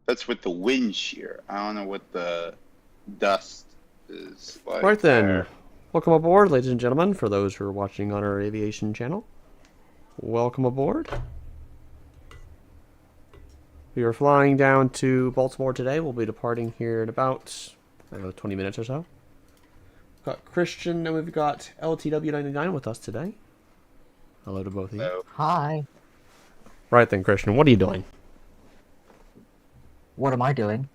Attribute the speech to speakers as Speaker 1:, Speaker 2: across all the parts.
Speaker 1: That's with the wind shear. I don't know what the dust is
Speaker 2: Right
Speaker 1: like
Speaker 2: then,
Speaker 1: there.
Speaker 2: welcome aboard, ladies and gentlemen, for those who are watching on our aviation channel. Welcome aboard. We are flying down to Baltimore today. We'll be departing here in about, 20 minutes or so. Got Christian and we've got LTW99 with us today. Hello to both of you.
Speaker 1: So,
Speaker 3: Hi.
Speaker 2: Right then, Christian, what are you doing?
Speaker 3: What am I doing?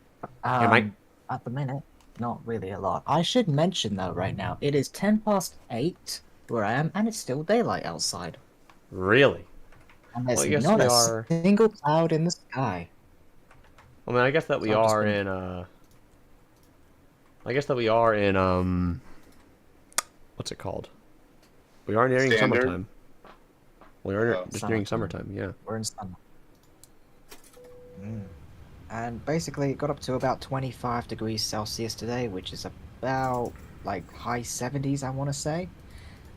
Speaker 2: Hey, mate.
Speaker 3: At the minute, not really a lot. I should mention though, right now, it is 10 past 8 where I am, and it's still daylight outside.
Speaker 2: Really?
Speaker 3: And
Speaker 2: Well,
Speaker 3: there's
Speaker 2: I guess
Speaker 3: not
Speaker 2: we
Speaker 3: a
Speaker 2: are.
Speaker 3: single cloud in the sky.
Speaker 2: I guess that we
Speaker 3: So I've just
Speaker 2: are
Speaker 3: been.
Speaker 2: in, I guess that we are in, what's it called? We are nearing
Speaker 1: standard.
Speaker 2: summertime. We are
Speaker 1: Oh.
Speaker 2: just nearing
Speaker 3: Summertime.
Speaker 2: summertime, yeah.
Speaker 3: We're in summer. And basically, it got up to about 25 degrees Celsius today, which is about like high 70s, I want to say.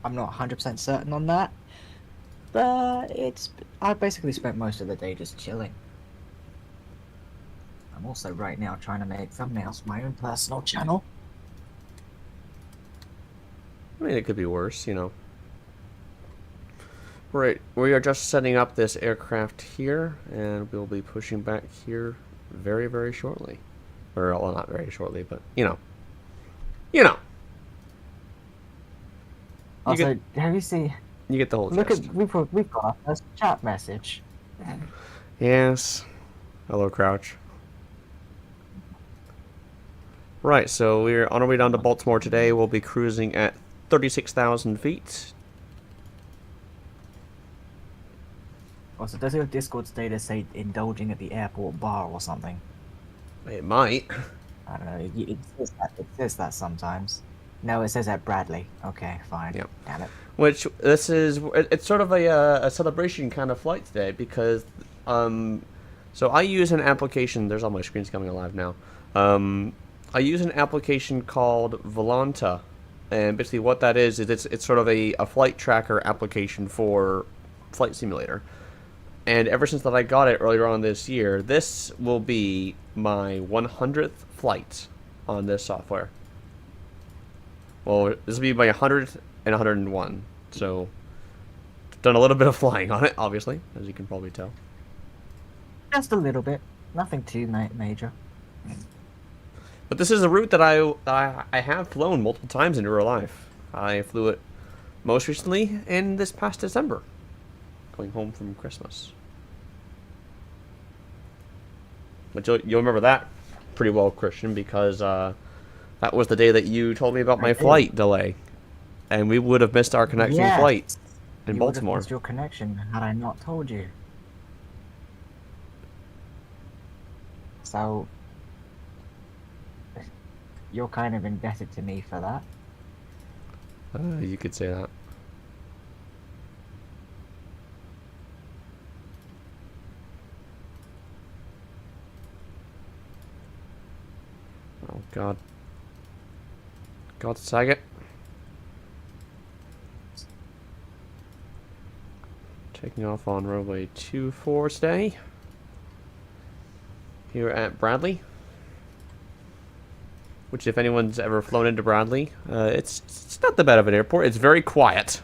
Speaker 3: I'm not 100% certain on that. But I basically spent most of the day just chilling. I'm also right now trying to make thumbnails for my own personal channel.
Speaker 2: I mean, it could be worse, you know. Right, we are just setting up this aircraft here, and we'll be pushing back here very, very shortly. Or, well, not very shortly, but, you know. You know.
Speaker 3: Also, have you seen?
Speaker 2: You get the whole
Speaker 3: Look
Speaker 2: gist.
Speaker 3: at we've got our first chat message.
Speaker 2: Yes. Hello, Crouch. Right, so we're on our way down to Baltimore today. We'll be cruising at 36,000 feet.
Speaker 3: Also, does your Discord status say indulging at the airport bar or something?
Speaker 2: It might.
Speaker 3: I don't know. It says that sometimes. No, it says at Bradley. Okay, fine.
Speaker 2: Yep.
Speaker 3: Damn it.
Speaker 2: Which, this is, it's sort of a celebration kind of flight today because, so I use an application, there's all my screens coming alive now. I use an application called Volanta, and basically what that is it's sort of a flight tracker application for Flight Simulator. And ever since that I got it earlier on this year, this will be my 100th flight on this software. Well, this will be my 100th and 101. So, done a little bit of flying on it, obviously, as you can probably tell.
Speaker 3: Just a little bit. Nothing too major.
Speaker 2: But this is a route that I have flown multiple times in real life. I flew it most recently in this past December, going home from Christmas. But you'll remember that pretty well, Christian, because that was the day that you told me about my flight delay, and we would have missed our connecting flight in Baltimore.
Speaker 3: You would have missed your connection had I not told you. So you're kind of indebted to me for that.
Speaker 2: You could say that. Oh, God. God, Saget. Taking off on runway 24 today. Here at Bradley. Which, if anyone's ever flown into Bradley, it's not that bad of an airport. It's very quiet.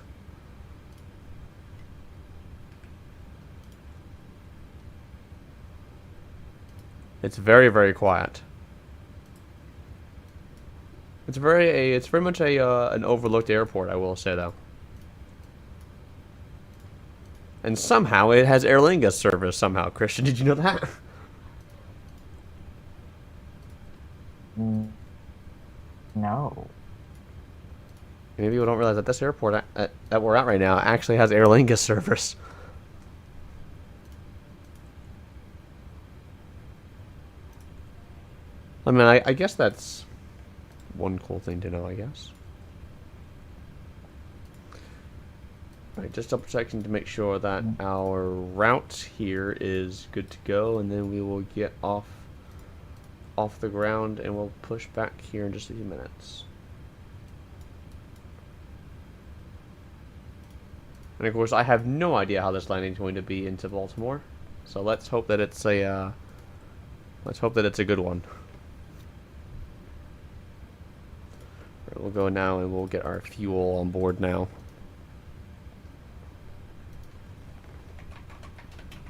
Speaker 2: It's very, very quiet. It's very much an overlooked airport, I will say though. And somehow it has Aer Lingus service somehow. Christian, did you know that?
Speaker 3: No.
Speaker 2: Maybe people don't realize that this airport that we're at right now actually has Aer Lingus service. I mean, I guess that's one cool thing to know, I guess. Alright, just double checking to make sure that our route here is good to go, and then we will get off the ground and we'll push back here in just a few minutes. And of course, I have no idea how this landing is going to be into Baltimore, so let's hope that it's a Let's hope that it's a good one. Right, we'll go now and we'll get our fuel on board now.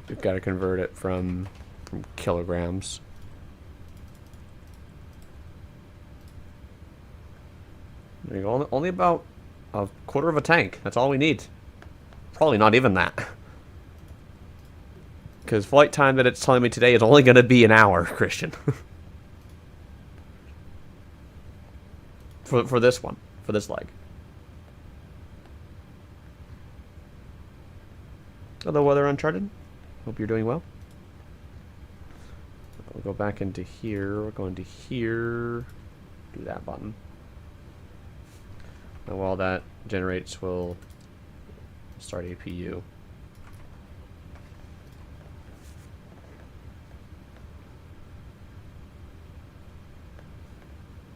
Speaker 2: We've got to convert it from kilograms. There you go. Only about a quarter of a tank. That's all we need. Probably not even that. Because flight time that it's telling me today is only going to be an hour, Christian. for this one. For this leg. Hello, Weather Uncharted. Hope you're doing well. We'll go back into here. We're going to here. Do that button. And while that generates, we'll start APU.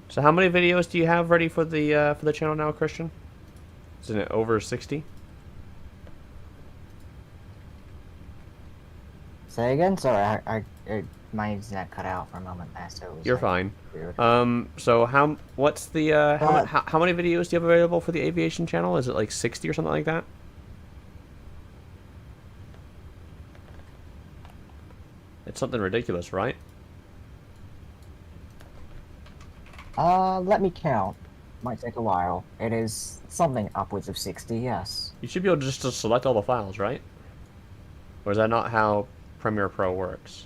Speaker 2: So how many videos do you have ready for the channel now, Christian? Isn't it over 60?
Speaker 3: Say again? Sorry, my internet cut out for a moment there, so it was
Speaker 2: You're
Speaker 3: like,
Speaker 2: fine.
Speaker 3: weird.
Speaker 2: So what's the how many videos do you have available for the aviation channel? Is it like 60 or something like that? It's something ridiculous, right?
Speaker 3: Let me count. Might take a while. It is something upwards of 60, yes.
Speaker 2: You should be able to just to select all the files, right? Or is that not how Premiere Pro works?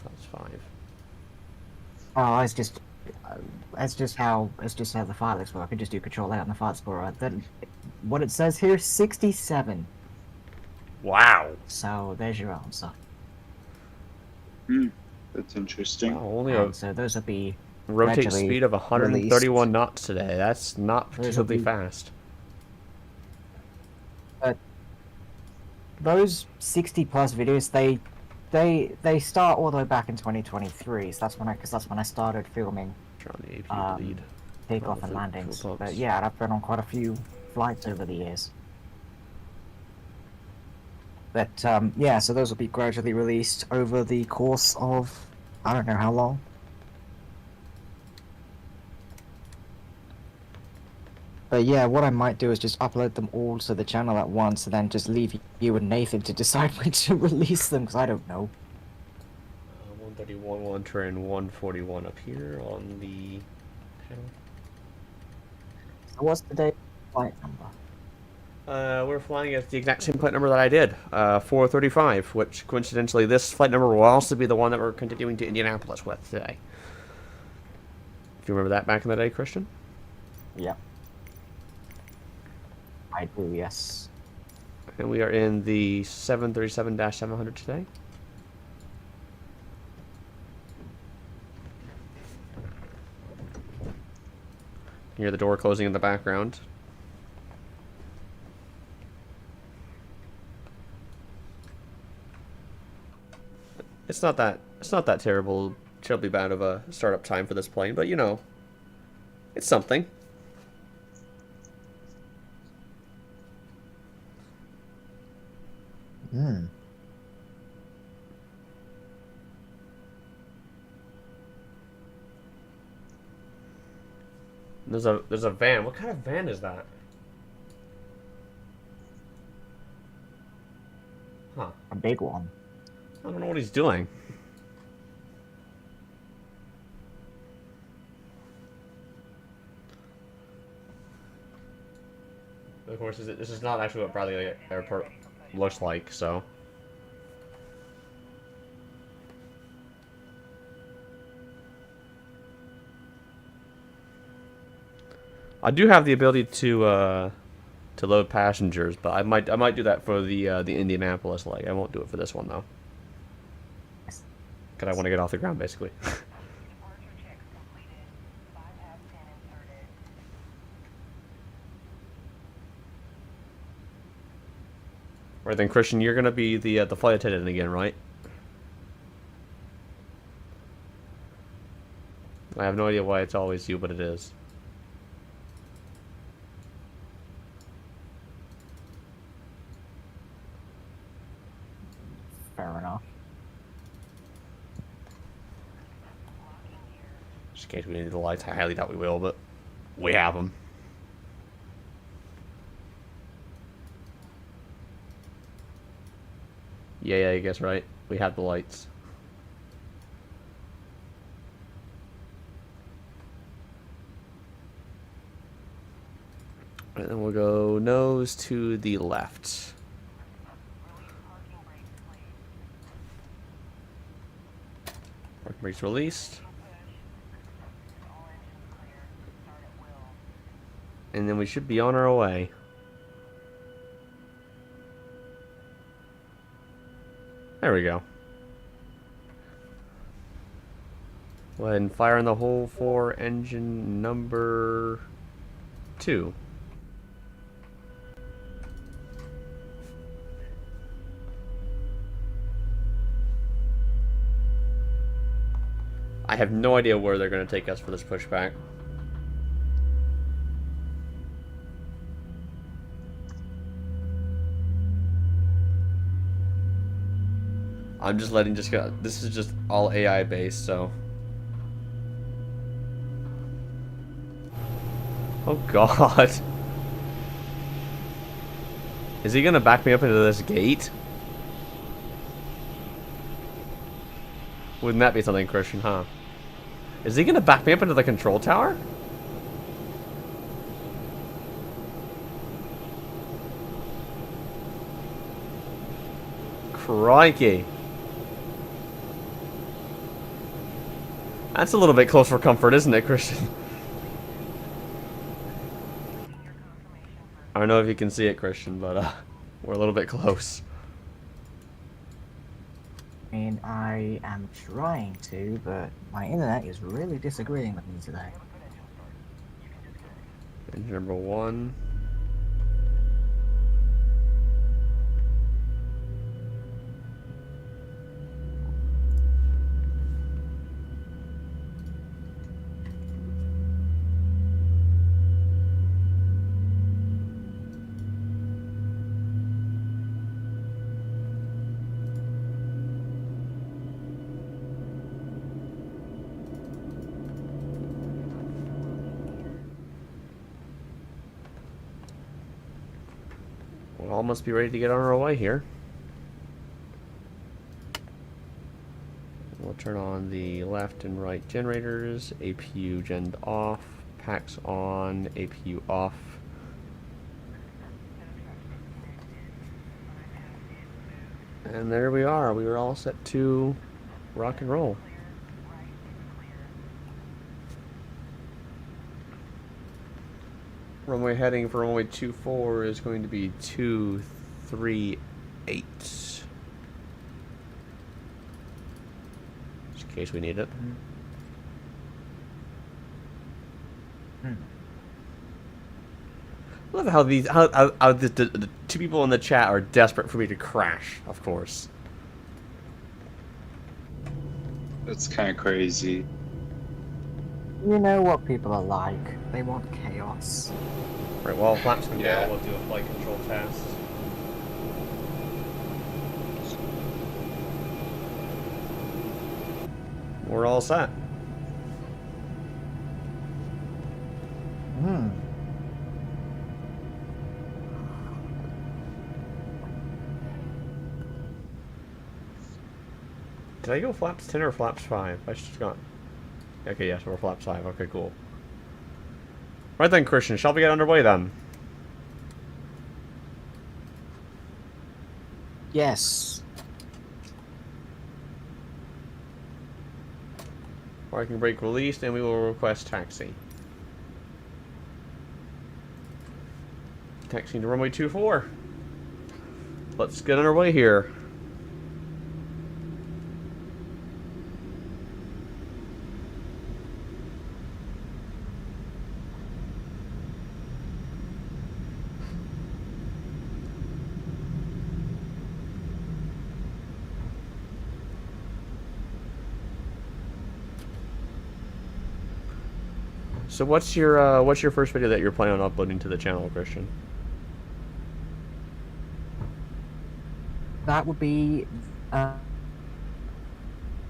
Speaker 2: That's 5.
Speaker 3: Oh, it's just how the files work. I just do Control A on the file explorer. Then, what it says here, 67.
Speaker 2: Wow.
Speaker 3: So there's your answer.
Speaker 1: That's interesting.
Speaker 2: Wow, only
Speaker 3: And
Speaker 2: a
Speaker 3: so those will be
Speaker 2: rotate
Speaker 3: gradually
Speaker 2: speed of 131
Speaker 3: released.
Speaker 2: knots today. That's not
Speaker 3: Those will
Speaker 2: particularly
Speaker 3: be-
Speaker 2: fast.
Speaker 3: Those 60 plus videos, they start all the way back in 2023. So that's when I started filming
Speaker 2: Turn on the APU
Speaker 3: Um,
Speaker 2: lead.
Speaker 3: takeoff
Speaker 2: Oh,
Speaker 3: and
Speaker 2: fuel
Speaker 3: landings.
Speaker 2: pumps.
Speaker 3: But yeah, I've been on quite a few flights over the years. But yeah, so those will be gradually released over the course of I don't know how long. But yeah, what I might do is just upload them all to the channel at once, and then just leave you and Nathan to decide when to release them, because I don't know.
Speaker 2: 131, 110, 141 up here on the channel.
Speaker 3: So what's the day flight number?
Speaker 2: We're flying at the exact same flight number that I did, 435, which coincidentally this flight number will also be the one that we're continuing to Indianapolis with today. Do you remember that back in the day, Christian?
Speaker 3: Yeah. I do, yes.
Speaker 2: And we are in the 737-700 today. You hear the door closing in the background. It's not that terribly bad of a startup time for this plane, but you know, it's something.
Speaker 3: Hmm.
Speaker 2: There's a van. What kind of van is that? Huh.
Speaker 3: A big one.
Speaker 2: I don't know what he's doing. Of course, this is not actually what Bradley Airport looks like, so. I do have the ability to load passengers, but I might do that for the Indianapolis leg. I won't do it for this one though, because I want to get off the ground basically. Right then, Christian, you're gonna be the flight attendant again, right? I have no idea why it's always you, but it is.
Speaker 3: Fair enough.
Speaker 2: Just in case we need the lights. I highly doubt we will, but we have them. Yeah, I guess right. We have the lights. And then we'll go nose to the left. Parking brakes released. And then we should be on our way. There we go. Go ahead and fire in the hole for engine number 2. I have no idea where they're going to take us for this pushback. I'm just letting go. This is just all AI based, so. Oh God. Is he gonna back me up into this gate? Wouldn't that be something, Christian, huh? Is he gonna back me up into the control tower? Crikey. That's a little bit close for comfort, isn't it, Christian? I don't know if you can see it, Christian, but we're a little bit close.
Speaker 3: I mean, I am trying to, but my internet is really disagreeing with me today.
Speaker 2: Engine number 1. We'll almost be ready to get on our way here. We'll turn on the left and right generators, APU gen off, packs on, APU off. And there we are. We were all set to rock and roll. Runway heading for runway 24 is going to be 238. Just in case we need it. I love how the two people in the chat are desperate for me to crash, of course.
Speaker 1: That's kind of crazy.
Speaker 3: You know what people are like. They want chaos.
Speaker 2: Right, well, flaps come
Speaker 1: Yeah.
Speaker 2: down, we'll do a flight control test. We're all set. Did I go flaps 10 or flaps 5? I should have gone. Okay, yes, we're flaps 5. Okay, cool. Right then, Christian, shall we get underway then?
Speaker 3: Yes.
Speaker 2: Parking brake released, and we will request taxi. Taxiing to runway 24. Let's get underway here. So what's your first video that you're planning on uploading to the channel, Christian?
Speaker 3: That would be,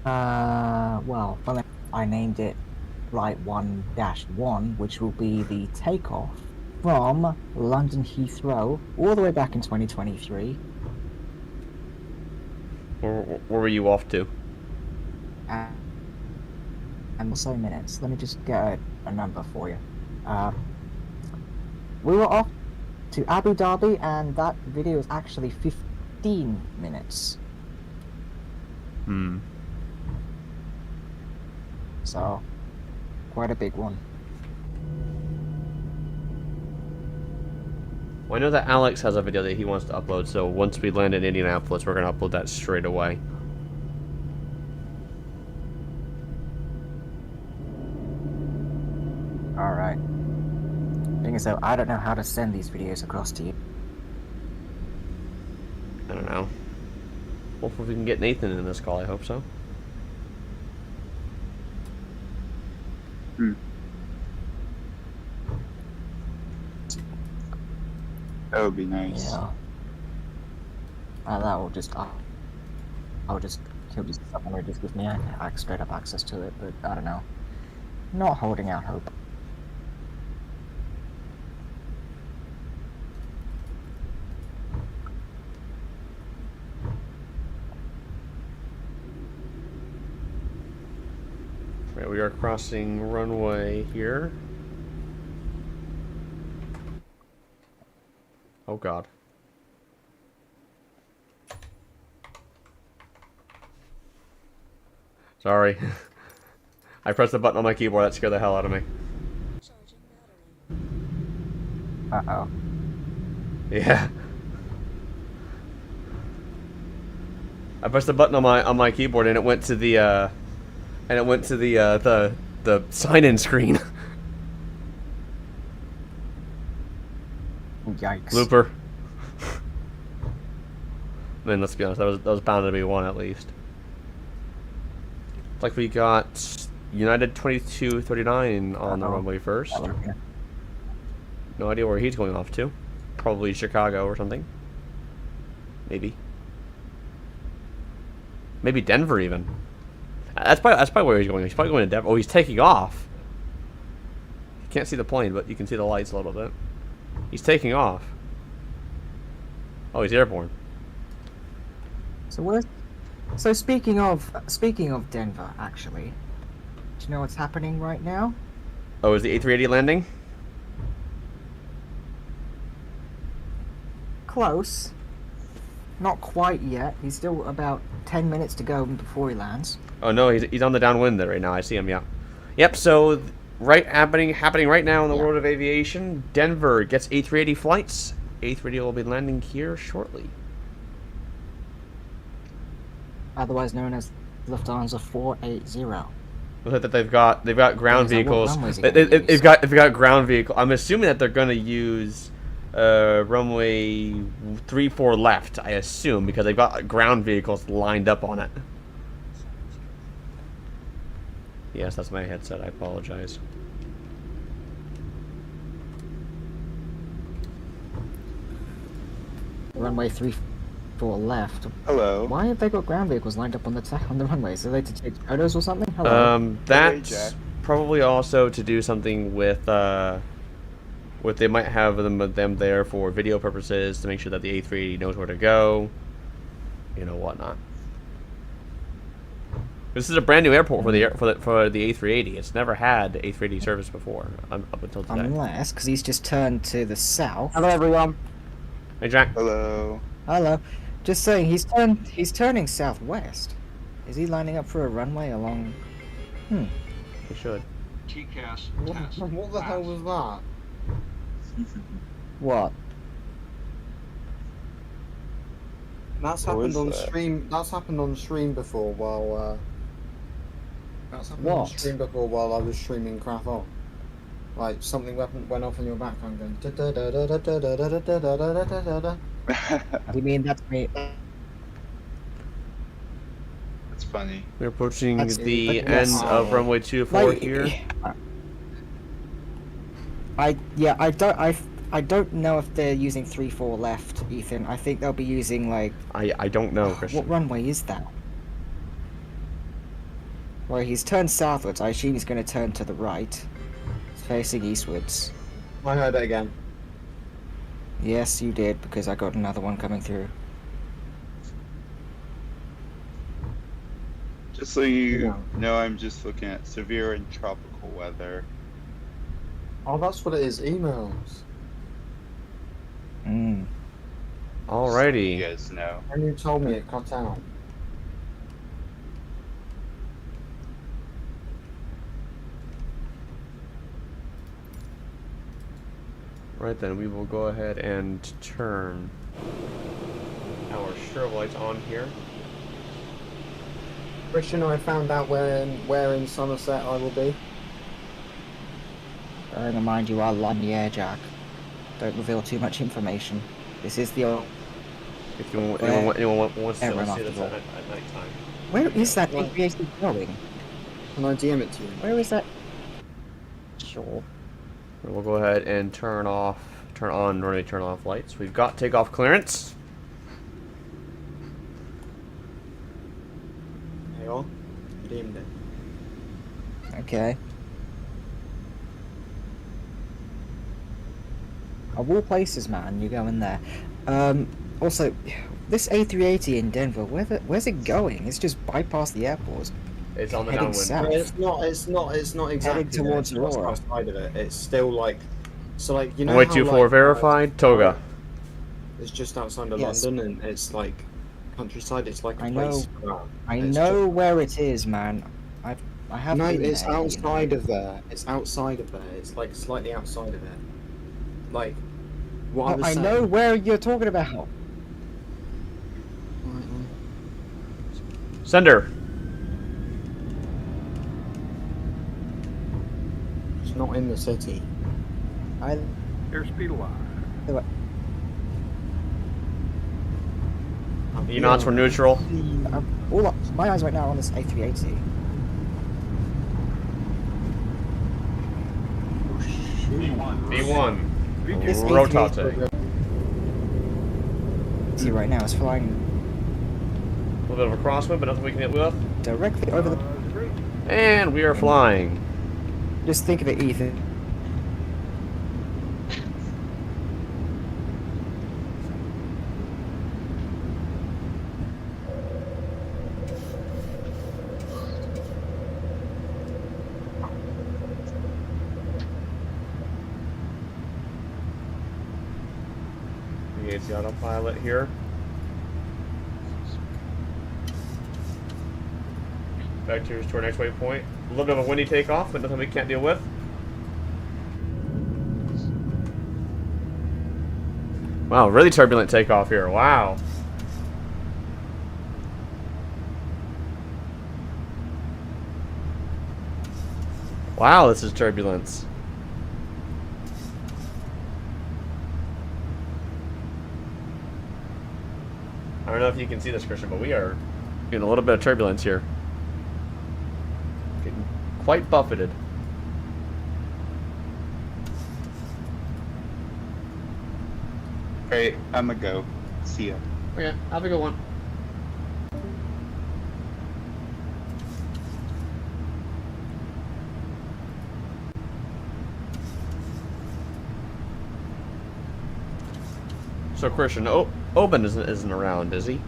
Speaker 3: well, I named it Flight 1-1, which will be the takeoff from London Heathrow all the way back in 2023.
Speaker 2: Where were you off to?
Speaker 3: And so minutes. Let me just get a number for you. We were off to Abu Dhabi, and that video is actually 15 minutes.
Speaker 2: Hmm.
Speaker 3: So, quite a big one.
Speaker 2: Well, I know that Alex has a video that he wants to upload, so once we land in Indianapolis, we're going to upload that straight away.
Speaker 3: Alright. Thing is, though, I don't know how to send these videos across to you.
Speaker 2: I don't know. Hopefully we can get Nathan in this call, I hope so.
Speaker 1: That would be nice.
Speaker 3: Yeah. That will just... He'll just suddenly just give me straight up access to it, but I don't know. Not holding out hope.
Speaker 2: Right, we are crossing runway here. Oh god. Sorry. I pressed the button on my keyboard, that scared the hell out of me.
Speaker 3: Uh-oh.
Speaker 2: Yeah. I pressed the button on my keyboard and it went to the the sign-in screen.
Speaker 3: Yikes.
Speaker 2: Looper. I mean, let's be honest, that was bound to be one at least. Like we got United 2239 on the runway first. No idea where he's going off to. Probably Chicago or something. Maybe. Maybe Denver even. That's probably where he's going. He's probably going to Denver. Oh, he's taking off. You can't see the plane, but you can see the lights a little bit. He's taking off. Oh, he's airborne.
Speaker 3: So where's... So speaking of Denver, actually, do you know what's happening right now?
Speaker 2: Oh, is the A380 landing?
Speaker 3: Close. Not quite yet. He's still about 10 minutes to go before he lands.
Speaker 2: Oh no, he's on the downwind there right now. I see him. Yeah. Yep. So happening right now in the world of aviation, Denver gets A380 flights. A380 will be landing here shortly.
Speaker 3: Otherwise known as Lufthansa 480.
Speaker 2: Look that they've got ground vehicles. They've got ground vehicle. I'm assuming that they're gonna use runway 34 left. I assume because they've got ground vehicles lined up on it. Yes, that's my headset. I apologize.
Speaker 3: Runway 34 left.
Speaker 1: Hello.
Speaker 3: Why have they got ground vehicles lined up on the runways? Are they to take photos or something? Hello.
Speaker 2: That's probably also to do something with what they might have them there for video purposes to make sure that the A380 knows where to go, you know, whatnot. This is a brand new airport for the A380. It's never had A380 service before up until today.
Speaker 3: Unless, because he's just turned to the south. Hello, everyone.
Speaker 2: Hey, Jack.
Speaker 1: Hello.
Speaker 3: Hello. Just saying, he's turning southwest. Is he lining up for a runway along?
Speaker 2: He should.
Speaker 4: TCAS
Speaker 5: What the hell was that?
Speaker 3: What?
Speaker 5: That's
Speaker 1: What
Speaker 5: happened
Speaker 1: was
Speaker 5: on
Speaker 1: that?
Speaker 5: stream. That's happened on stream before. While that's happened on
Speaker 3: What?
Speaker 5: stream before while I was streaming crap on. Like something went off in your background going.
Speaker 3: You mean that's me?
Speaker 1: That's funny.
Speaker 2: We're approaching
Speaker 3: That's-
Speaker 2: the
Speaker 3: yes.
Speaker 2: end of runway 24 here.
Speaker 3: I don't know if they're using 3-4 left, Ethan. I think they'll be using like
Speaker 2: I don't know, Christian.
Speaker 3: what runway is that? Well, he's turned southwards. I assume he's going to turn to the right. He's facing eastwards.
Speaker 5: I heard it again.
Speaker 3: Yes, you did, because I got another one coming through.
Speaker 1: Just so you
Speaker 5: Yeah.
Speaker 1: know, I'm just looking at severe and tropical weather.
Speaker 5: Oh, that's what it is. Emails.
Speaker 3: Mm.
Speaker 2: Alrighty.
Speaker 1: You guys know.
Speaker 5: And you told me it cut out.
Speaker 2: Right then, we will go ahead and turn our strobe lights on here.
Speaker 5: Christian, I found out where in Somerset I will be.
Speaker 3: Bearing in mind you are on the air, Jack. Don't reveal too much information. This is the old...
Speaker 2: If anyone wants to
Speaker 3: Everyone
Speaker 2: see
Speaker 3: off
Speaker 2: this
Speaker 3: the
Speaker 2: at night time.
Speaker 3: Where is that
Speaker 5: Right.
Speaker 3: HVAC going?
Speaker 5: Can I DM it to you?
Speaker 3: Where is that? Sure.
Speaker 2: We'll go ahead and turn off lights. We've got takeoff clearance.
Speaker 5: There you are. DM'd it.
Speaker 3: Okay. Of all places, man, you go in there. Also, this A380 in Denver, where's it going? It's just bypassed the airport.
Speaker 2: It's on the
Speaker 3: Heading
Speaker 2: downwind.
Speaker 3: south.
Speaker 5: It's not exactly there,
Speaker 3: towards
Speaker 5: it's just
Speaker 3: Aurora.
Speaker 5: outside of it. It's still like, so like, you know
Speaker 2: Runway
Speaker 5: how,
Speaker 2: 24
Speaker 5: like,
Speaker 2: verified. Toga.
Speaker 5: It's just outside of
Speaker 3: Yes.
Speaker 5: London, and it's like countryside. It's like a
Speaker 3: I
Speaker 5: place.
Speaker 3: I
Speaker 5: It's
Speaker 3: know
Speaker 5: just-
Speaker 3: where it is, man. I have.
Speaker 5: No,
Speaker 3: been
Speaker 5: it's
Speaker 3: there, you know.
Speaker 5: outside of there. It's outside of there. It's like slightly outside of it. Like, what I
Speaker 3: Oh,
Speaker 5: was
Speaker 3: I
Speaker 5: saying.
Speaker 3: know where you're talking about.
Speaker 2: Sender.
Speaker 5: It's not in the city.
Speaker 3: I.
Speaker 4: Airspeed alive.
Speaker 2: E-knots were neutral.
Speaker 3: My eyes right now are on this A380.
Speaker 2: B1.
Speaker 3: This
Speaker 2: Rotate.
Speaker 3: See right now, it's flying
Speaker 2: A little bit of a crosswind, but nothing we can hit with.
Speaker 3: directly over the.
Speaker 2: And we are flying.
Speaker 3: Just think of it, Ethan.
Speaker 2: Engage the autopilot here. Vectors to our next waypoint. A little bit of a windy takeoff, but nothing we can't deal with. Wow, really turbulent takeoff here. Wow. Wow, this is turbulence. I don't know if you can see this, Christian, but we are in a little bit of turbulence here. Getting quite buffeted.
Speaker 1: Alright, I'ma go. See ya.
Speaker 2: Okay, have a good one. So Christian, Oben isn't around, is he?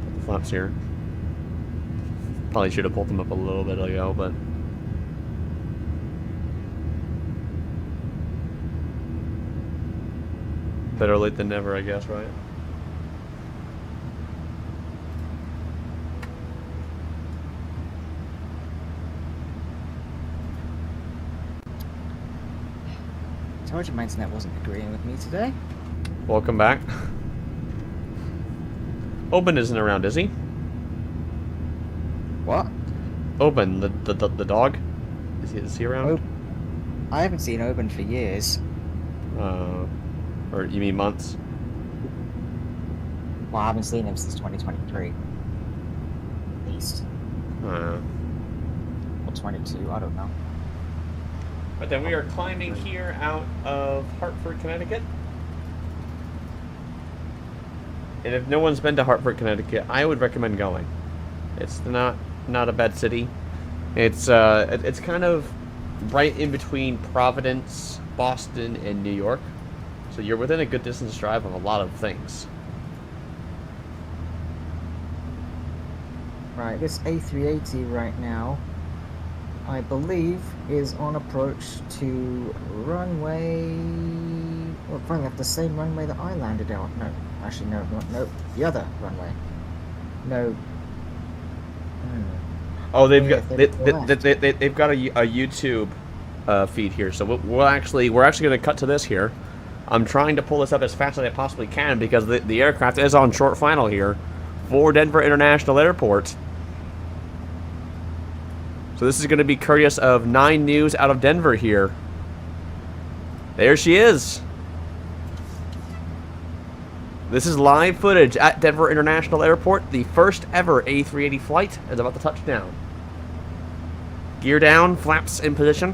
Speaker 2: Put the flaps here. Probably should have pulled them up a little bit ago, but better late than never, I guess, right?
Speaker 3: Told you my internet wasn't agreeing with me today.
Speaker 2: Welcome back. Oben isn't around, is he?
Speaker 3: What?
Speaker 2: Oben, the dog? Is he around?
Speaker 3: I haven't seen Oben for years.
Speaker 2: Or you mean months?
Speaker 3: Well, I haven't seen him since 2023. At least.
Speaker 2: Uh,
Speaker 3: Or 22, I don't know.
Speaker 2: But then we are climbing here out of Hartford, Connecticut. And if no one's been to Hartford, Connecticut, I would recommend going. It's not a bad city. It's kind of right in between Providence, Boston, and New York. So you're within a good distance drive of a lot of things.
Speaker 3: Right, this A380 right now, I believe, is on approach to runway... Well, finally, have the same runway that I landed on. No, actually, no, the other runway. No.
Speaker 2: Oh, they've
Speaker 3: Yeah,
Speaker 2: got they've got a YouTube feed here, so we're actually going to cut to this here. I'm trying to pull this up as fast as I possibly can because the aircraft is on short final here for Denver International Airport. So this is going to be courteous of 9 News out of Denver here. There she is. This is live footage at Denver International Airport. The first ever A380 flight is about to touch down. Gear down, flaps in position.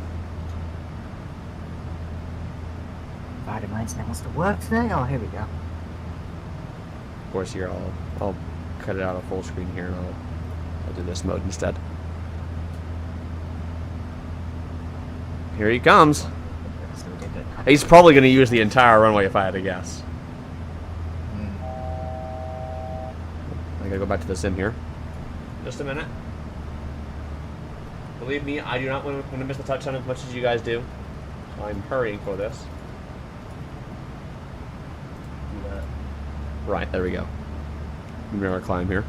Speaker 3: Vitamin's that wants to work today? Oh, here we go.
Speaker 2: Of course, here I'll cut it out of full screen here, and I'll do this mode instead. Here he comes. He's probably going to use the entire runway if I had to guess. I gotta go back to the sim here. Just a minute. Believe me, I do not want to miss the touchdown as much as you guys do. So I'm hurrying for this. Right, there we go. We're gonna climb here.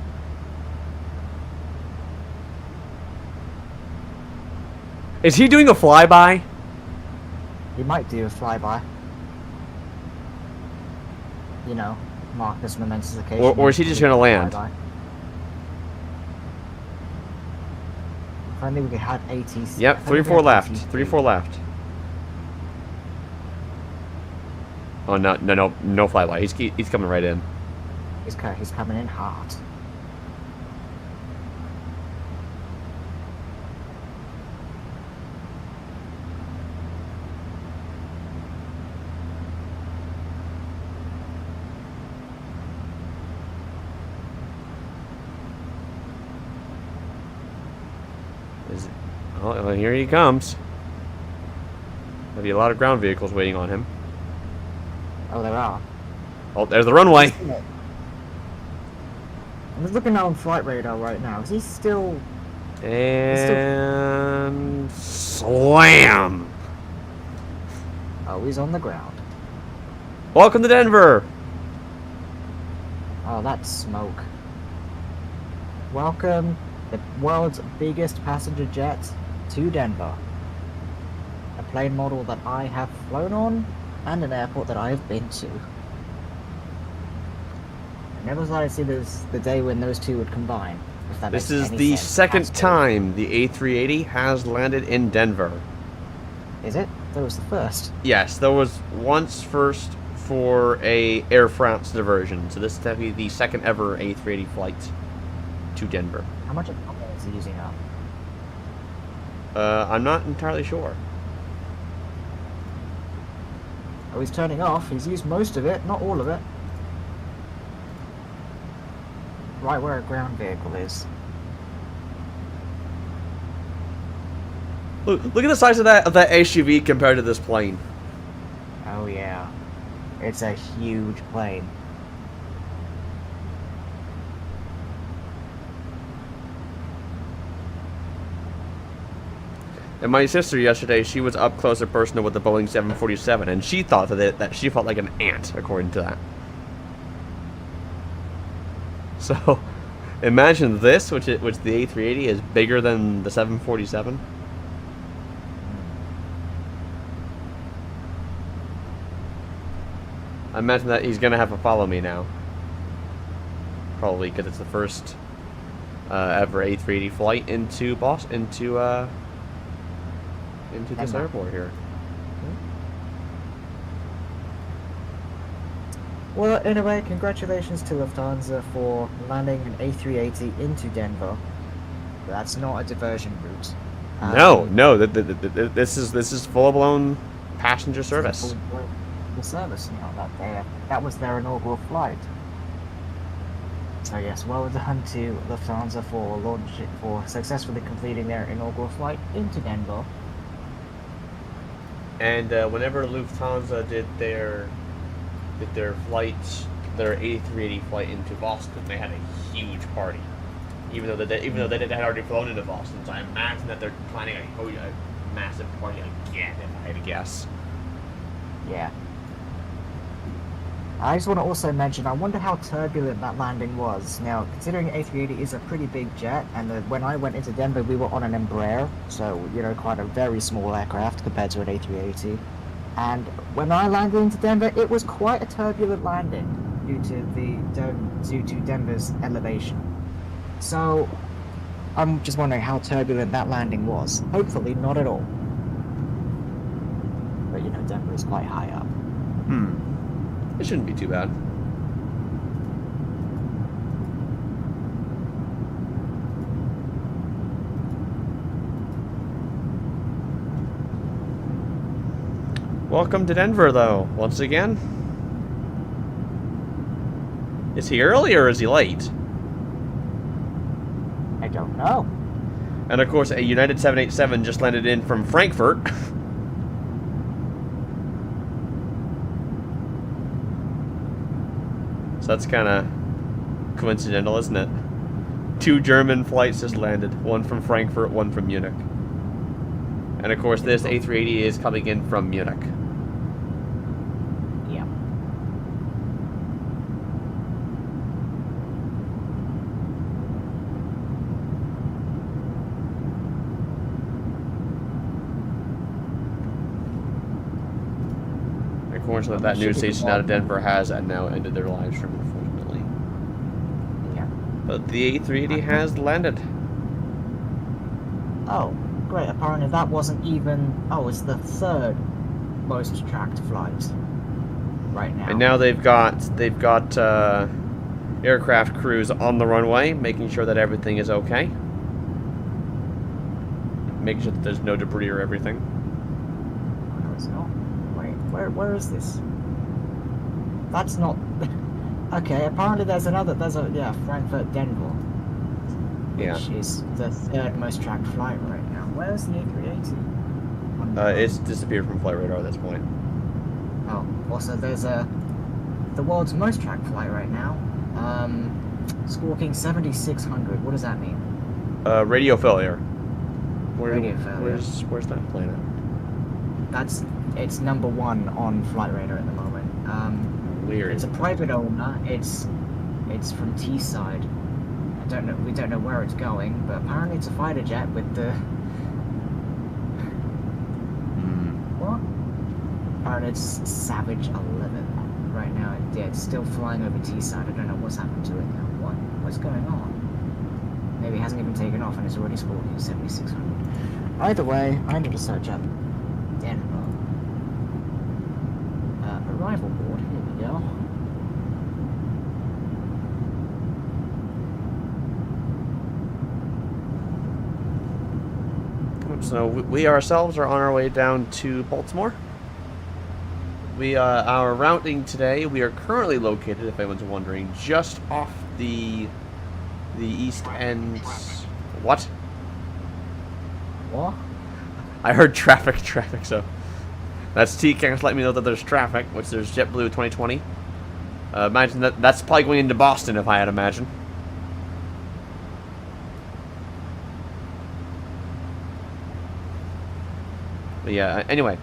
Speaker 2: Is he doing a flyby?
Speaker 3: He might do a flyby. You know, Marcus momentous occasion.
Speaker 2: Or is he just gonna land?
Speaker 3: If only we had 80.
Speaker 2: Yep, 3-4 left. 3-4 left. Oh no flyby. He's coming right in.
Speaker 3: He's coming in hard.
Speaker 2: Oh, here he comes. There'll be a lot of ground vehicles waiting on him.
Speaker 3: Oh, there are.
Speaker 2: Oh, there's the runway.
Speaker 3: I'm just looking on flight radar right now. Is he still...
Speaker 2: And... Slam!
Speaker 3: Oh, he's on the ground.
Speaker 2: Welcome to Denver!
Speaker 3: Oh, that's smoke. Welcome, the world's biggest passenger jet, to Denver. A plane model that I have flown on, and an airport that I have been to. I never thought I'd see the day when those two would combine. If that
Speaker 2: This
Speaker 3: makes
Speaker 2: is
Speaker 3: any
Speaker 2: the
Speaker 3: sense.
Speaker 2: second
Speaker 3: Has to.
Speaker 2: time the A380 has landed in Denver.
Speaker 3: Is it? That was the first.
Speaker 2: Yes, there was once first for a Air France diversion, so this is definitely the second ever A380 flight to Denver.
Speaker 3: How much of the is he using up?
Speaker 2: I'm not entirely sure.
Speaker 3: Oh, he's turning off. He's used most of it, not all of it. Right where a ground vehicle is.
Speaker 2: Look at the size of that SUV compared to this plane.
Speaker 3: Oh yeah. It's a huge plane.
Speaker 2: And my sister yesterday, she was up close and personal with the Boeing 747, and she thought that she felt like an ant, according to that. So, imagine this, which the A380 is bigger than the 747. I imagine that he's gonna have to follow me now. Probably because it's the first ever A380 flight into Boston, into this airport here.
Speaker 3: Well, anyway, congratulations to Lufthansa for landing an A380 into Denver. That's not a diversion route.
Speaker 2: No. This is full blown passenger service.
Speaker 3: The service, that was their inaugural flight. So yes, well done to Lufthansa for successfully completing their inaugural flight into Denver.
Speaker 2: And whenever Lufthansa did their flight, their A380 flight into Boston, they had a huge party. Even though they had already flown into Boston, so I imagine that they're planning a massive party again, if I had to guess.
Speaker 3: Yeah. I just want to also mention, I wonder how turbulent that landing was. Now, considering A380 is a pretty big jet, and when I went into Denver, we were on an Embraer, so, quite a very small aircraft compared to an A380. And when I landed into Denver, it was quite a turbulent landing due to Denver's elevation. So, I'm just wondering how turbulent that landing was. Hopefully, not at all. But, Denver is quite high up.
Speaker 2: It shouldn't be too bad. Welcome to Denver, though, once again. Is he early or is he late?
Speaker 3: I don't know.
Speaker 2: And of course, a United 787 just landed in from Frankfurt. So that's kind of coincidental, isn't it? 2 German flights just landed. One from Frankfurt, one from Munich. And of course, this A380 is coming in from Munich.
Speaker 3: Yeah.
Speaker 2: Unfortunately, that news station out of Denver has now ended their live stream, unfortunately.
Speaker 3: Yeah.
Speaker 2: But the A380 has landed.
Speaker 3: Oh, great. Apparently that wasn't even... Oh, it's the 3rd most tracked flight right now.
Speaker 2: And now they've got aircraft crews on the runway, making sure that everything is okay. Making sure that there's no debris or everything.
Speaker 3: No, it's not. Wait, where is this? That's not... Okay, apparently there's Frankfurt, Denver. Which is the 3rd most tracked flight right now. Where's the A380?
Speaker 2: It's disappeared from flight radar at this point.
Speaker 3: Oh, also there's the world's most tracked flight right now. Squawking 7600. What does that mean?
Speaker 2: Radio failure.
Speaker 3: Radio failure.
Speaker 2: Where's that planet?
Speaker 3: It's number 1 on flight radar at the moment.
Speaker 2: Weird.
Speaker 3: It's a private owner. It's from Teesside. We don't know where it's going, but apparently it's a fighter jet with the... What? Apparently it's Savage 11 right now. It's still flying over Teesside. I don't know what's happened to it now. What's going on? Maybe it hasn't even taken off and it's already squawking 7600. Either way, I need to search up Denver. Arrival board. Here we go.
Speaker 2: So we ourselves are on our way down to Baltimore. Our routing today, we are currently located, if anyone's wondering, just off the east end. What?
Speaker 3: What?
Speaker 2: I heard traffic, so that's TCAS letting me know that there's traffic, which there's JetBlue 2020. Imagine that's probably going into Boston, if I had to imagine. But yeah, anyway,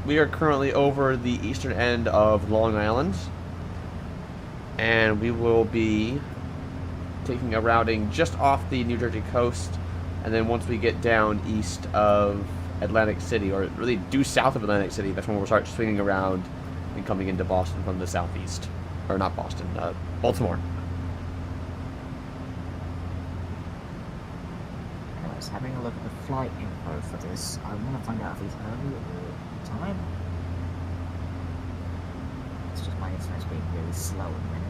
Speaker 2: we are currently over the eastern end of Long Island, and we will be taking a routing just off the New Jersey coast, and then once we get down east of Atlantic City, or really due south of Atlantic City, that's when we'll start swinging around and coming into Boston from the southeast. Or not Boston, Baltimore.
Speaker 3: Anyways, having a look at the flight info for this, I want to find out if he's early or time. It's just my internet's being really slow at the minute.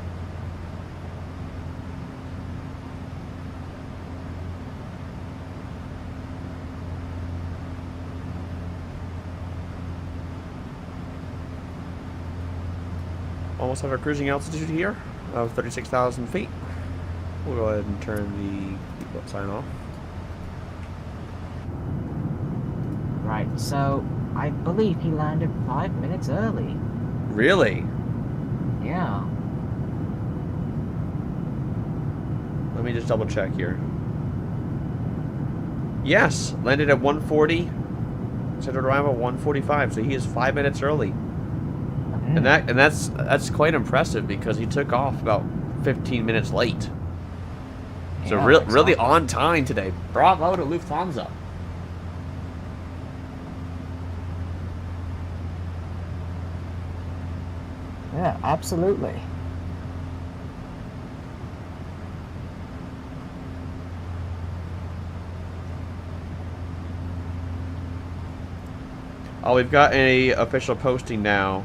Speaker 2: almost have a cruising altitude here of 36,000 feet. We'll go ahead and turn the seatbelt sign off.
Speaker 3: Right, so I believe he landed 5 minutes early.
Speaker 2: Really?
Speaker 3: Yeah.
Speaker 2: Let me just double check here. Yes, landed at 1:40. Scheduled arrival 1:45, so he is 5 minutes early. And that's quite impressive because he took off about 15 minutes late. So
Speaker 3: Yeah,
Speaker 2: really
Speaker 3: exactly.
Speaker 2: on time today. Bravo to Lufthansa.
Speaker 3: Yeah, absolutely.
Speaker 2: Oh, we've got a official posting now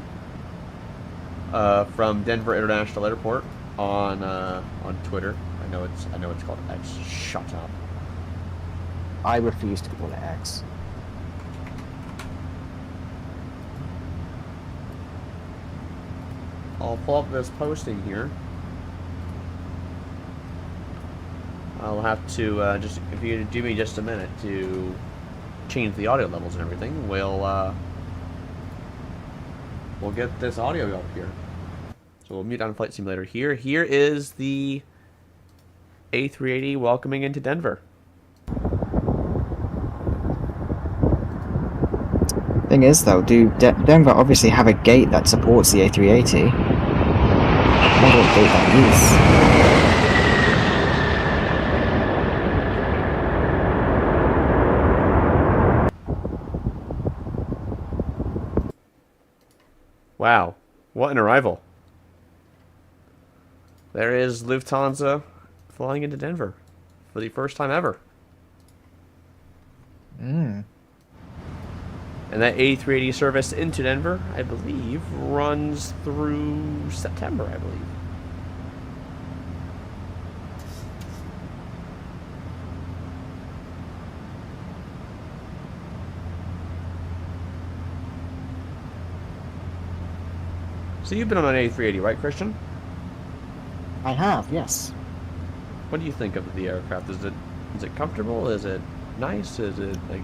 Speaker 2: from Denver International Airport on Twitter. I know it's called X. Shut up.
Speaker 3: I refuse to call it X.
Speaker 2: I'll pull up this posting here. I'll have to just, if you give me just a minute to change the audio levels and everything, we'll get this audio up here. So we'll mute on Flight Simulator here. Here is the A380 welcoming into Denver.
Speaker 3: Thing is, though, Denver obviously have a gate that supports the A380. I wonder what gate that is.
Speaker 2: Wow, what an arrival. There is Lufthansa flying into Denver for the first time ever.
Speaker 3: Mm.
Speaker 2: And that A380 service into Denver, I believe, runs through September, I believe. So you've been on an A380, right, Christian?
Speaker 3: I have, yes.
Speaker 2: What do you think of the aircraft? Is it comfortable? Is it nice? Is it like...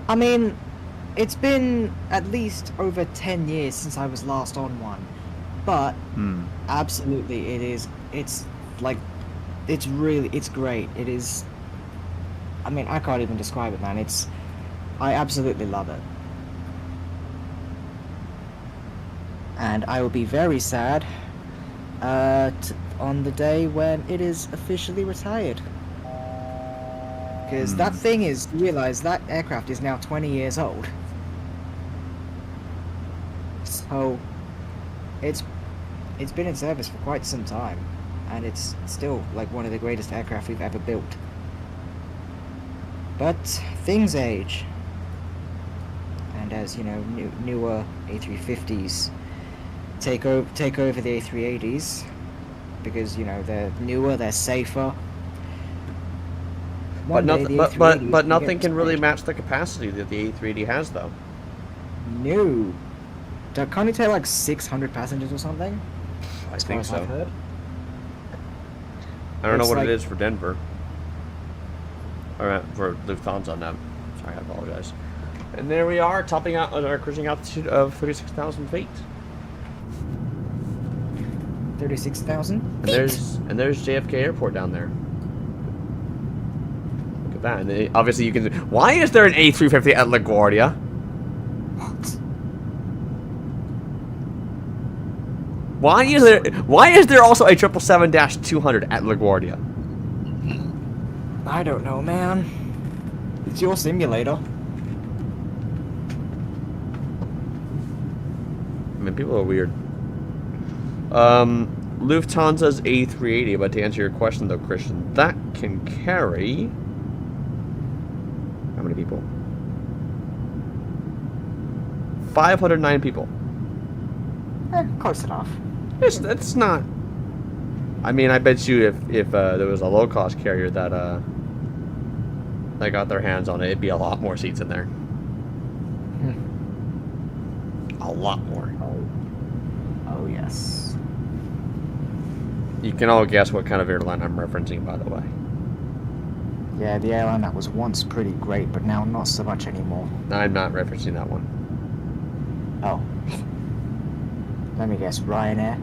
Speaker 3: I mean, it's been at least over 10 years since I was last on one. But, absolutely, it's great. It is, I mean, I can't even describe it, man. I absolutely love it. And I will be very sad on the day when it is officially retired. Because that thing is, you realize that aircraft is now 20 years old. So, it's been in service for quite some time. And it's still like one of the greatest aircraft we've ever built. But things age. And as, you know, newer A350s take over the A380s, because, you know, they're newer, they're safer.
Speaker 2: But nothing can really match the capacity that the A380 has, though.
Speaker 3: No. Can't it take like 600 passengers or something?
Speaker 2: I think so.
Speaker 3: I've heard.
Speaker 2: I don't know
Speaker 3: It's
Speaker 2: what
Speaker 3: like-
Speaker 2: it is for Denver. Alright, for Lufthansa on that. Sorry, I apologize. And there we are, topping out on our cruising altitude of 36,000 feet.
Speaker 3: 36,000?
Speaker 2: And there's JFK Airport down there. Look at that. And obviously you can... Why is there an A350 at LaGuardia?
Speaker 3: What?
Speaker 2: Why is there also a 777-200 at LaGuardia?
Speaker 3: I don't know, man. It's your simulator.
Speaker 2: I mean, people are weird. Lufthansa's A380, but to answer your question though, Christian, that can carry... How many people? 509 people.
Speaker 3: Close enough.
Speaker 2: It's not... I mean, I bet you if there was a low-cost carrier that got their hands on it, it'd be a lot more seats in there. A lot more.
Speaker 3: Yes.
Speaker 2: You can all guess what kind of airline I'm referencing, by the way.
Speaker 3: Yeah, the airline that was once pretty great, but now not so much anymore.
Speaker 2: I'm not referencing that one.
Speaker 3: Oh. Let me guess, Ryanair?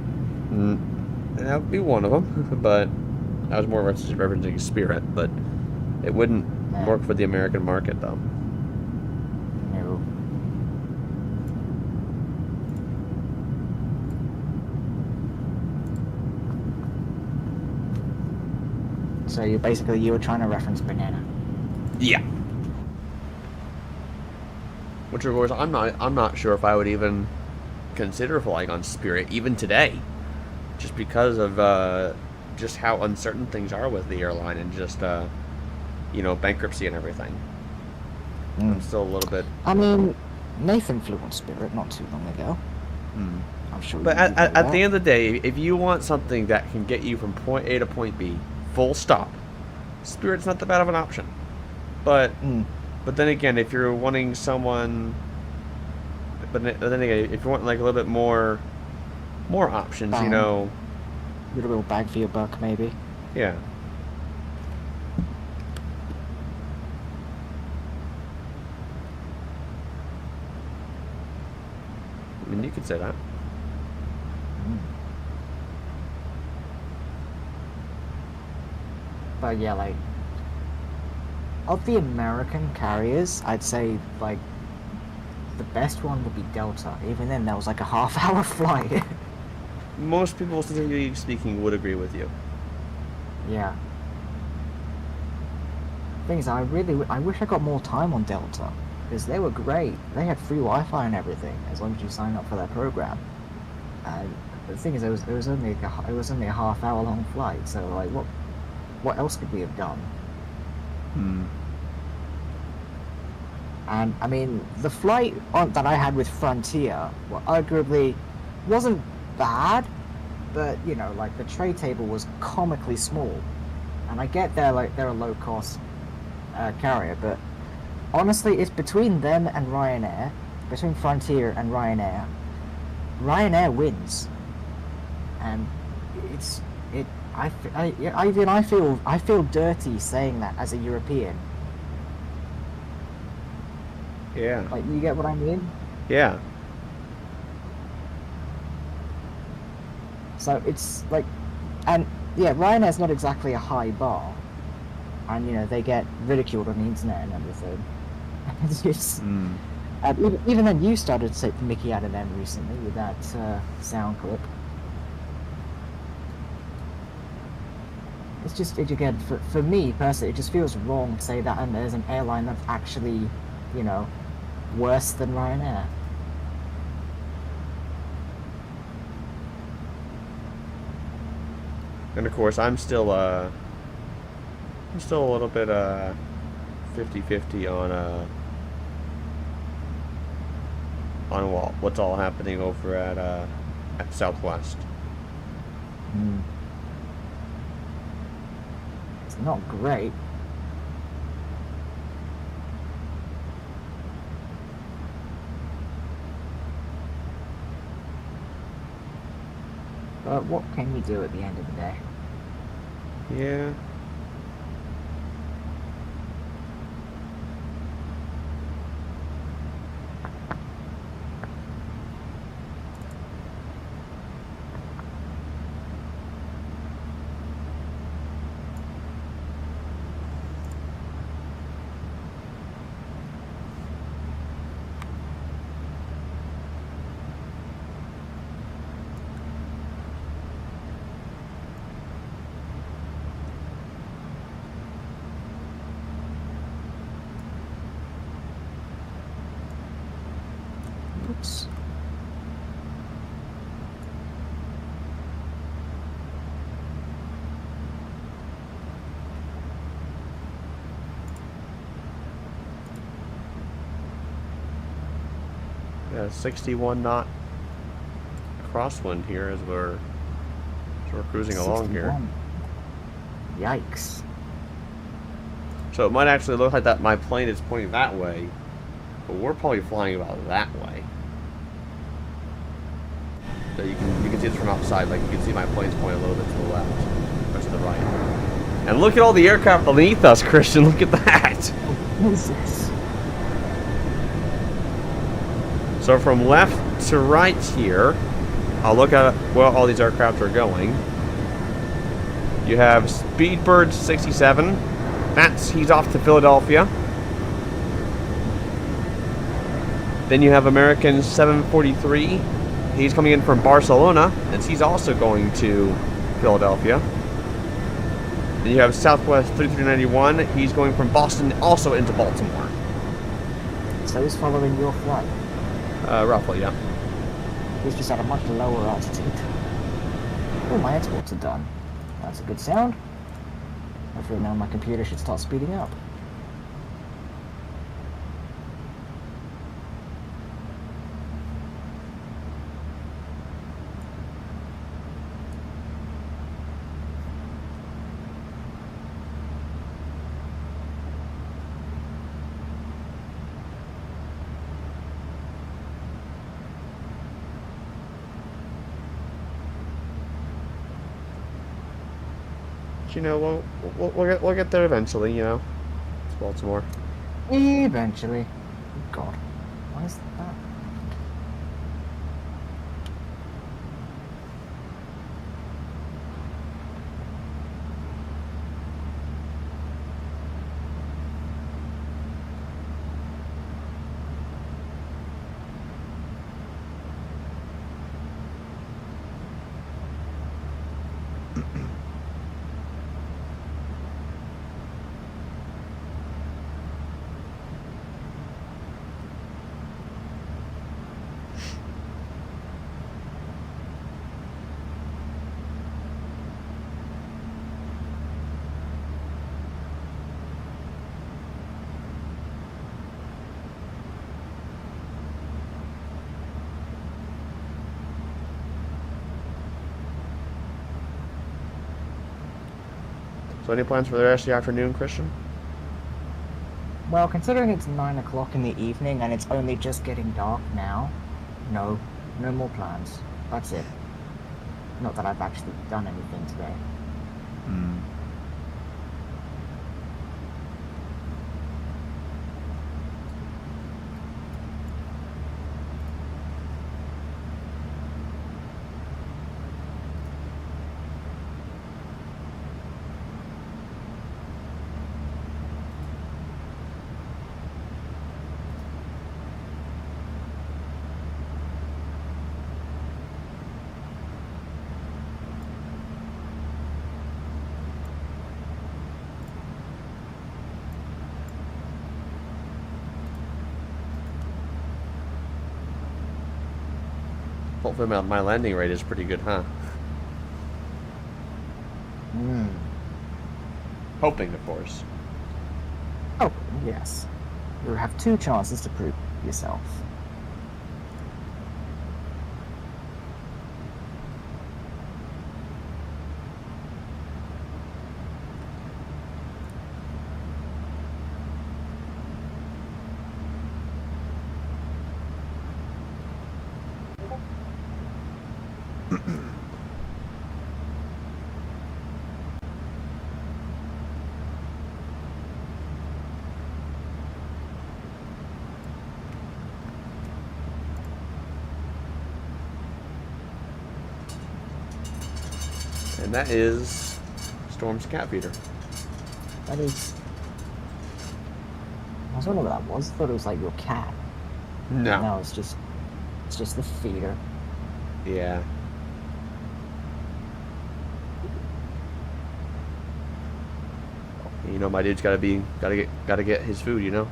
Speaker 2: That would be one of them, but I was more referencing Spirit, but it wouldn't
Speaker 3: Yeah.
Speaker 2: work for the American market, though.
Speaker 3: No. So you were trying to reference banana.
Speaker 2: Yeah. Which, of course, I'm not sure if I would even consider flying on Spirit even today, just because of just how uncertain things are with the airline and just bankruptcy and everything. I'm still a little bit.
Speaker 3: I mean, Nathan flew on Spirit not too long ago. I'm sure.
Speaker 2: But
Speaker 3: you know
Speaker 2: at
Speaker 3: that.
Speaker 2: the end of the day, if you want something that can get you from point A to point B, full stop, Spirit's not that bad of an option. But then again, if you're wanting someone, but then again, if you want like a little bit more options,
Speaker 3: Bang. Little bag for your buck, maybe.
Speaker 2: Yeah. I mean, you could say that.
Speaker 3: But yeah, like, of the American carriers, I'd say, like, the best one would be Delta. Even then, that was like a half-hour flight.
Speaker 2: Most people, statistically speaking, would agree with you.
Speaker 3: Yeah. Thing is, I wish I got more time on Delta, because they were great. They had free Wi-Fi and everything, as long as you sign up for their program. And the thing is, it was only a half-hour long flight, so like, what else could we have done? And I mean, the flight that I had with Frontier, well, arguably wasn't bad, but you know, like the tray table was comically small. And I get they're a low cost carrier, but honestly, it's between them and Ryanair, between Frontier and Ryanair. Ryanair wins, and I feel dirty saying that as a European.
Speaker 2: Yeah.
Speaker 3: Like, you get what I mean?
Speaker 2: Yeah.
Speaker 3: So it's like, and yeah, Ryanair's not exactly a high bar, and you know they get ridiculed on the internet and everything. It's just, even then, you started to take the mickey out of them recently with that sound clip. It's just, again, for me personally, it just feels wrong to say that, and there's an airline that's actually, you know, worse than Ryanair.
Speaker 2: And of course, I'm still a little bit 50-50 on what's all happening over at Southwest.
Speaker 3: It's not great. But what can you do at the end of the day?
Speaker 2: Yeah.
Speaker 3: Oops.
Speaker 2: Yeah, 61 knot crosswind here as we're cruising along here.
Speaker 3: 61. Yikes.
Speaker 2: So it might actually look like that my plane is pointing that way, but we're probably flying about that way. So you can see see this from outside. Like, you can see my planes point a little bit to the left, or to the right. And look at all the aircraft beneath us, Christian. Look at that.
Speaker 3: What is this?
Speaker 2: So from left to right here, I'll look at where all these aircraft are going. You have Speedbird 67. He's off to Philadelphia. Then you have American 743. He's coming in from Barcelona, and he's also going to Philadelphia. Then you have Southwest 3391. He's going from Boston also into Baltimore.
Speaker 3: So he's following your flight.
Speaker 2: Roughly, yeah.
Speaker 3: He's just at a much lower altitude. Oh, my exports are done. That's a good sound. Hopefully now my computer should start speeding up.
Speaker 2: You know, we'll get there eventually. You know, it's Baltimore.
Speaker 3: Eventually. Oh, God. Why is that?
Speaker 2: So any plans for the rest of the afternoon, Christian?
Speaker 3: Well, considering it's 9 o'clock in the evening and it's only just getting dark now, no more plans. That's it. Not that I've actually done anything today.
Speaker 2: Hopefully my landing rate is pretty good, huh? Hoping, of course.
Speaker 3: Oh, yes. You have 2 chances to prove yourself.
Speaker 2: And that is Storm's cat feeder.
Speaker 3: That is... I was wondering what that was. I thought it was like your cat.
Speaker 2: No.
Speaker 3: No, it's just the feeder.
Speaker 2: Yeah. You know, my dude's gotta get his food, you know?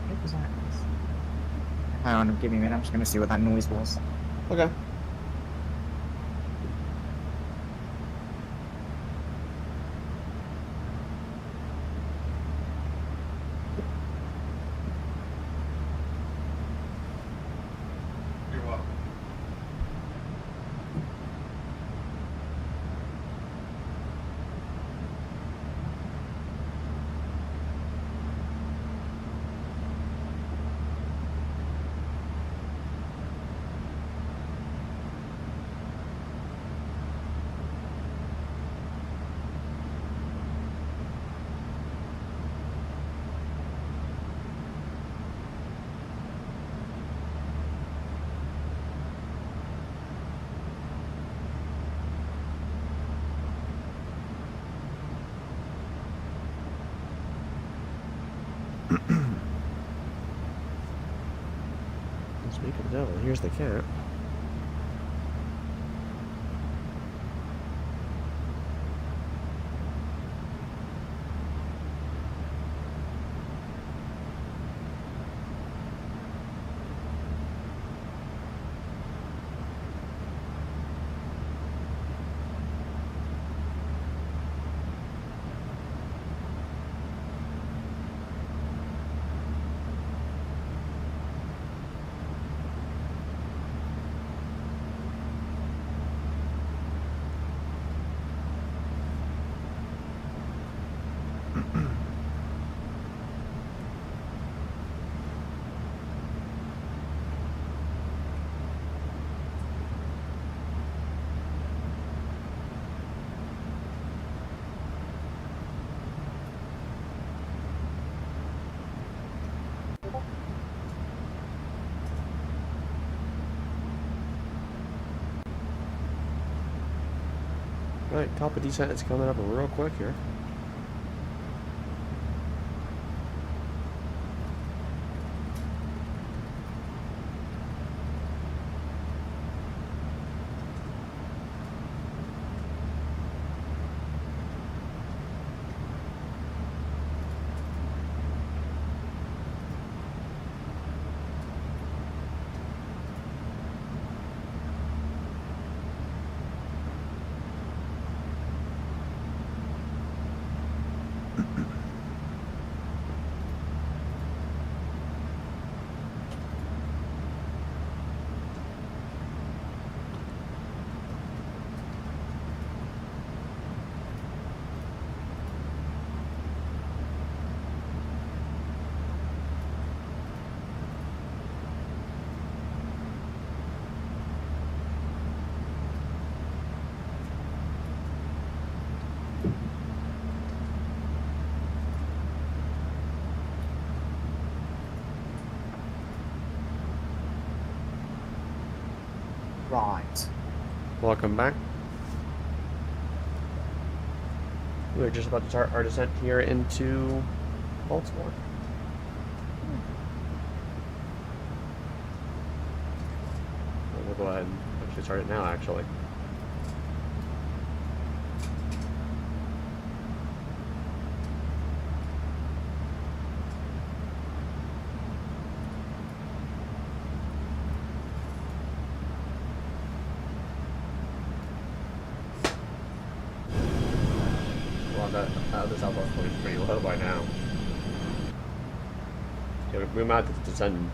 Speaker 3: What was that? Hang on, give me a minute. I'm just gonna see what that noise was.
Speaker 2: Okay. Speak of the devil, here's the cat. Right, top of descent is coming up real quick here.
Speaker 3: Right.
Speaker 2: Welcome back. We're just about to start our descent here into Baltimore. We'll go ahead and actually start it now, actually. The southwest point is pretty low by now. Yeah, we might have to descend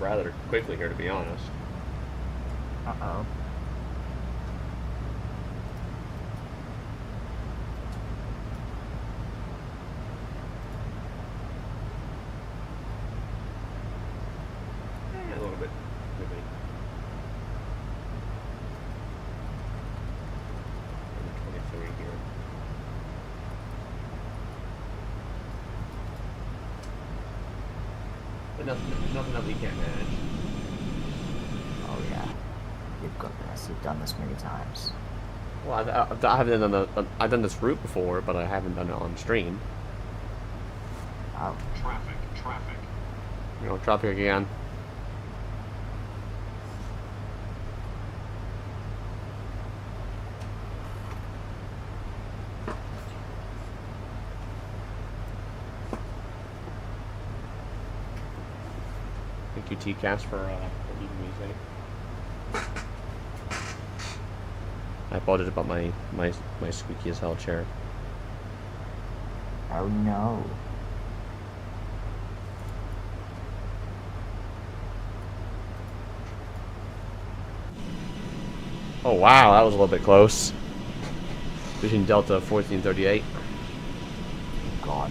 Speaker 2: rather quickly here, to be honest.
Speaker 3: Uh-oh.
Speaker 2: A little bit, maybe. 23 here. But nothing that we can't manage.
Speaker 3: Oh yeah. You've got this. You've done this many times.
Speaker 2: Well, I haven't done I've done this route before, but I haven't done it on stream.
Speaker 3: Oh.
Speaker 4: Traffic.
Speaker 2: You know, traffic again. Thank you, TCast, for leaving me safe. I apologize about my squeaky as hell chair.
Speaker 3: Oh no.
Speaker 2: Oh wow, that was a little bit close. Between Delta 1438.
Speaker 3: God.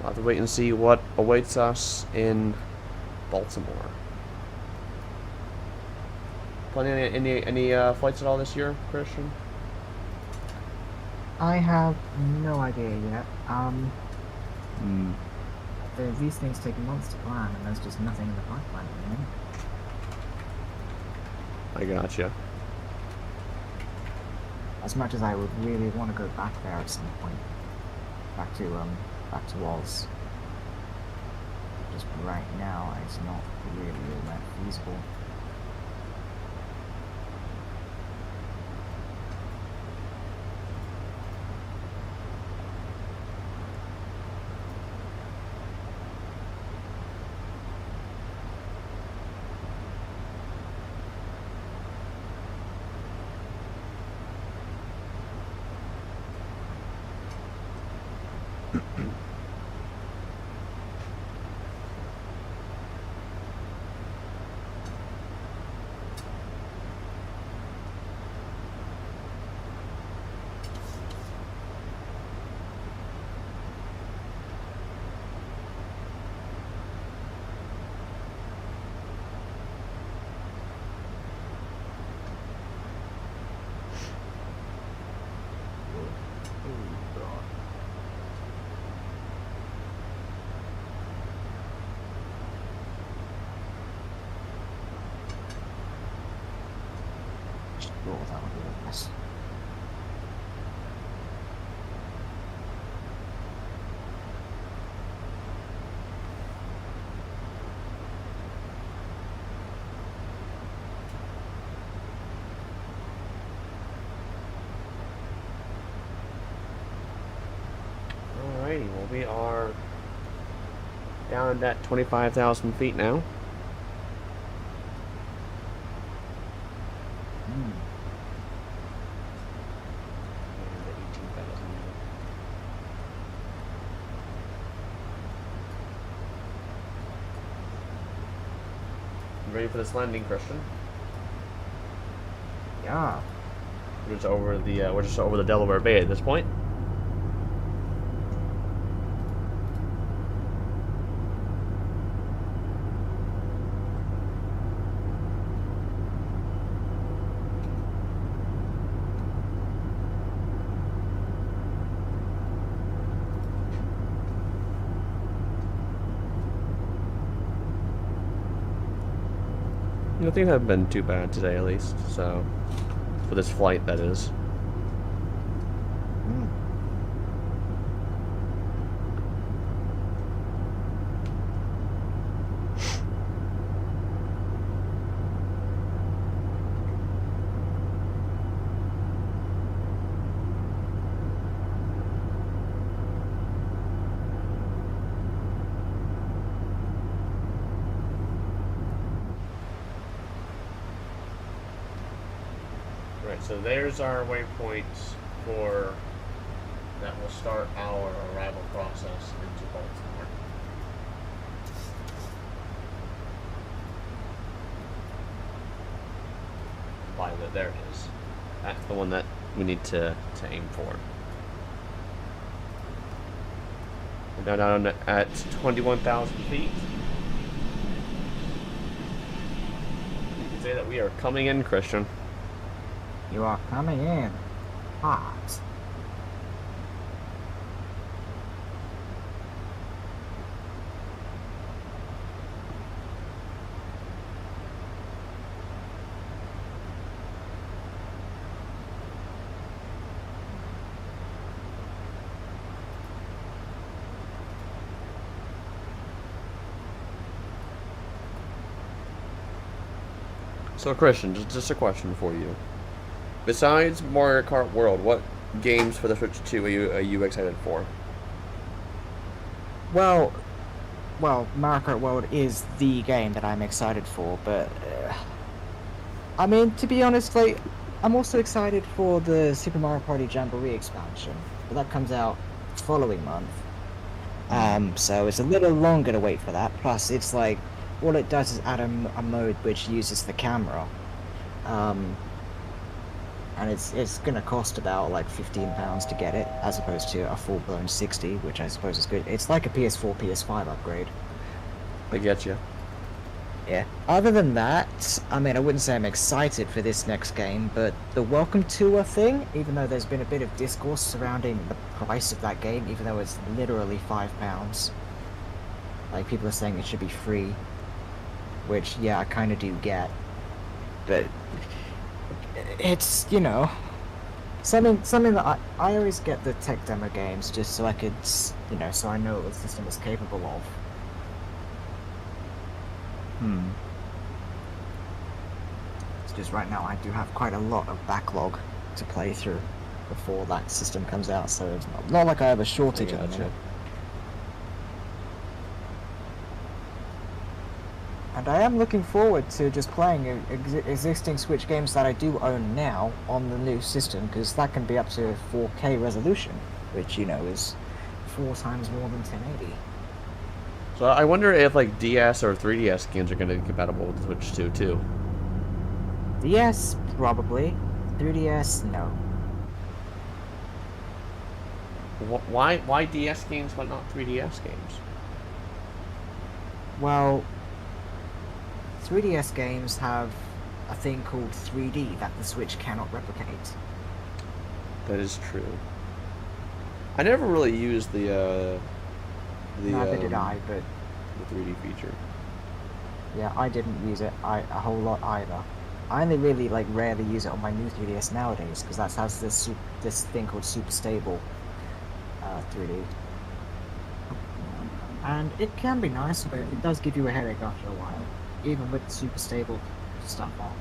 Speaker 2: have to wait and see what awaits us in Baltimore. Planning any flights at all this year, Christian?
Speaker 3: I have no idea yet. These things take months to plan, and there's just nothing in the pipeline at the moment.
Speaker 2: I gotcha.
Speaker 3: As much as I would really want to go back there at some point, back to Oz. Just right now, it's not really all that feasible. Oh, that would be a mess.
Speaker 2: Alrighty, well we are down at 25,000 feet now. Ready for this landing, Christian?
Speaker 3: Yeah.
Speaker 2: We're just over the Delaware Bay at this point. I think I've been too bad today, at least. So, for this flight, that is. Right, so there's our waypoints for that will start our arrival process into Baltimore. Violet, there it is. That's the one that we need to aim for. We're now down at 21,000 feet. You can say that we are coming in, Christian.
Speaker 3: You are coming in hot.
Speaker 2: So, Christian, just a question for you. Besides Mario Kart World, what games for the Switch 2 are you excited for?
Speaker 3: Well, Mario Kart World is the game that I'm excited for, but I mean, to be honest, like, I'm also excited for the Super Mario Party Jamboree expansion, but that comes out the following month. So it's a little longer to wait for that. Plus, it's like, all it does is add a mode which uses the camera. and it's gonna cost about like £15 to get it, as opposed to a full-blown 60, which I suppose is good. It's like a PS4, PS5 upgrade.
Speaker 2: I get you.
Speaker 3: Yeah. Other than that, I mean, I wouldn't say I'm excited for this next game, but the Welcome Tour thing, even though there's been a bit of discourse surrounding the price of that game, even though it's literally £5, like people are saying it should be free, which yeah, I kind of do get, but it's, you know, something that I always get the tech demo games just so I could, you know, so I know what the system is capable of. It's just right now I do have quite a lot of backlog to play through before that system comes out, so it's not like I have a shortage at the minute. And I am looking forward to just playing existing Switch games that I do own now on the new system, because that can be up to 4K resolution, which, you know, is 4 times more than 1080.
Speaker 2: So I wonder if like DS or 3DS games are going to be compatible with the Switch too.
Speaker 3: DS, probably. 3DS, no.
Speaker 2: Why DS games but not 3DS games?
Speaker 3: Well, 3DS games have a thing called 3D that the Switch cannot replicate.
Speaker 2: That is true. I never really used the
Speaker 3: Neither did I, but
Speaker 2: the 3D feature.
Speaker 3: yeah, I didn't use it a whole lot either. I only really like rarely use it on my new 3DS nowadays, because that has this thing called Super Stable 3D, and it can be nice, but it does give you a headache after a while, even with Super Stable stuff on.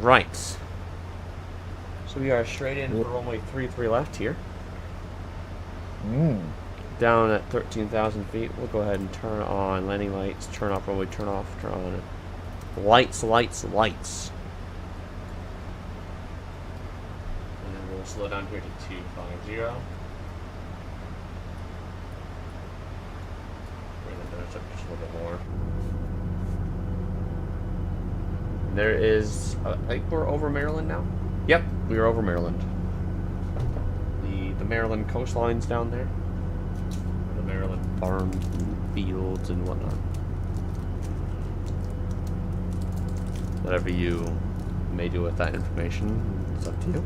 Speaker 2: Right. So we are straight in for only 3-3 left here. Down at 13,000 feet. We'll go ahead and turn on landing lights, turn off runway, turn off, turn on lights. And then we'll slow down here to 250. Bring the nose up just a little bit more. There is, I think we're over Maryland now. Yep, we are over Maryland. The Maryland coastline's down there. The Maryland farms and fields and whatnot. Whatever you may do with that information, it's up to you.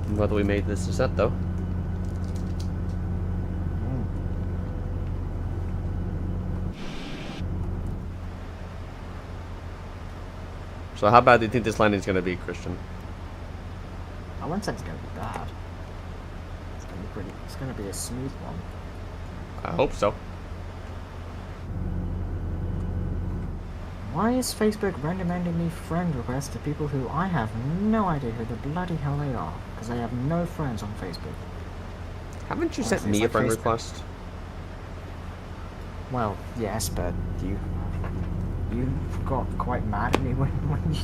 Speaker 2: I'm glad that we made this descent though. So how bad do you think this landing is going to be, Christian?
Speaker 3: I wouldn't say it's going to be bad. It's going to be a smooth one.
Speaker 2: I hope so.
Speaker 3: Why is Facebook recommending me friend requests to people who I have no idea who the bloody hell they are? Because I have no friends on Facebook.
Speaker 2: Haven't you sent me a friend request?
Speaker 3: Well, yes, but you got quite mad at me when you...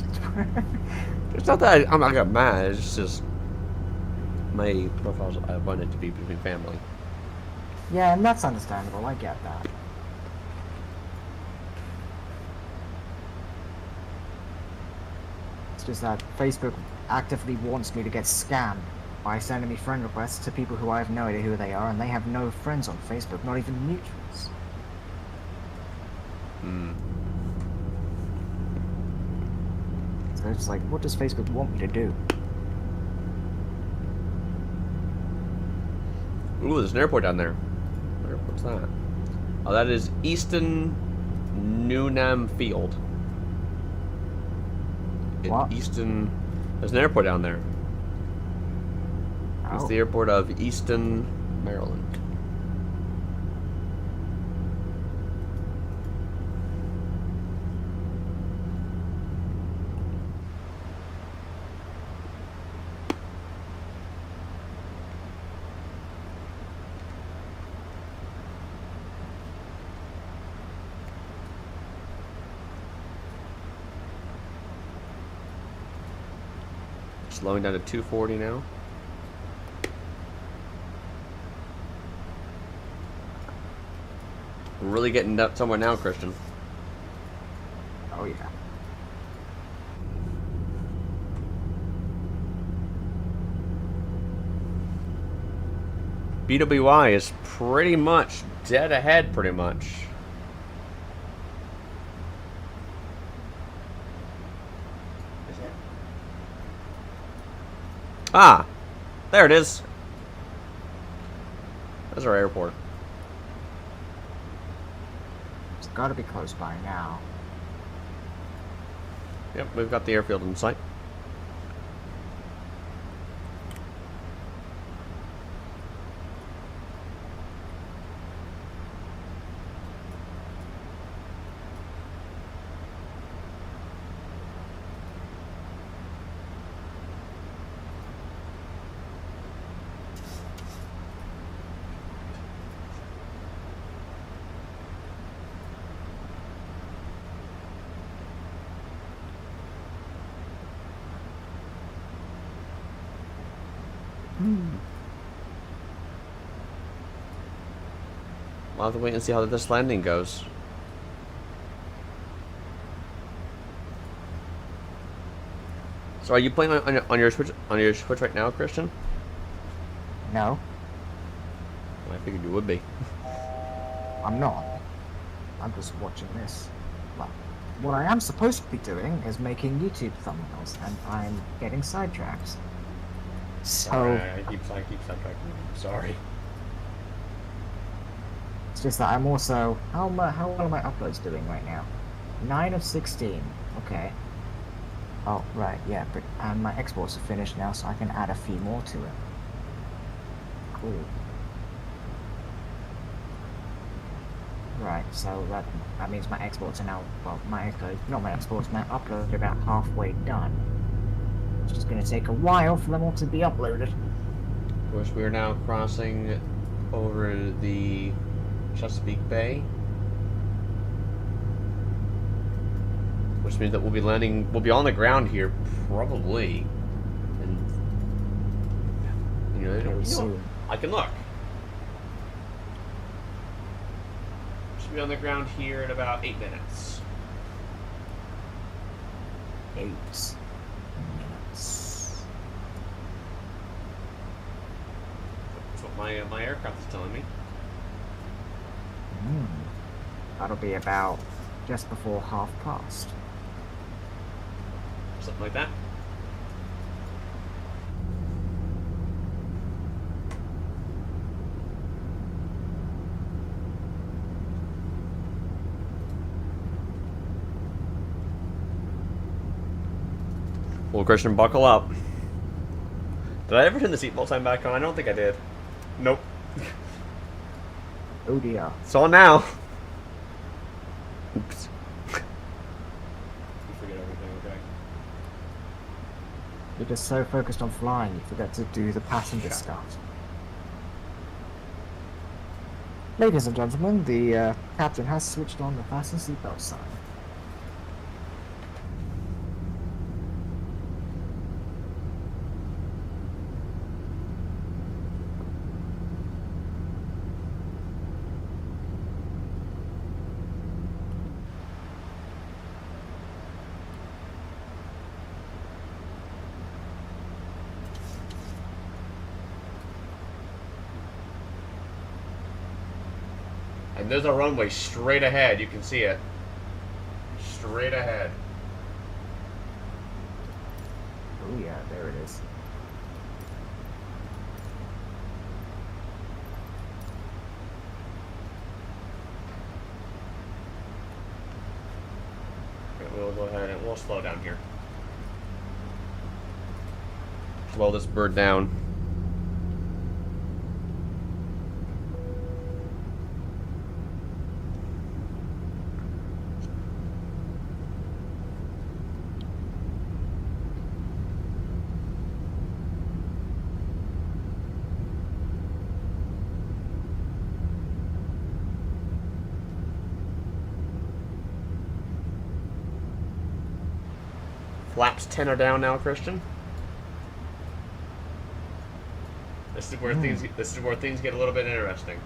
Speaker 2: It's not that I got mad, it's just my profiles I want it to be between family.
Speaker 3: Yeah, and that's understandable. I get that. It's just that Facebook actively wants me to get scammed by sending me friend requests to people who I have no idea who they are, and they have no friends on Facebook, not even mutuals.
Speaker 2: Hmm.
Speaker 3: So it's like, what does Facebook want me to do?
Speaker 2: Ooh, there's an airport down there. What airport's that? Oh, that is Easton Newnham Field.
Speaker 3: What?
Speaker 2: Easton. There's an airport down there. It's
Speaker 3: Oh.
Speaker 2: the airport of Easton, Maryland. Slowing down to 240 now. We're really getting up somewhere now, Christian.
Speaker 3: Oh yeah.
Speaker 2: BWI is pretty much dead ahead, pretty much. Ah, there it is. There's our airport.
Speaker 3: It's gotta be close by now.
Speaker 2: Yep, we've got the airfield in sight. We'll have to wait and see how this landing goes. So, are you playing on your Switch right now, Christian?
Speaker 3: No,
Speaker 2: I figured you would be.
Speaker 3: I'm not. I'm just watching this. Well, what I am supposed to be doing is making YouTube thumbnails, and I'm getting sidetracked. So
Speaker 2: I keep sidetracking. Sorry.
Speaker 3: it's just that I'm also how well are my uploads doing right now? 9 of 16. Okay. Oh right, yeah, but and my exports are finished now, so I can add a few more to it. Cool. Right, so that means my exports are now, well, not my exports, my uploads are about halfway done. It's just going to take a while for them all to be uploaded.
Speaker 2: Of course, we are now crossing over the Chesapeake Bay, which means that we'll be on the ground here probably, and
Speaker 3: Very soon.
Speaker 2: I can look. Should be on the ground here in about 8 minutes.
Speaker 3: 8 minutes.
Speaker 2: That's what my aircraft is telling me.
Speaker 3: That'll be about just before past.
Speaker 2: Something like that. Well, Christian, buckle up. Did I ever turn the seatbelt sign back on? I don't think I did. Nope.
Speaker 3: Oh dear.
Speaker 2: It's on now. Oops. You forget everything, okay?
Speaker 3: You're just so focused on flying, you forget to do the passenger
Speaker 2: Shut
Speaker 3: stuff. Ladies and gentlemen, the captain has switched on the fasten seatbelt sign.
Speaker 2: And there's a runway straight ahead. You can see it. Straight ahead.
Speaker 3: Oh yeah, there it is.
Speaker 2: Okay, we'll go ahead and we'll slow down here. Slow this bird down. Flaps 10 are down now, Christian. This is where things get a little bit interesting.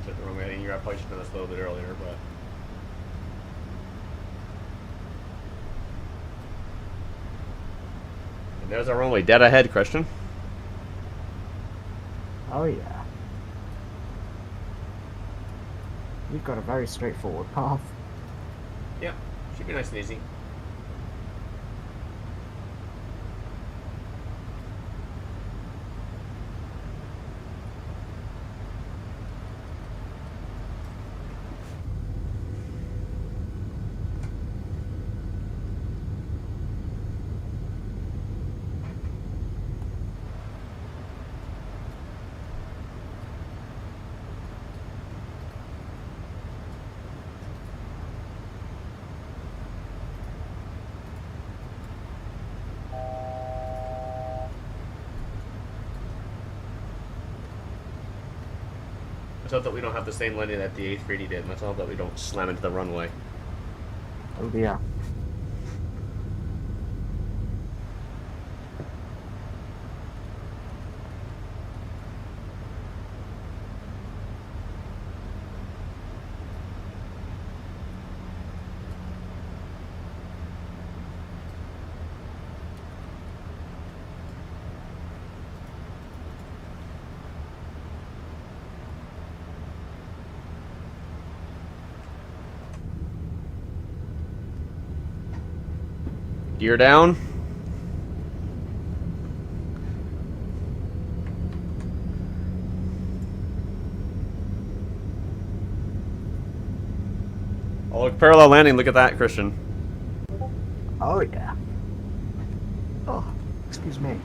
Speaker 2: The wrong way. I think I probably should have done this a little bit earlier, but and there's our runway dead ahead, Christian.
Speaker 3: Oh yeah. You've got a very straightforward path.
Speaker 2: Yep, should be nice and easy. Let's hope that we don't have the same landing that the A380 did. And let's hope that we don't slam into the runway.
Speaker 3: Oh yeah.
Speaker 2: Gear down. Oh, parallel landing. Look at that, Christian.
Speaker 3: Oh yeah. Oh, excuse me.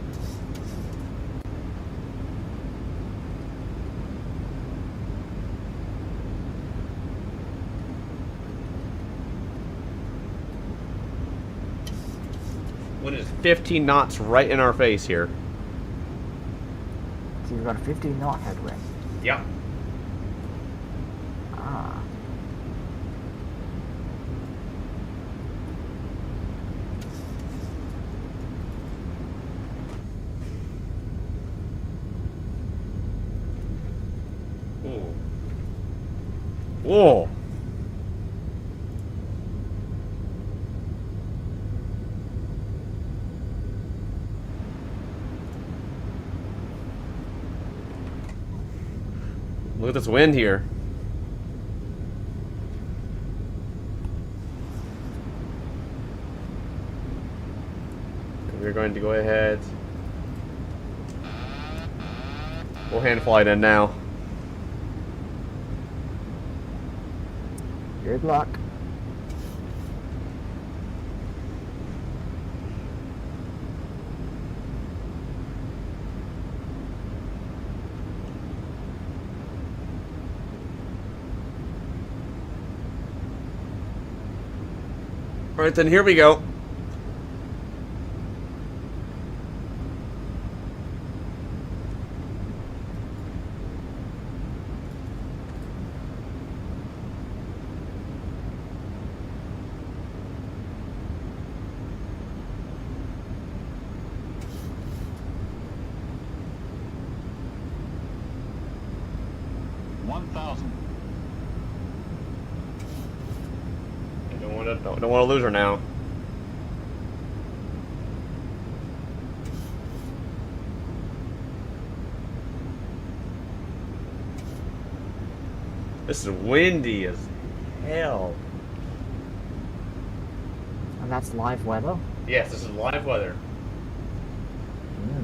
Speaker 2: Wind is 15 knots right in our face here.
Speaker 3: So you've got a 15 knot headwind.
Speaker 2: Yep.
Speaker 3: Ah.
Speaker 2: Ooh. Whoa. Look at this wind here. We're going to go ahead. We'll hand fly it in now.
Speaker 3: Good luck.
Speaker 2: All right, then here we go.
Speaker 4: 1,000.
Speaker 2: I don't want to lose her now. This is windy as hell.
Speaker 3: And that's live weather.
Speaker 2: Yes, this is live weather.
Speaker 3: Mm.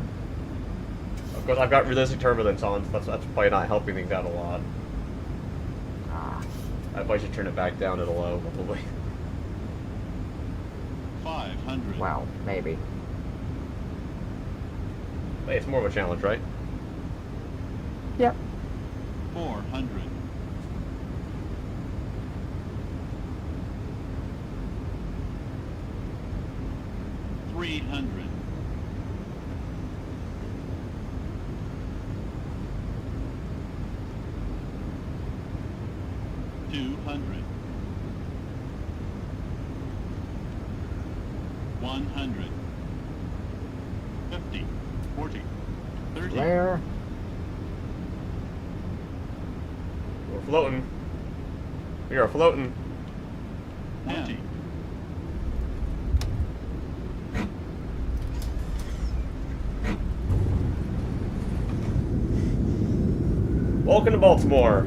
Speaker 2: Of course, I've got realistic turbulence on, so that's probably not helping things out a lot.
Speaker 3: Ah,
Speaker 2: I probably should turn it back down to the low, probably.
Speaker 4: 500.
Speaker 3: well, maybe.
Speaker 2: Hey, it's more of a challenge, right?
Speaker 3: Yep.
Speaker 4: 400. 300. 200. 100. 50. 40. 30.
Speaker 3: Where?
Speaker 2: We're floating. We are floating.
Speaker 4: 20.
Speaker 2: Welcome to Baltimore.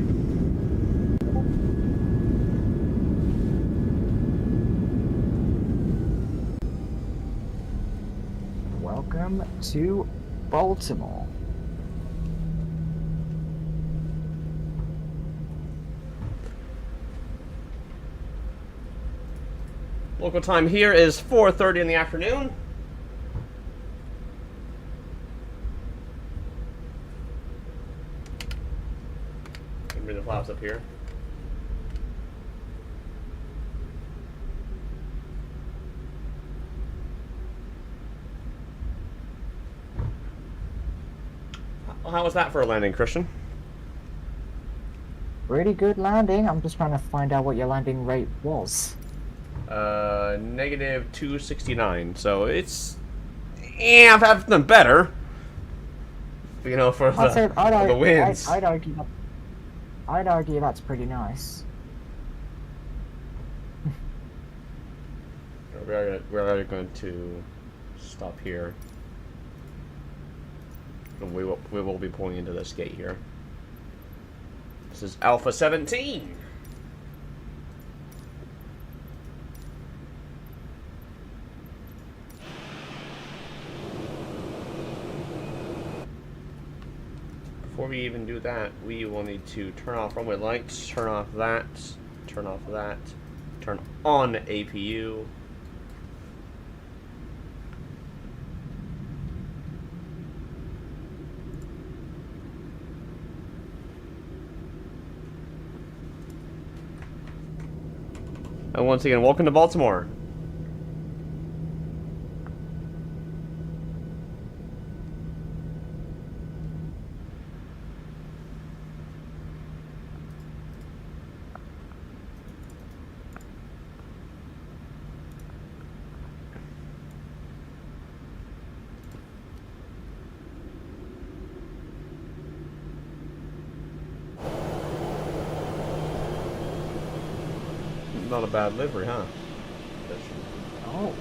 Speaker 3: Welcome to Baltimore.
Speaker 2: Local time here is 4:30 in the afternoon. Bring the flaps up here. How was that for a landing, Christian?
Speaker 3: Pretty good landing. I'm just trying to find out what your landing rate was.
Speaker 2: Negative 269. So it's, yeah, I've done better. You know, for the winds.
Speaker 3: I'd argue that's pretty nice.
Speaker 2: We're going to stop here. And we will be pulling into this gate here. This is Alpha 17. Before we even do that, we will need to turn off runway lights, turn off that, turn off that, turn on APU. And once again, welcome to Baltimore. Not a bad livery, huh?
Speaker 3: Oh,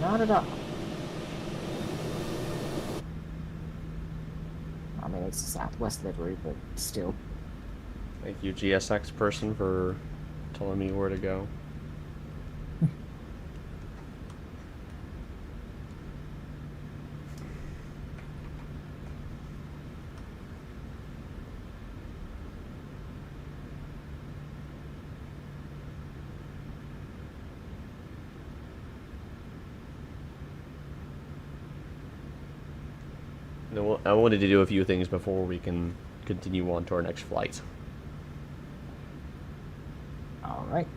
Speaker 3: not at all. I mean, it's a Southwest livery, but still.
Speaker 2: Thank you, GSX person, for telling me where to go. I wanted to do a few things before we can continue on to our next flight.
Speaker 3: All right.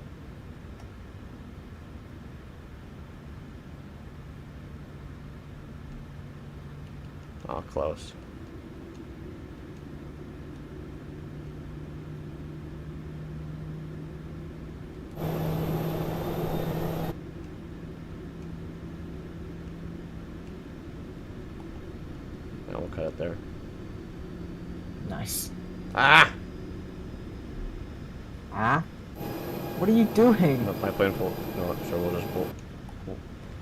Speaker 2: Oh, close. Now we'll cut it there.
Speaker 3: Nice.
Speaker 2: Ah!
Speaker 3: Huh? What are you doing?
Speaker 2: My plane full. No, so we'll just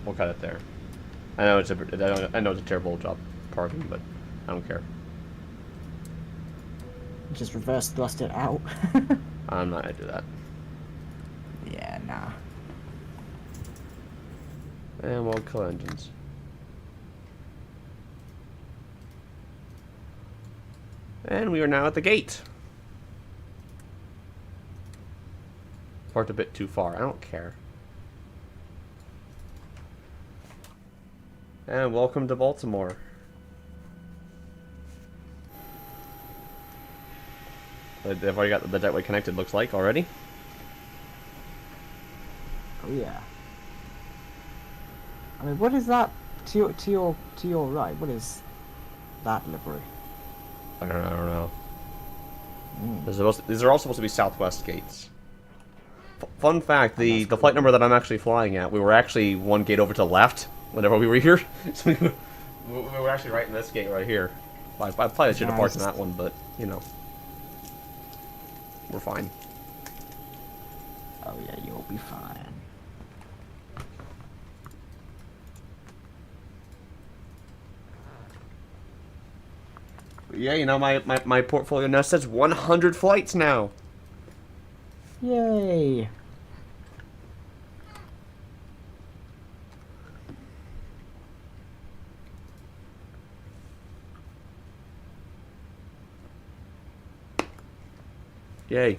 Speaker 2: we'll cut it there. I know it's a terrible job parking, but I don't care.
Speaker 3: Just reverse thrust it out.
Speaker 2: I'm not gonna do that.
Speaker 3: Yeah, nah.
Speaker 2: And we'll kill engines. And we are now at the gate. Parked a bit too far. I don't care. And welcome to Baltimore. They've already got the jetway connected, looks like, already.
Speaker 3: Oh yeah. I mean, what is that to your right? What is that livery?
Speaker 2: I don't know. These are all supposed to be southwest gates. Fun fact, the flight number that I'm actually flying at, we were actually one gate over to the left whenever we were here. So we were actually right in this gate right here. I probably should have parked in that one, but, you know. We're fine.
Speaker 3: Oh yeah, you'll be fine.
Speaker 2: Yeah, you know, my portfolio now says 100 flights now.
Speaker 3: Yay!
Speaker 2: Yay.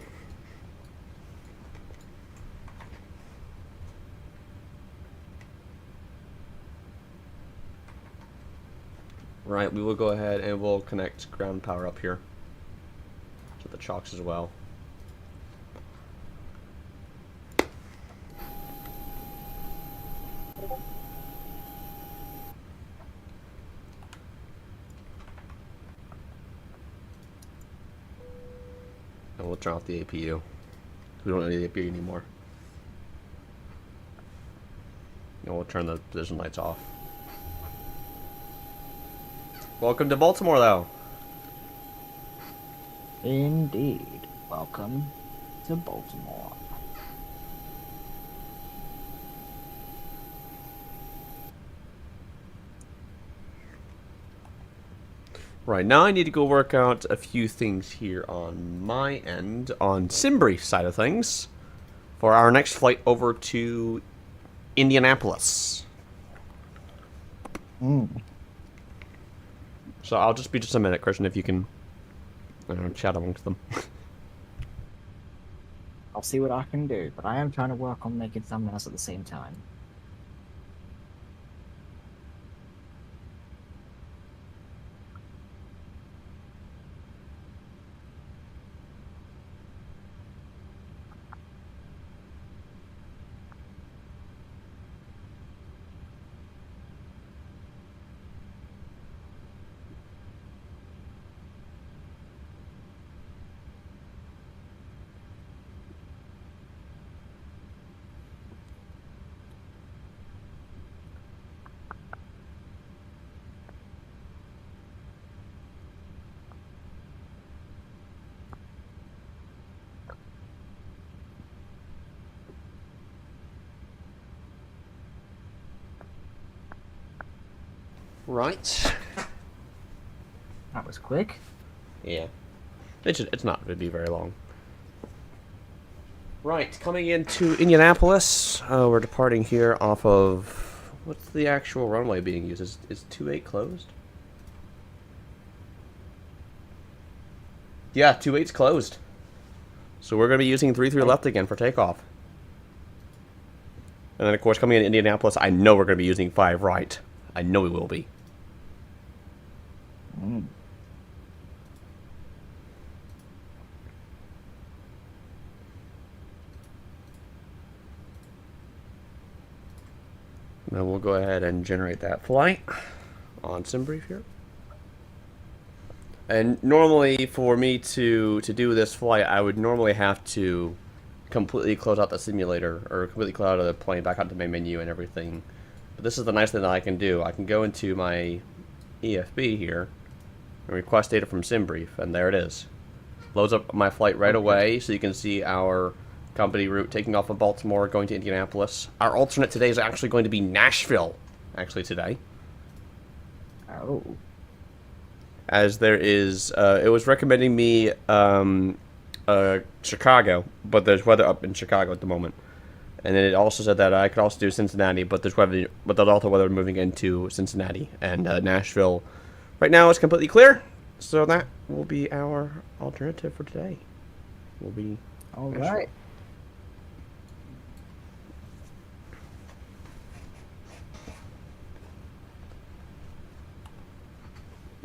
Speaker 2: Right, we will go ahead and we'll connect ground power up here to the chocks as well. And we'll turn off the APU. We don't need the APU anymore. And we'll turn the position lights off. Welcome to Baltimore, though.
Speaker 3: Indeed. Welcome to Baltimore.
Speaker 2: Right, now I need to go work out a few things here on my end, on Simbrief's side of things, for our next flight over to Indianapolis. So I'll just be just a minute, Christian, if you can, I don't know, chat amongst them.
Speaker 3: I'll see what I can do, but I am trying to work on making thumbnails at the same time.
Speaker 2: Right.
Speaker 3: That was quick.
Speaker 2: Yeah. It's not going to be very long. Right, coming into Indianapolis, we're departing here off of... What's the actual runway being used? Is 28 closed? Yeah, 28's closed. So we're going to be using 33 left again for takeoff. And then, of course, coming into Indianapolis, I know we're going to be using 5 right. I know we will be. Then we'll go ahead and generate that flight on SimBrief here. And normally, for me to do this flight, I would normally have to completely close out the simulator, or completely close out of the plane, back out to my menu and everything. But this is the nice thing that I can do. I can go into my EFB here and request data from SimBrief, and there it is. Loads up my flight right
Speaker 3: Okay.
Speaker 2: away, so you can see our company route taking off of Baltimore, going to Indianapolis. Our alternate today is actually going to be Nashville, actually today.
Speaker 3: Oh.
Speaker 2: As there is, it was recommending me Chicago, but there's weather up in Chicago at the moment. And then it also said that I could also do Cincinnati, but there's also weather moving into Cincinnati and Nashville. Right now it's completely clear, so that will be our alternative for today. Will be
Speaker 3: All
Speaker 2: Nashville.
Speaker 3: right.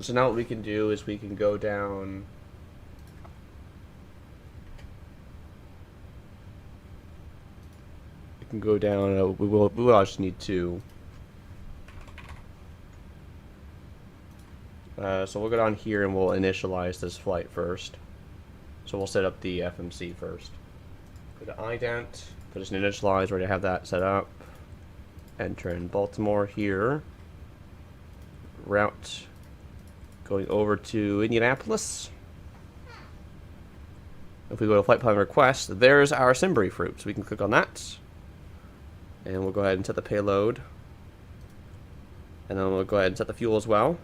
Speaker 2: So now what we can do is we can go down. We can go down. We will just need to. So we'll go down here and we'll initialize this flight first. So we'll set up the FMC first. Go to ident. Put this in initialize. Already have that set up. Enter in Baltimore here. Route. Going over to Indianapolis. If we go to flight plan request, there's our SimBrief route. So we can click on that. And we'll go ahead and set the payload. And then we'll go ahead and set the fuel as well.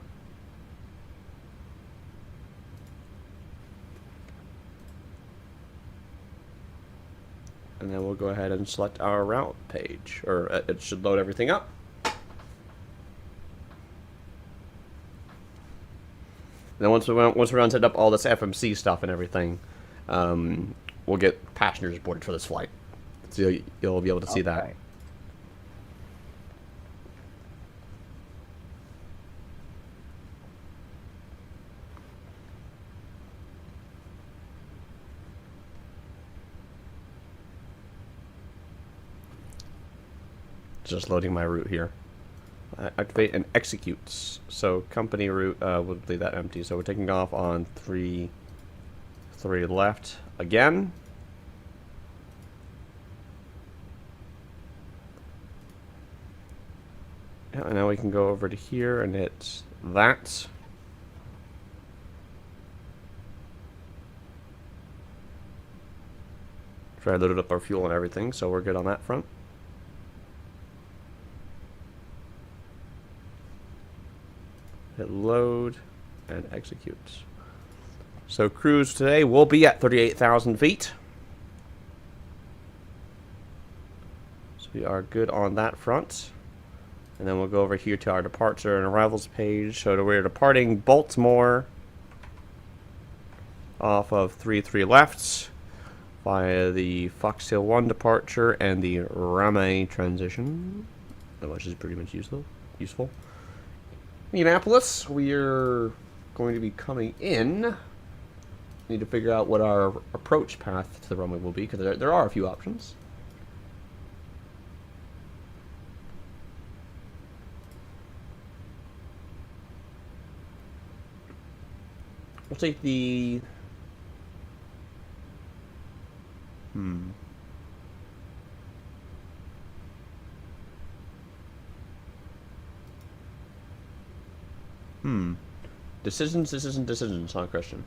Speaker 2: And then we'll go ahead and select our route page. Or it should load everything up. Then once we're done setting up all this FMC stuff and everything, we'll get passengers boarded for this flight. So you'll be able to see that.
Speaker 3: Okay.
Speaker 2: Just loading my route here. Activate and executes. So company route, we'll leave that empty. So we're taking off on 3 left again. Yeah, and now we can go over to here and hit that. Try to load up our fuel and everything, so we're good on that front. Hit load and execute. So cruise today will be at 38,000 feet. So we are good on that front. And then we'll go over here to our departure and arrivals page. So we're departing Baltimore off of 3 left via the Fox Hill 1 departure and the Rame transition, which is pretty much useful. Indianapolis, we're going to be coming in. Need to figure out what our approach path to the runway will be, because there are a few options. We'll take the... Decisions, huh, Christian?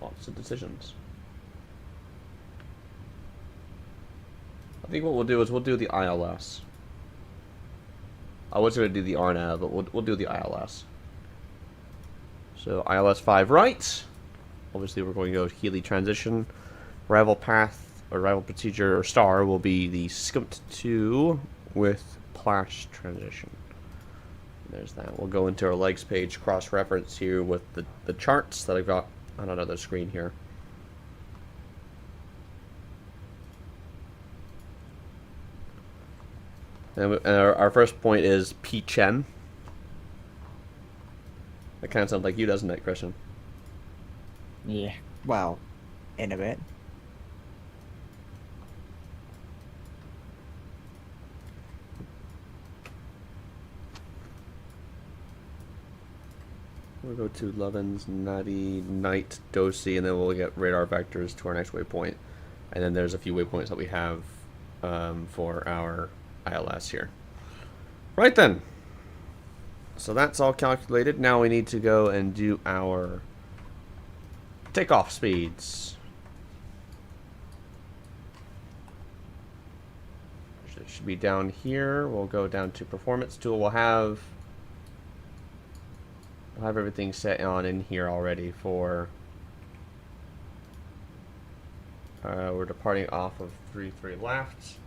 Speaker 2: Lots of decisions. I think what we'll do is we'll do the ILS. I was going to do the RNAV, but we'll do the ILS. So ILS 5 right. Obviously, we're going to go to Healy transition. Arrival path, or arrival procedure, or star will be the Scumt 2 with Plash transition. There's that. We'll go into our legs page, cross-reference here with the charts that I've got on another screen here. And our first point is P-Chen. That kind of sounds like you, doesn't it, Christian?
Speaker 3: Yeah. Well, in a bit.
Speaker 2: We'll go to Lovins, Nutty, Knight, Dosey, and then we'll get radar vectors to our next waypoint. And then there's a few waypoints that we have for our ILS here. Right then. So that's all calculated. Now we need to go and do our Takeoff speeds. Should be down here. We'll go down to performance tool. We'll have everything set on in here already for we're departing off of 33 left.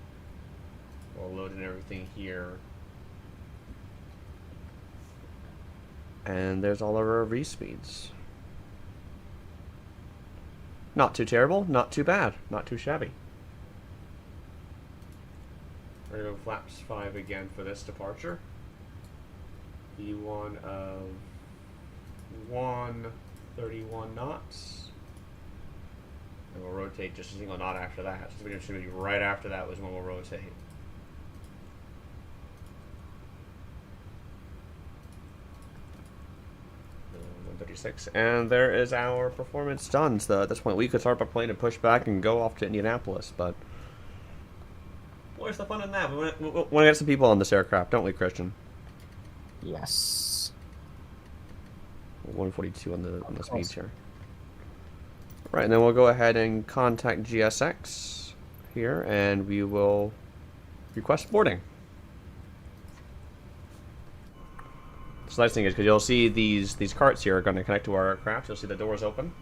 Speaker 2: We'll load in everything here. And there's all of our V speeds. Not too terrible, not too bad, not too shabby. We're going to go flaps 5 again for this departure. V1 of 131 knots. And we'll rotate just a single knot after that. So we're going to be right after that was when we'll rotate. 136. And there is our performance done. So at this point we could start our plane and push back and go off to Indianapolis, but where's the fun in that? We want to get some people on this aircraft, don't we, Christian?
Speaker 3: Yes.
Speaker 2: 142 on the speeds here. Right, and then we'll go ahead and contact GSX here, and we will request boarding. So the nice thing is, because you'll see these carts here are going to connect to our aircraft. You'll see the doors open.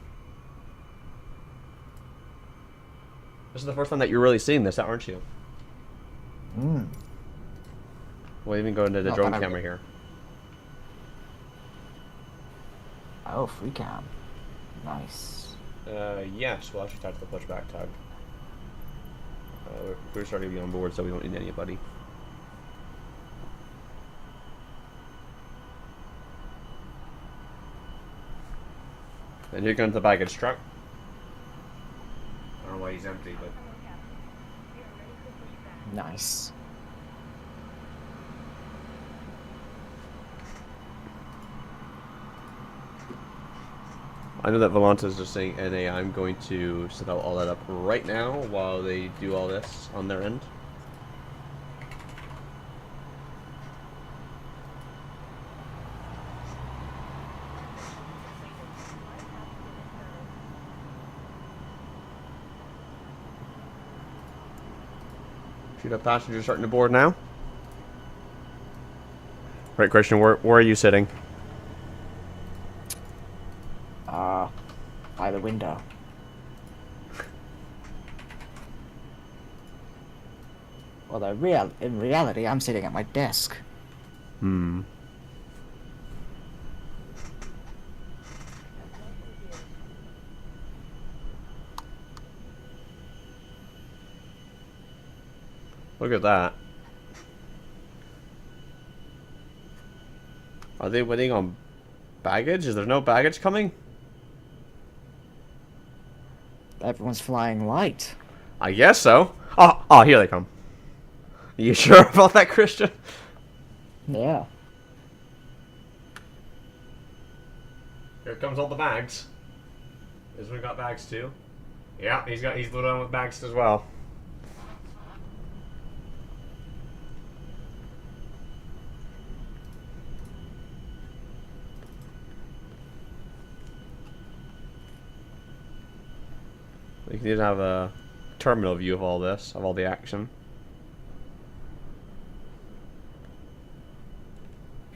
Speaker 2: This is the first time that you're really seeing this, aren't you?
Speaker 3: Mm.
Speaker 2: We'll even go into the
Speaker 3: Not
Speaker 2: drone
Speaker 3: that I
Speaker 2: camera here.
Speaker 3: Oh, free cam. Nice.
Speaker 2: Yes, we'll actually touch the pushback tug. We're starting to be on board, so we don't need anybody. And here comes the baggage truck. I don't know why he's empty, but
Speaker 3: Nice.
Speaker 2: I know that Volanta's just saying NA. I'm going to set all that up right now while they do all this on their end. Shoot up passengers starting to board now. Right, Christian, where are you sitting?
Speaker 3: By the window. Well, in reality, I'm sitting at my desk.
Speaker 2: Hmm. Look at that. Are they waiting on baggage? Is there no baggage coming?
Speaker 3: Everyone's flying light.
Speaker 2: I guess so. Oh, here they come. Are you sure about that, Christian?
Speaker 3: Yeah.
Speaker 2: Here comes all the bags. This one got bags too. Yeah, he's loaded on with bags as well. We can even have a terminal view of all this, of all the action.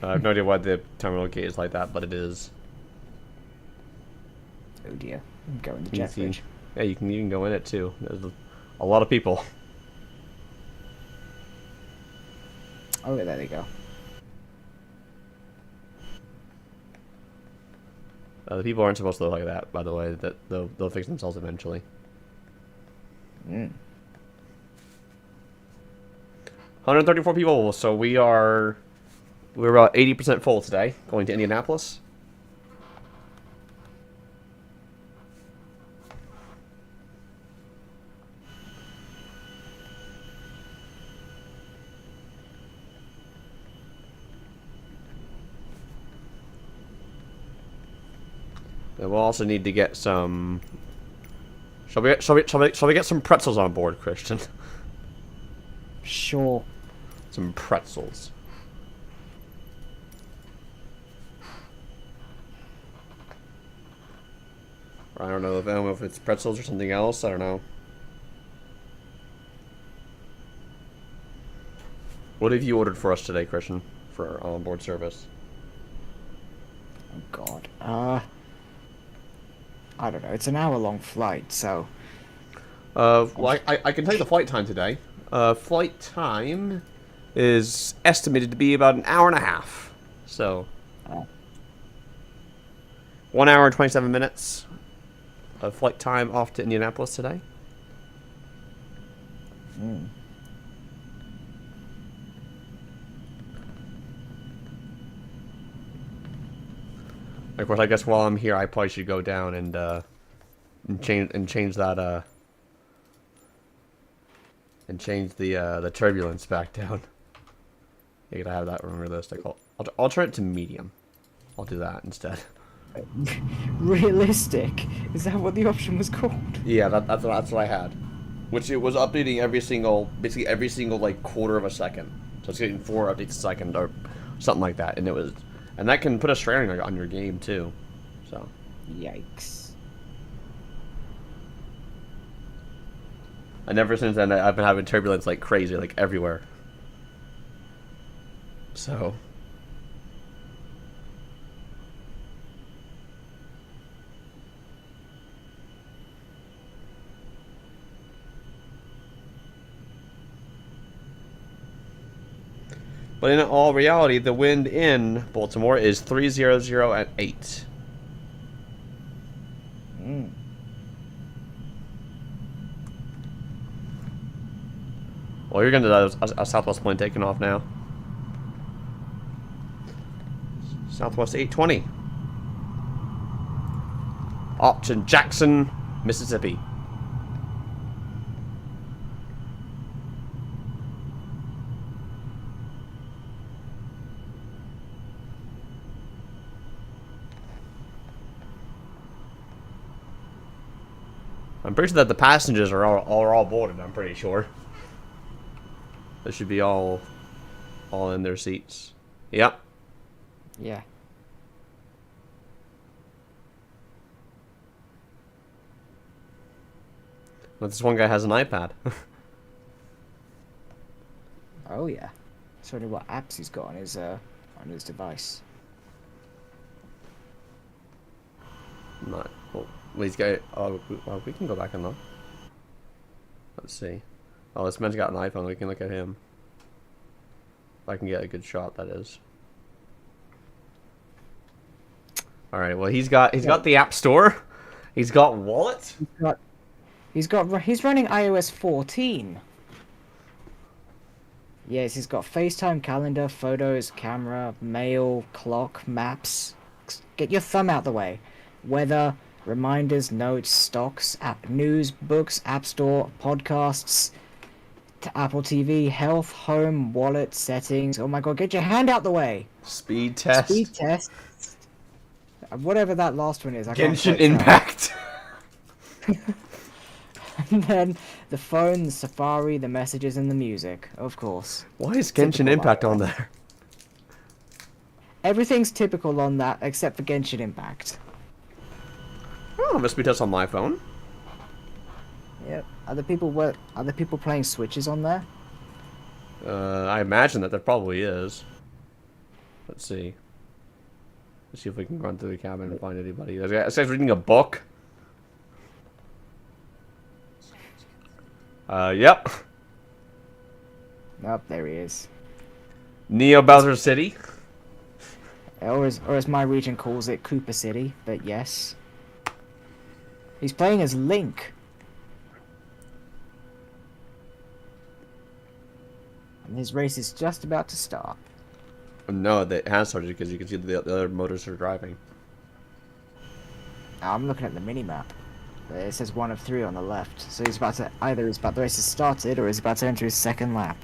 Speaker 2: I have no idea why the terminal gate is like that, but it is.
Speaker 3: Oh dear. Go in the
Speaker 2: You
Speaker 3: jet
Speaker 2: can-
Speaker 3: bridge.
Speaker 2: Yeah, you can even go in it too. There's a lot of people.
Speaker 3: Oh, there they go.
Speaker 2: The people aren't supposed to look like that, by the way. That they'll fix themselves eventually.
Speaker 3: Mm.
Speaker 2: 134 people, so we're about 80% full today, going to Indianapolis. And we'll also need to get some. Shall we get some pretzels on board, Christian?
Speaker 3: Sure.
Speaker 2: Some pretzels. I don't know if it's pretzels or something else. I don't know. What have you ordered for us today, Christian, for our onboard service?
Speaker 3: Oh God. I don't know. It's an hour-long flight, so.
Speaker 2: Well, I can tell you the flight time today. Flight time is estimated to be about an hour and a half. So,
Speaker 3: Oh.
Speaker 2: 1 hour and 27 minutes of flight time off to Indianapolis today.
Speaker 3: Mm.
Speaker 2: Of course, I guess while I'm here, I probably should go down and change that and change the turbulence back down. You gotta have that realistic. I'll turn it to medium. I'll do that instead.
Speaker 3: Realistic? Is that what the option was called?
Speaker 2: Yeah, that's what I had. Which it was updating basically every single like quarter of a second. So it's getting 4 updates a second or something like that, and that can put a strain on your game too. So.
Speaker 3: Yikes.
Speaker 2: And ever since then, I've been having turbulence like crazy, like everywhere. So. But in all reality, the wind in Baltimore is 300 at 8.
Speaker 3: Mm.
Speaker 2: Well, you're going to a Southwest plane taking off now. Southwest 820. Option Jackson, Mississippi. I'm pretty sure that the passengers are all boarded, I'm pretty sure. They should be all in their seats. Yep.
Speaker 3: Yeah.
Speaker 2: But this one guy has an iPad.
Speaker 3: Oh yeah. Just wondering what apps he's got on his device.
Speaker 2: Not. Well, he's got. Oh, well, we can go back and look. Let's see. Oh, this man's got an iPhone. We can look at him. If I can get a good shot, that is. All right. Well, he's got the App Store. He's got Wallet.
Speaker 3: He's running iOS 14. Yes, he's got FaceTime, calendar, photos, camera, mail, clock, maps. Get your thumb out the way. Weather, reminders, notes, stocks, app news, books, App Store, podcasts, Apple TV, health, home, wallet, settings. Oh my god, get your hand out the way.
Speaker 2: Speed test.
Speaker 3: Speed test. Whatever that last one is. I can't
Speaker 2: Genshin
Speaker 3: quite tell.
Speaker 2: Impact.
Speaker 3: And then the phone, the Safari, the messages, and the music, of course.
Speaker 2: Why is Genshin
Speaker 3: Typical
Speaker 2: Impact on
Speaker 3: iOS.
Speaker 2: there?
Speaker 3: Everything's typical on that except for Genshin Impact.
Speaker 2: Oh, must be test on my phone.
Speaker 3: Yep. Are the people playing Switches on there?
Speaker 2: I imagine that there probably is. Let's see. Let's see if we can run through the cabin and find anybody. This guy's reading a book. Yep.
Speaker 3: Nope, there he is.
Speaker 2: Neo Bowser City.
Speaker 3: Or as my region calls it, Cooper City, but yes. He's playing as Link. And his race is just about to start.
Speaker 2: No, it has started because you can see the other motors are driving.
Speaker 3: Now, I'm looking at the mini-map. It says 1 of 3 on the left. So he's about to, the race has started or he's about to enter his second lap.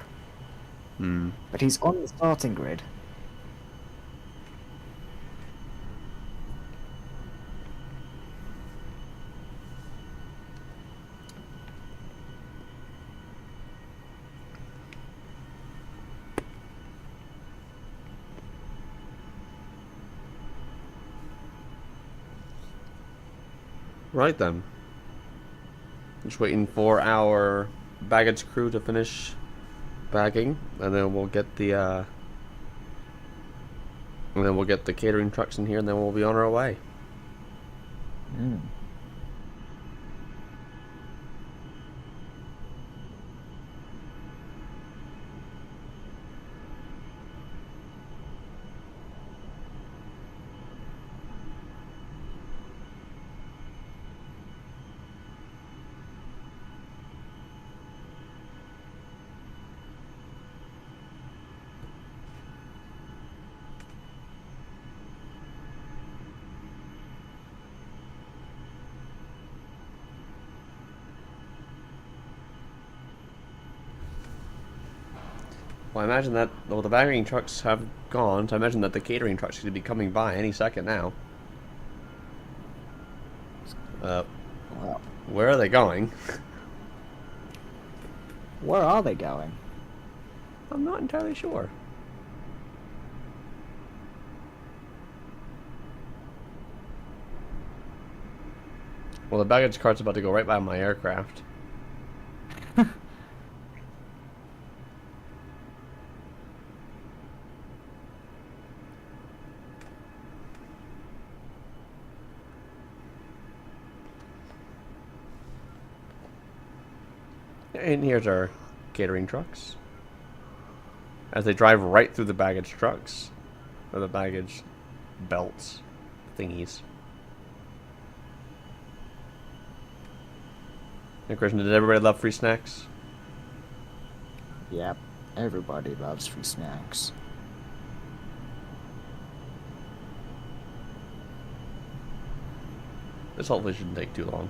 Speaker 2: Hmm.
Speaker 3: But he's on the starting grid.
Speaker 2: Right then. Just waiting for our baggage crew to finish bagging, and then we'll get the catering trucks in here, and then we'll be on our way.
Speaker 3: Mm.
Speaker 2: Well, I imagine that, well, the bagging trucks have gone, so I imagine that the catering trucks should be coming by any second now.
Speaker 3: Well,
Speaker 2: Where are they going?
Speaker 3: where are they going?
Speaker 2: I'm not entirely sure. Well, the baggage cart's about to go right by my aircraft. And here's our catering trucks. As they drive right through the baggage trucks. Or the baggage belts. Thingies. And Christian, did everybody love free snacks?
Speaker 3: Yep, everybody loves free snacks.
Speaker 2: This hopefully shouldn't take too long.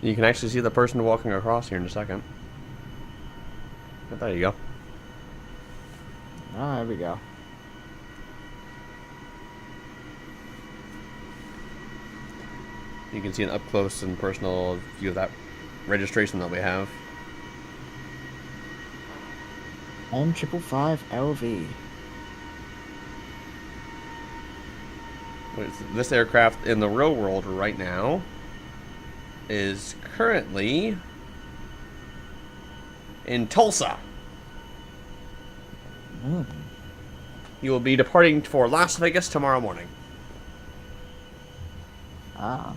Speaker 2: You can actually see the person walking across here in a second. There you go.
Speaker 3: Ah, there we go.
Speaker 2: You can see an up close and personal view of that registration that we have.
Speaker 3: M555 LV.
Speaker 2: This aircraft in the real world right now is currently in Tulsa.
Speaker 3: Mm.
Speaker 2: You will be departing for Las Vegas tomorrow morning.
Speaker 3: Ah.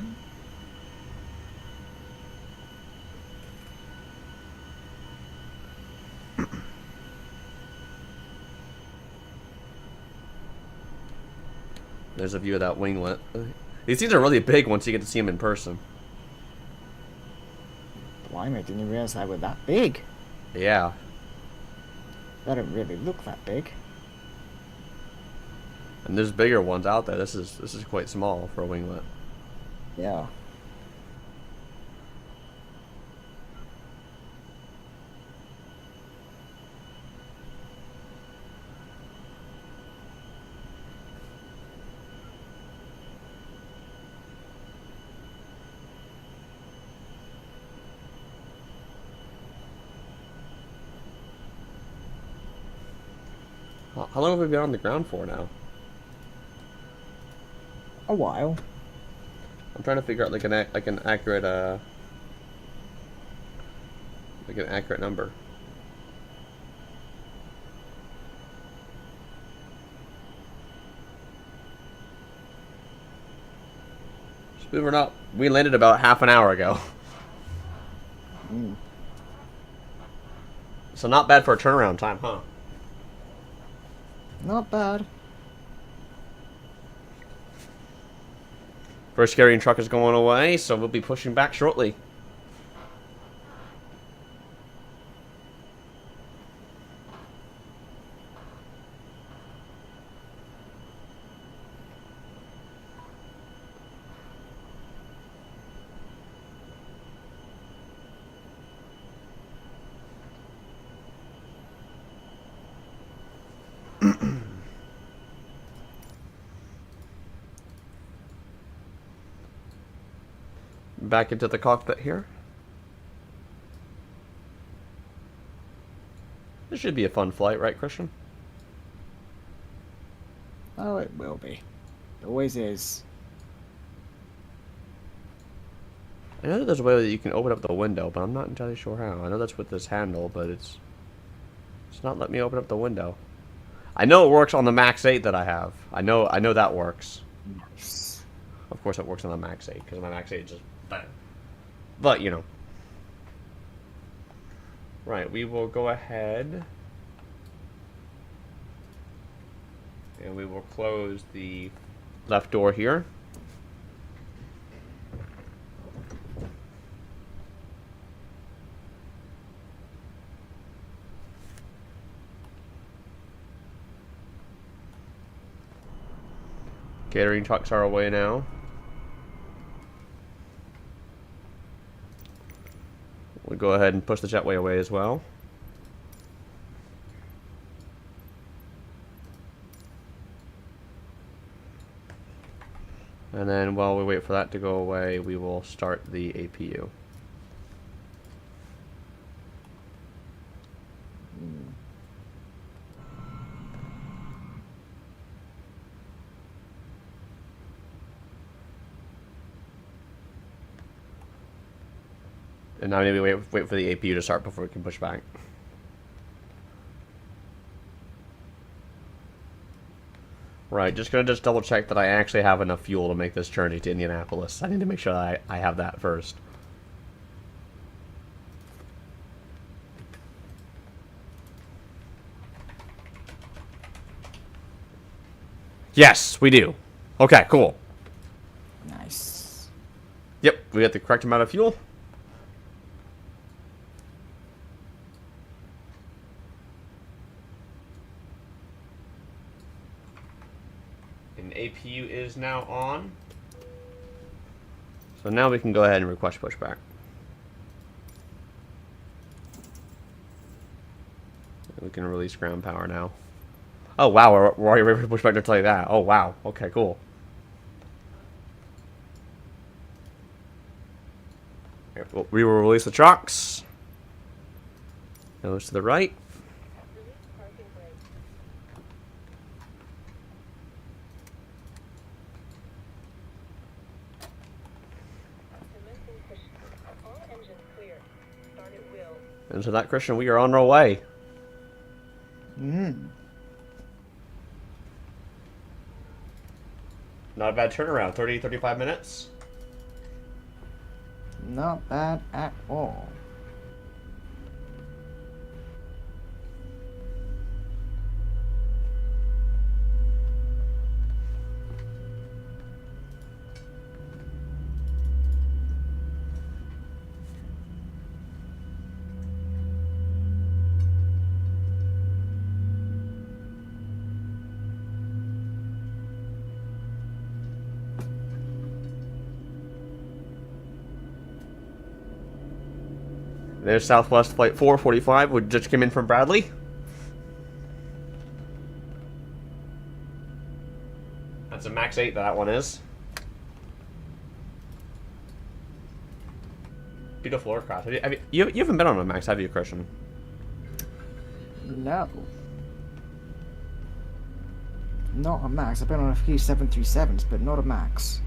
Speaker 2: There's a view of that winglet. These things are really big once you get to see them in person.
Speaker 3: Blimey, I didn't even realize they were that big.
Speaker 2: Yeah.
Speaker 3: They don't really look that big.
Speaker 2: And there's bigger ones out there. This is quite small for a winglet.
Speaker 3: Yeah.
Speaker 2: How long have we been on the ground for now?
Speaker 3: A while.
Speaker 2: I'm trying to figure out like an accurate number. Just moving up. We landed about half an hour ago.
Speaker 3: Mm.
Speaker 2: So not bad for a turnaround time, huh?
Speaker 3: Not bad.
Speaker 2: First carrying truck is going away, so we'll be pushing back shortly. back into the cockpit here. This should be a fun flight, right, Christian?
Speaker 3: Oh, it will be. It always is.
Speaker 2: I know that there's a way that you can open up the window, but I'm not entirely sure how. I know that's with this handle, but it's not letting me open up the window. I know it works on the Max 8 that I have. I know that works.
Speaker 3: Nice.
Speaker 2: Of course it works on the Max 8, because my Max 8 just... But, you know. Right, we will go ahead... and we will close the left door here. Catering trucks are away now. We'll go ahead and push the jetway away as well. And then while we wait for that to go away, we will start the APU. And now maybe wait for the APU to start before we can push back. Right, just gonna double check that I actually have enough fuel to make this journey to Indianapolis. I need to make sure I have that first. Yes, we do. Okay, cool.
Speaker 3: Nice.
Speaker 2: Yep, we got the correct amount of fuel. And APU is now on. So now we can go ahead and request pushback. We can release ground power now. Oh wow, we're already ready for pushback to tell you that. Oh wow, okay, cool. Here, we will release the trucks. Nose to the right. And so that, Christian, we are on our way. Not a bad turnaround, 35 minutes.
Speaker 3: Not bad at all.
Speaker 2: There's Southwest Flight 445, which just came in from Bradley. That's a Max 8, that one is. Beautiful aircraft. You haven't been on a Max, have you, Christian?
Speaker 3: No. Not a Max. I've been on a few 737s, but not a Max.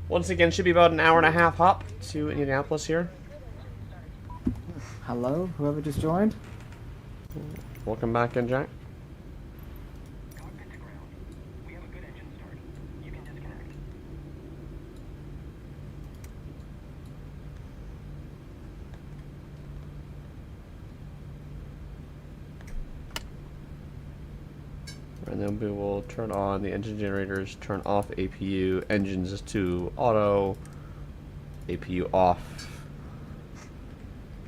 Speaker 2: Once again, should be about an hour and a half hop to Indianapolis here.
Speaker 3: Hello, whoever just joined.
Speaker 2: Welcome back in, Jack. And then we will turn on the engine generators, turn off APU, engines to auto, APU off.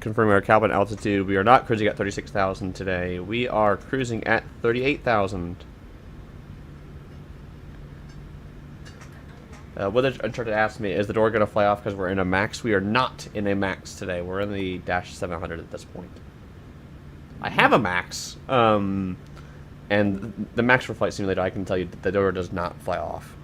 Speaker 2: Confirming our cabin altitude, we are not cruising at 36,000 today. We are cruising at 38,000. Weather Uncharted asked me, is the door going to fly off because we're in a Max? We are not in a Max today. We're in the Dash 700 at this point. I have a max. And the max for Flight Simulator, I can tell you that the door does not fly off.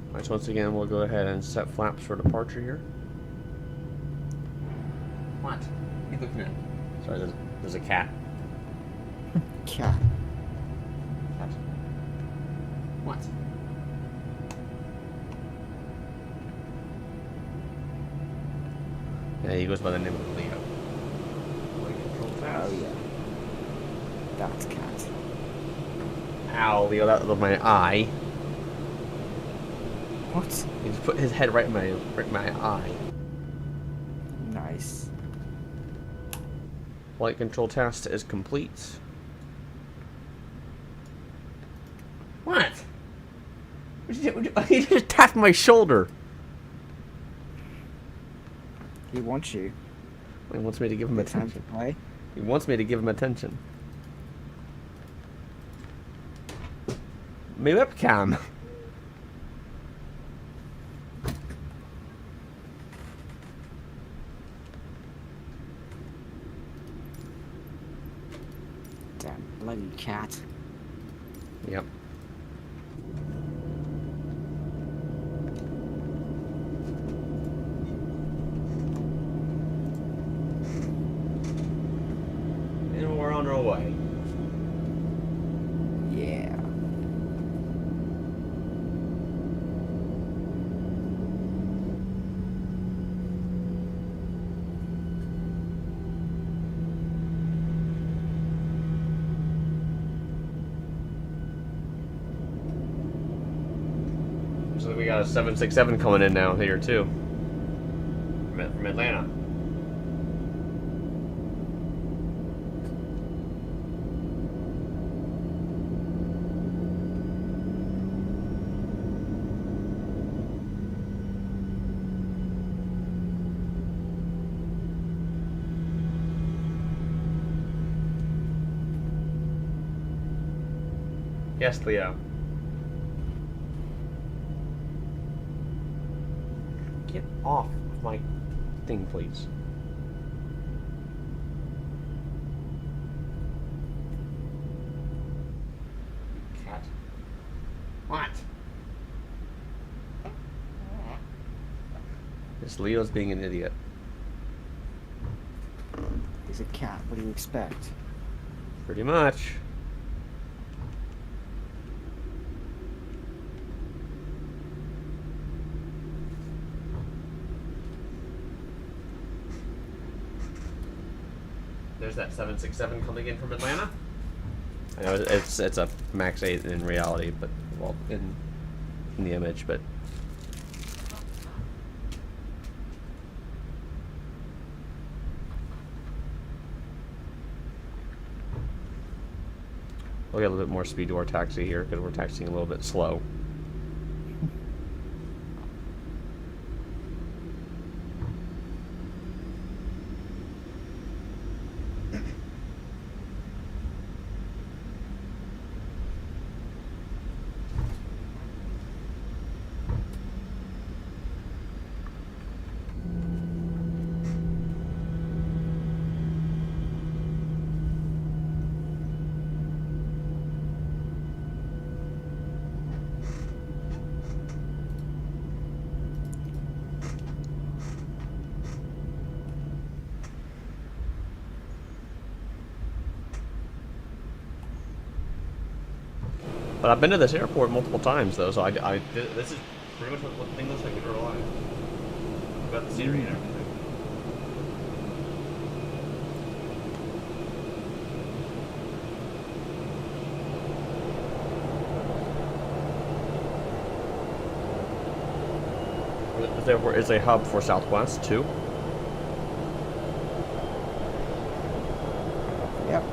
Speaker 2: Alright, so once again, we'll go ahead and set flaps for departure here. What? What are you looking at? Sorry, there's a cat.
Speaker 3: Cat.
Speaker 2: Cat. What? Yeah, he goes by the name of Leo.
Speaker 3: Oh yeah. That's cat.
Speaker 2: Ow, Leo, that was my eye.
Speaker 3: What?
Speaker 2: He just put his head right in my eye.
Speaker 3: Nice.
Speaker 2: Flight control test is complete. What? He just tapped my shoulder.
Speaker 3: He wants you.
Speaker 2: He wants me to give him
Speaker 3: It's time to
Speaker 2: attention.
Speaker 3: play.
Speaker 2: He wants me to give him attention. My webcam.
Speaker 3: Damn bloody cat.
Speaker 2: Yep. And we're on our way.
Speaker 3: Yeah.
Speaker 2: So we got a 767 coming in now here too. From Atlanta. Yes, Leo. Get off of my thing, please. Cat. What? This Leo's being an idiot.
Speaker 3: He's a cat. What do you expect?
Speaker 2: Pretty much. There's that 767 coming in from Atlanta. I know it's a Max 8 in reality, but well, in the image, but we'll get a little bit more speed to our taxi here because we're taxiing a little bit slow. But I've been to this airport multiple times, though, so this is pretty much what the thing looks like in real life. About the scenery and everything. This airport is a hub for Southwest, too.
Speaker 3: Yep.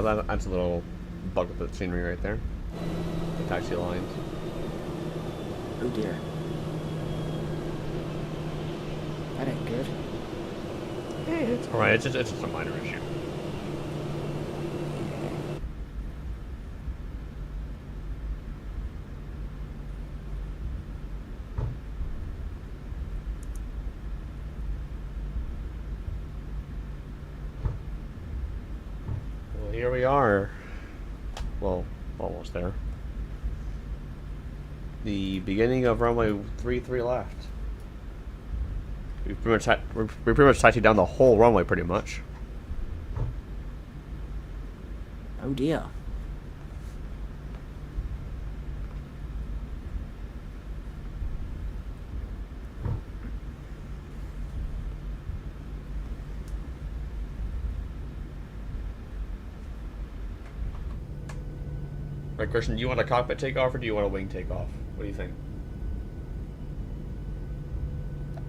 Speaker 2: Oh, that's a little bug with the scenery right there. The taxi lines.
Speaker 3: Oh dear. That ain't good.
Speaker 2: It's alright, it's just a minor issue. Well, here we are. Well, almost there. The beginning of runway 33 left. We pretty much taxied down the whole runway, pretty much.
Speaker 3: Oh dear.
Speaker 2: Right, Christian, do you want a cockpit takeoff or do you want a wing takeoff? What do you think?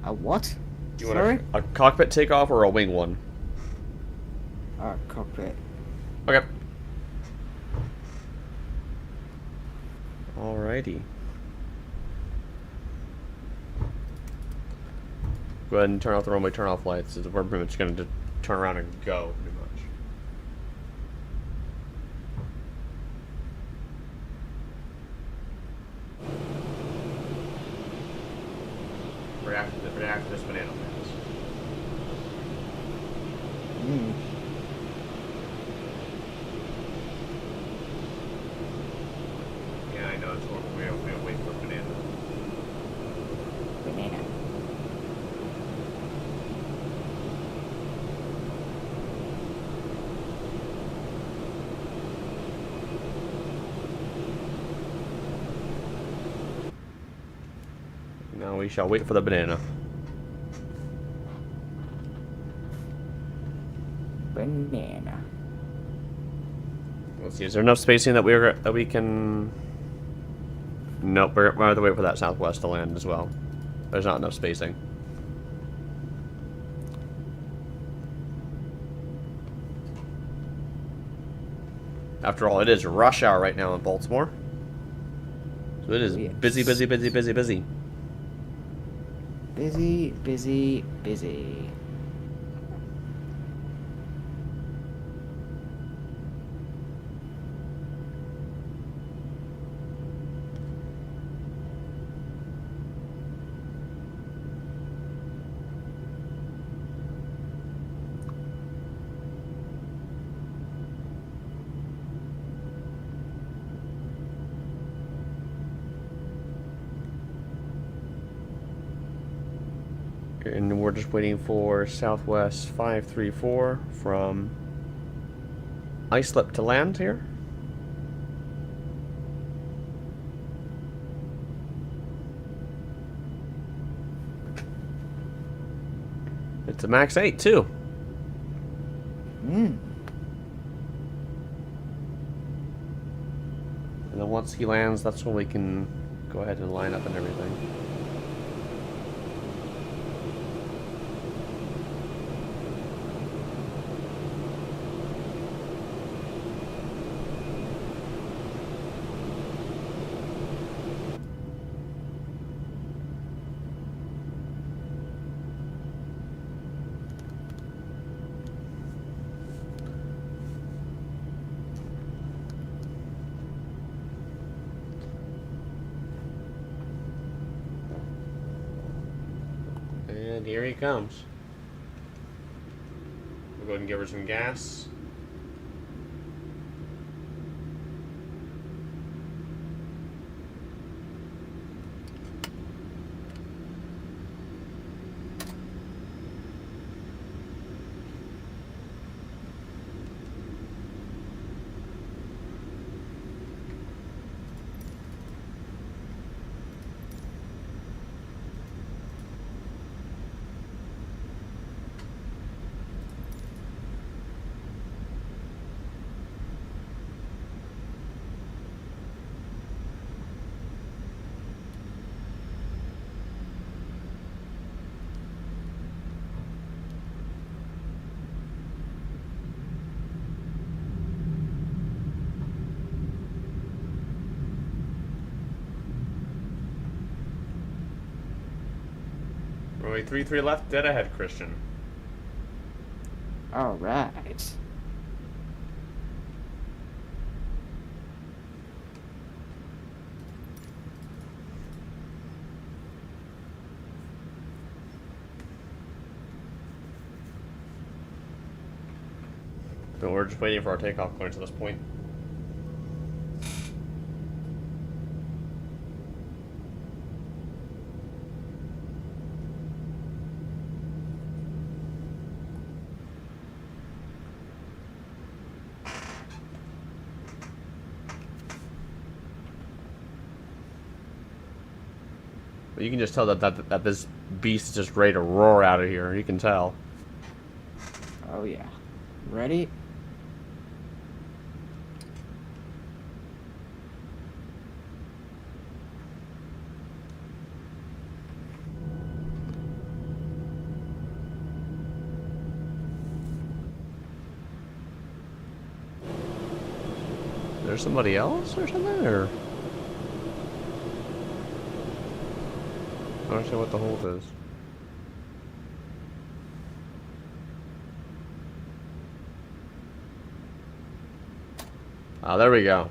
Speaker 3: A what?
Speaker 2: Do you
Speaker 3: Sorry?
Speaker 2: want a cockpit takeoff or a wing one?
Speaker 3: Cockpit.
Speaker 2: Okay. Alrighty. Go ahead and turn off the runway turn-off lights. We're pretty much going to turn around and go, pretty much. Right after this banana lands.
Speaker 3: Hmm.
Speaker 2: Yeah, I know it's horrible. We don't wait for a banana.
Speaker 3: Banana.
Speaker 2: Now we shall wait for the banana.
Speaker 3: Banana.
Speaker 2: Let's see. Is there enough spacing that we can? Nope. We're gonna have to wait for that Southwest to land as well. There's not enough spacing. After all, it is rush hour right now in Baltimore. So it is
Speaker 3: Yes.
Speaker 2: busy, busy, busy, busy, busy.
Speaker 3: Busy, busy, busy.
Speaker 2: And we're just waiting for Southwest 534 from Islip to land here. It's a max 8 too.
Speaker 3: Hmm.
Speaker 2: And then once he lands, that's when we can go ahead and line up and everything. And here he comes. We'll go ahead and give her some gas. Runway 33 left, dead ahead, Christian.
Speaker 3: All right.
Speaker 2: So we're just waiting for our takeoff clearance at this point. But you can just tell that this beast is just ready to roar out of here. You can tell.
Speaker 3: Oh yeah. Ready?
Speaker 2: There's somebody else or something, or I don't understand what the hold is. Ah, there we go.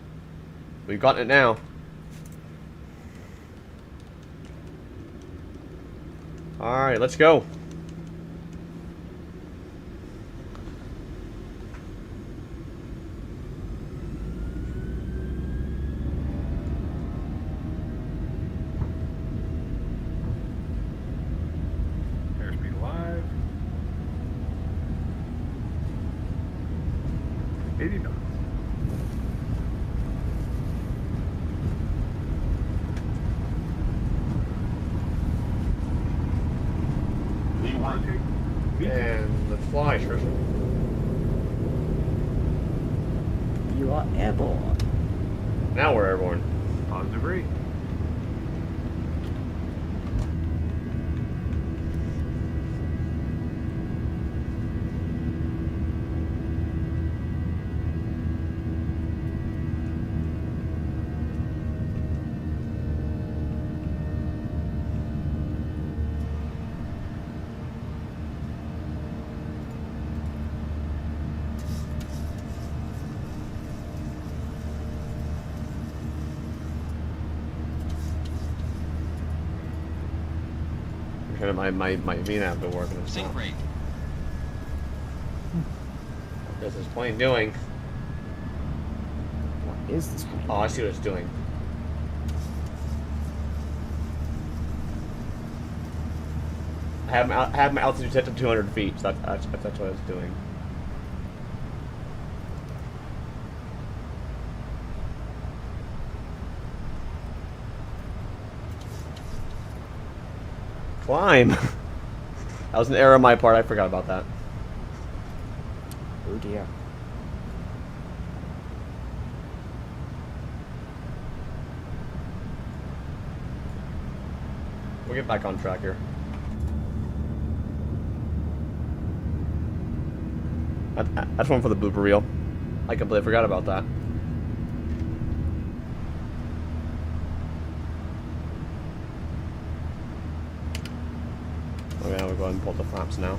Speaker 2: We've gotten it now. Alright, let's go.
Speaker 6: Airspeed alive. 80 knots.
Speaker 2: And let's fly, Trisha.
Speaker 3: You are airborne.
Speaker 2: Now we're airborne.
Speaker 6: Positive rate.
Speaker 2: My VNAV been working.
Speaker 7: Sync rate.
Speaker 2: What is this plane doing?
Speaker 3: What is this?
Speaker 2: Oh, I see what it's doing. I have my altitude set to 200 feet, so that's what it's doing. Climb! That was an error on my part, I forgot about that.
Speaker 3: Oh dear.
Speaker 2: We'll get back on track here. That's one for the blooper reel. I completely forgot about that. Oh yeah, we'll go ahead and pull the flaps now.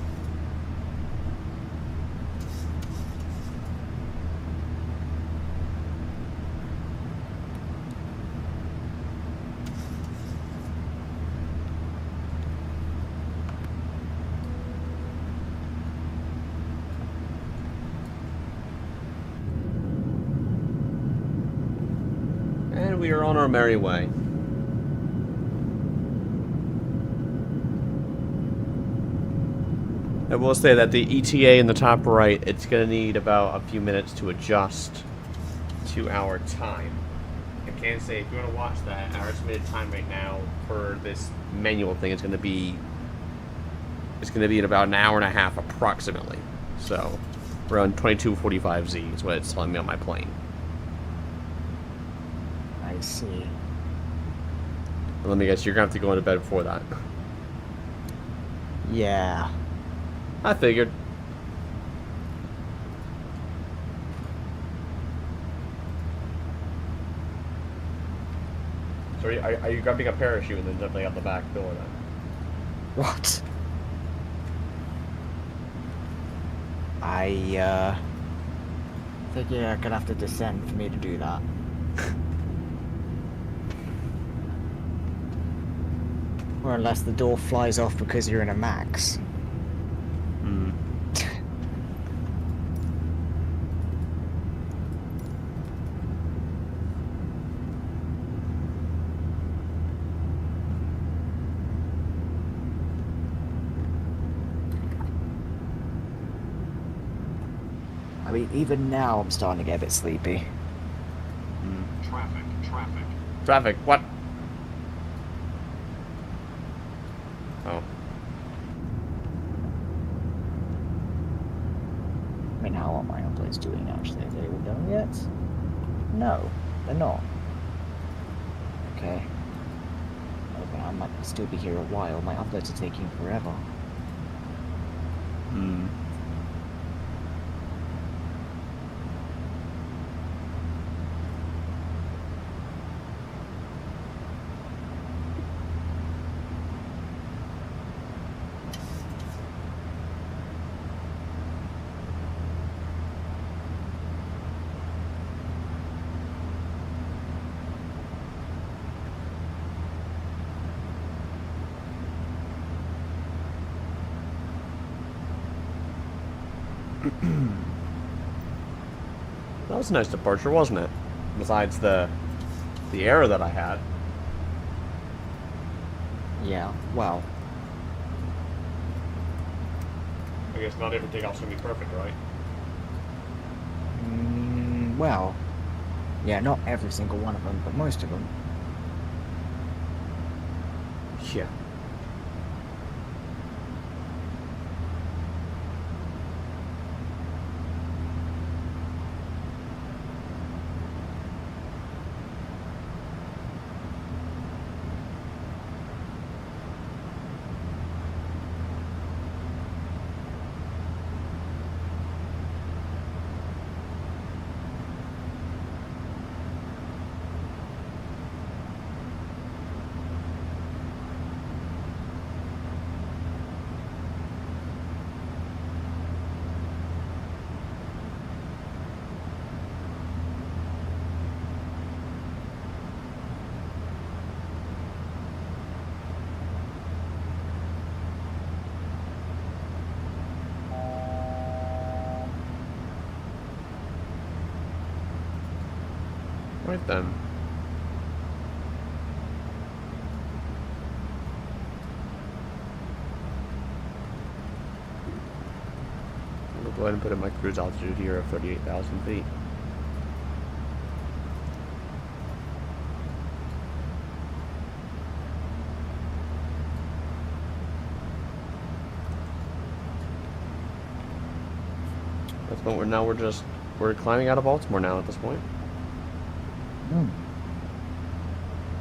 Speaker 2: And we are on our merry way. I will say that the ETA in the top right, it's going to need about a few minutes to adjust to our time. I can say, if you want to watch that, our estimated time right now for this manual thing is going to be in about an hour and a half approximately. So, around 22:45Z is what it's telling me on my plane.
Speaker 3: I see.
Speaker 2: But let me guess, you're going to have to go into bed before that.
Speaker 3: Yeah.
Speaker 2: I figured. So are you grabbing a parachute and then jumping out the back door then?
Speaker 3: What? I think you're gonna have to descend for me to do that. Or unless the door flies off because you're in a max.
Speaker 2: Hmm.
Speaker 3: I mean, even now I'm starting to get a bit sleepy.
Speaker 4: Traffic, traffic.
Speaker 2: Traffic. What? Oh.
Speaker 3: I mean, how are my uploads doing actually? Are they all done yet? No, they're not. Okay. Okay, I might still be here a while. My uploads are taking forever.
Speaker 2: Hmm. That was a nice departure, wasn't it? Besides the error that I had.
Speaker 3: Yeah, well,
Speaker 2: I guess not everything else can be perfect, right?
Speaker 3: well, yeah, not every single one of them, but most of them.
Speaker 2: Yeah. Right then. We'll go ahead and put in my cruise altitude here of 38,000 feet. That's what we're climbing out of Baltimore now at this point.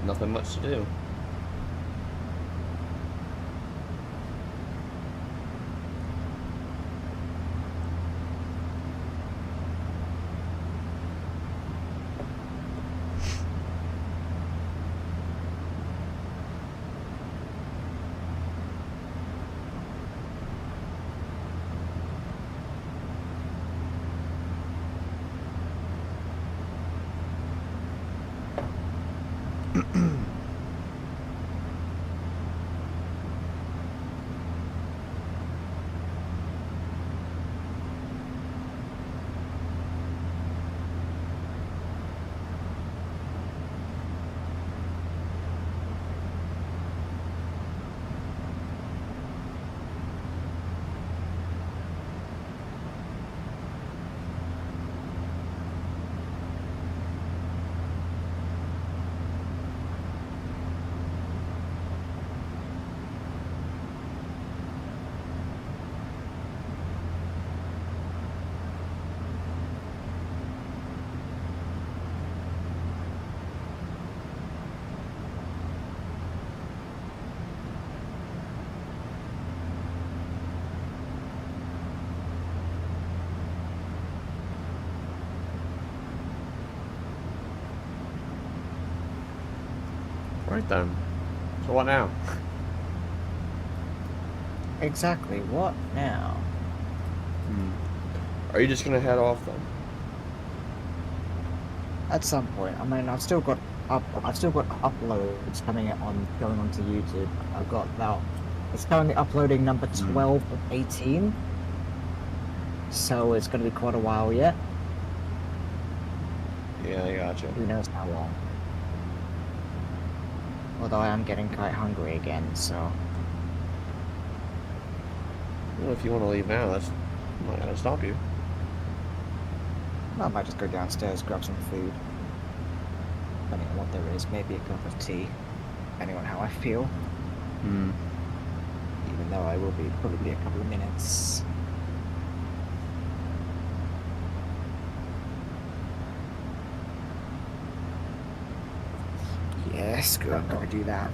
Speaker 2: Nothing much to do. Right then. So what now?
Speaker 3: Exactly, what now?
Speaker 2: Are you just gonna head off then?
Speaker 3: At some point. I mean, I've still got uploads coming on going onto YouTube. I've got about it's currently uploading number 12 of 18. So it's gonna be quite a while yet.
Speaker 2: Yeah, I gotcha.
Speaker 3: Who knows how long. Although I am getting quite hungry again, so
Speaker 2: Well, if you want to leave now, that's I'm not gonna stop you.
Speaker 3: I might just go downstairs, grab some food. Depending on what there is, maybe a cup of tea. Depending on how I feel.
Speaker 2: Hmm.
Speaker 3: Even though I will be probably a couple of minutes. Yeah, screw it, I'm gonna do that.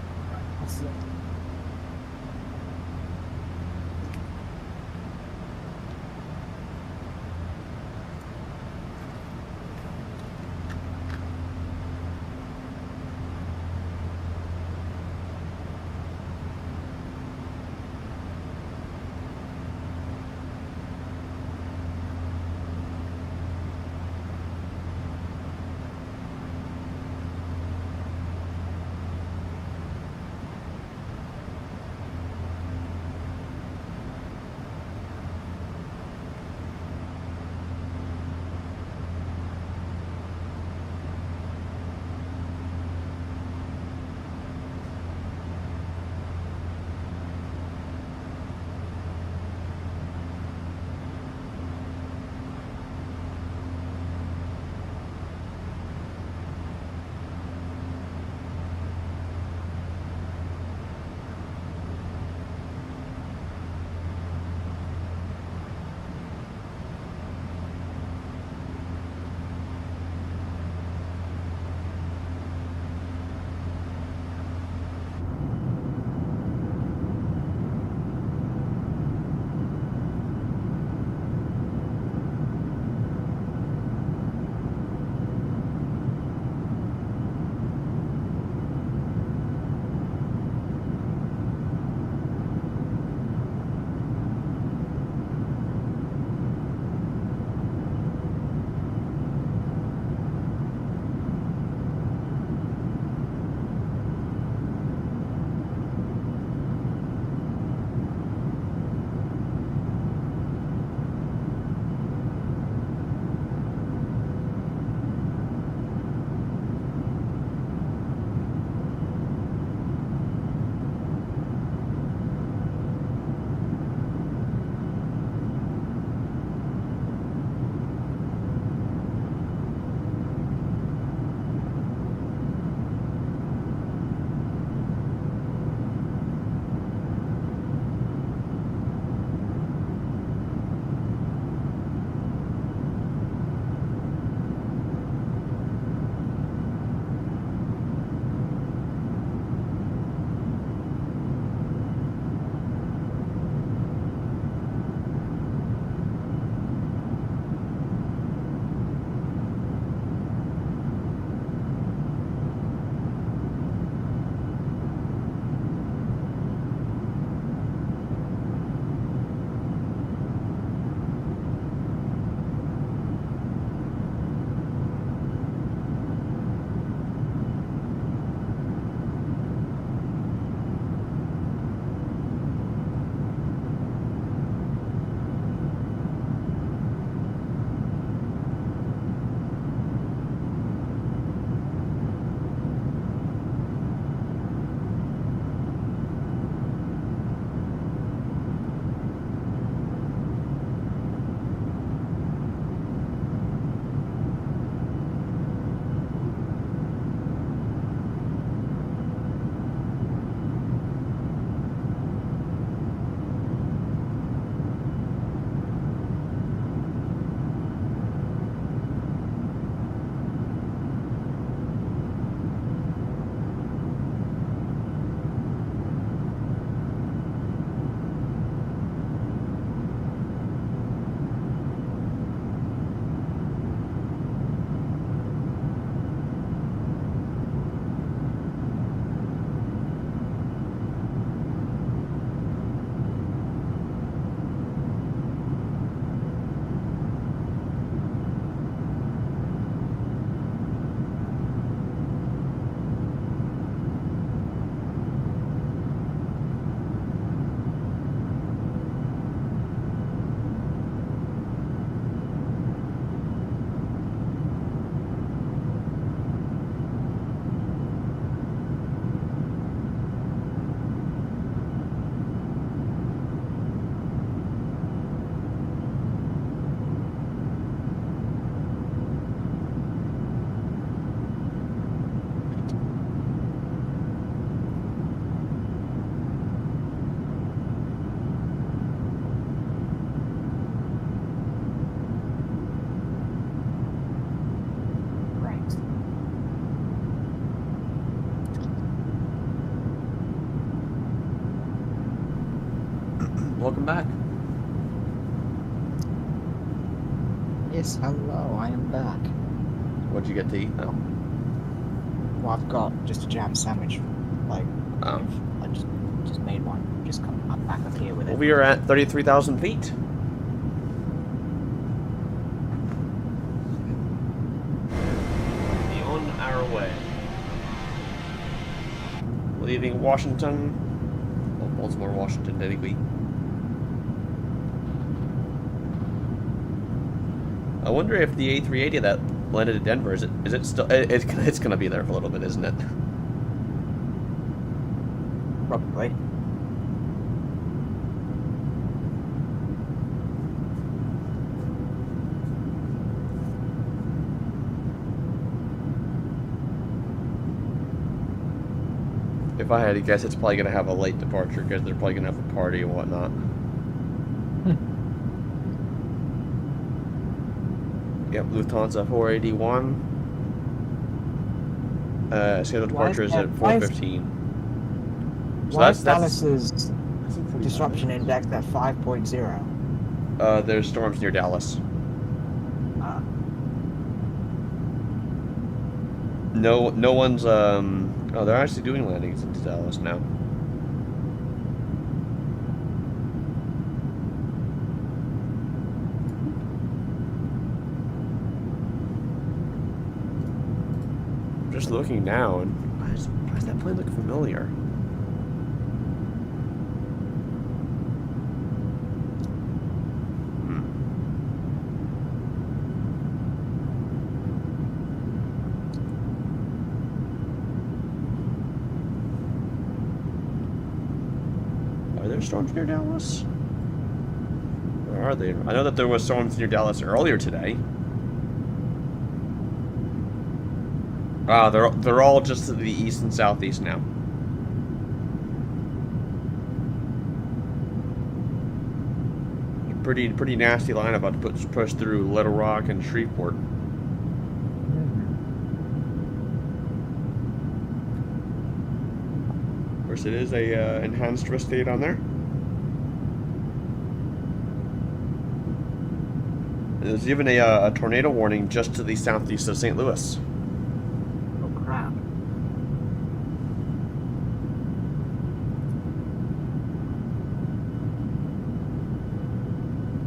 Speaker 2: welcome back.
Speaker 3: Yes, hello, I am back.
Speaker 2: What'd you get to eat? Oh.
Speaker 3: Well, I've got just a jam sandwich. Like,
Speaker 2: Oh.
Speaker 3: I just made one. I'm back up here with it.
Speaker 2: We are at 33,000 feet. Be on our way. Leaving Washington. Well, Baltimore, Washington, anyway. I wonder if the A380 that landed in Denver is it still? It's gonna be there for a little bit, isn't it?
Speaker 3: Probably.
Speaker 2: If I had to guess, it's probably gonna have a late departure because they're probably gonna have a party and whatnot. Yep, Lufthansa 481. Scheduled departure is at 4:15. So
Speaker 3: Why is Dallas's disruption
Speaker 2: in
Speaker 3: index at 5.0?
Speaker 2: There's storms near Dallas. No one's oh, they're actually doing landings into Dallas now. I'm just looking now, and why does that plane look familiar? Are there storms near Dallas? Where are they? I know that there was storms near Dallas earlier today. Ah, they're all just to the east and southeast now. Pretty nasty line about to push through Little Rock and Shreveport. Of course, it is a enhanced risk state on there. There's even a tornado warning just to the southeast of St. Louis.
Speaker 3: Oh crap.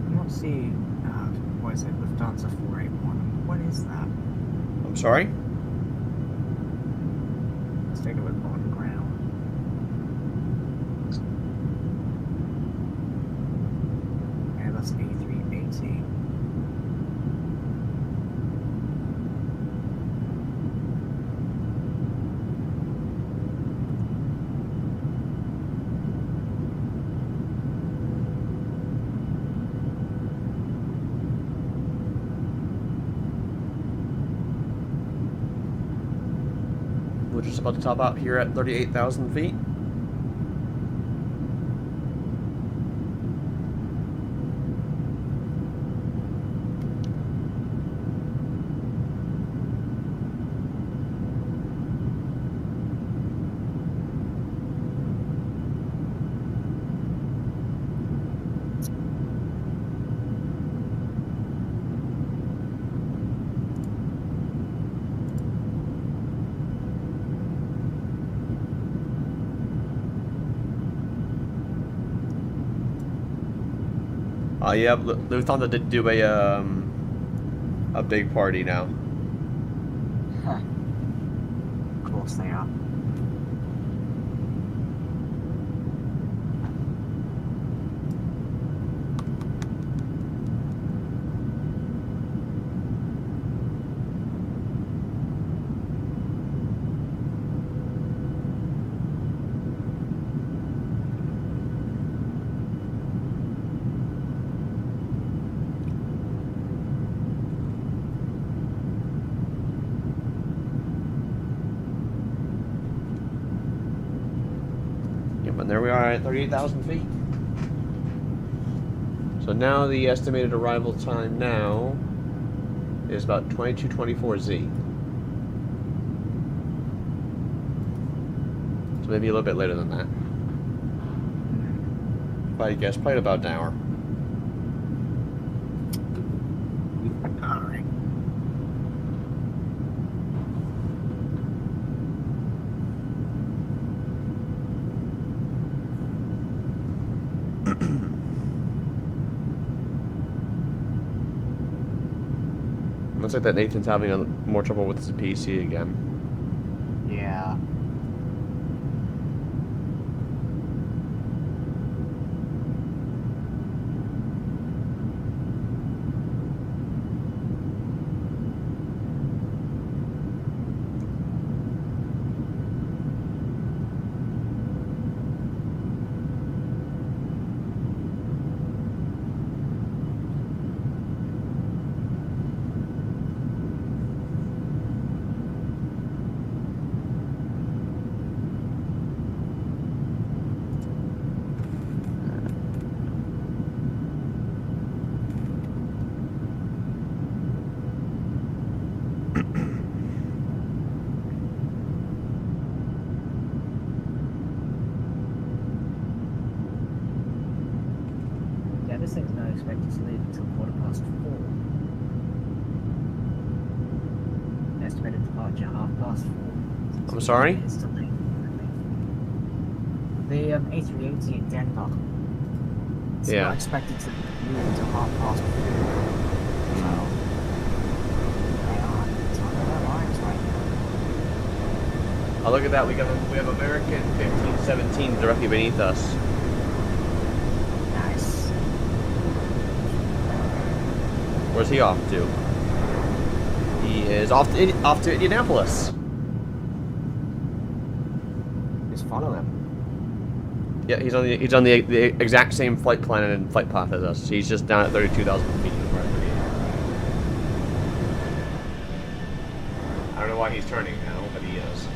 Speaker 3: I don't see, what is it, Lufthansa 481. What is that?
Speaker 2: I'm sorry?
Speaker 3: Let's take a look on ground. Yeah, that's A380.
Speaker 2: We're just about to top out here at 38,000 feet. Yeah, Lufthansa did do a big party now.
Speaker 3: Huh. Of course they are.
Speaker 2: And there we are at 38,000 feet. So now the estimated arrival time now is about 22:24 Z. So maybe a little bit later than that. I guess probably about an hour.
Speaker 3: Alright.
Speaker 2: Looks like that Nathan's having more trouble with his PC again.
Speaker 3: Yeah. Yeah, this thing's not expected to leave until 4:15. Estimated departure 4:30.
Speaker 2: I'm sorry?
Speaker 3: It's delayed. The A380 in Denver. It's
Speaker 2: Yeah.
Speaker 3: not expected to leave until 4:30. So, they are top of their lines right now.
Speaker 2: Oh, look at that. We have American 1517 directly beneath us.
Speaker 3: Nice.
Speaker 2: Where's he off to? He is off to Indianapolis.
Speaker 3: Just follow him.
Speaker 2: Yeah, he's on the exact same flight plan and flight path as us. He's just down at 32,000 feet. I don't know why he's turning now, but he is.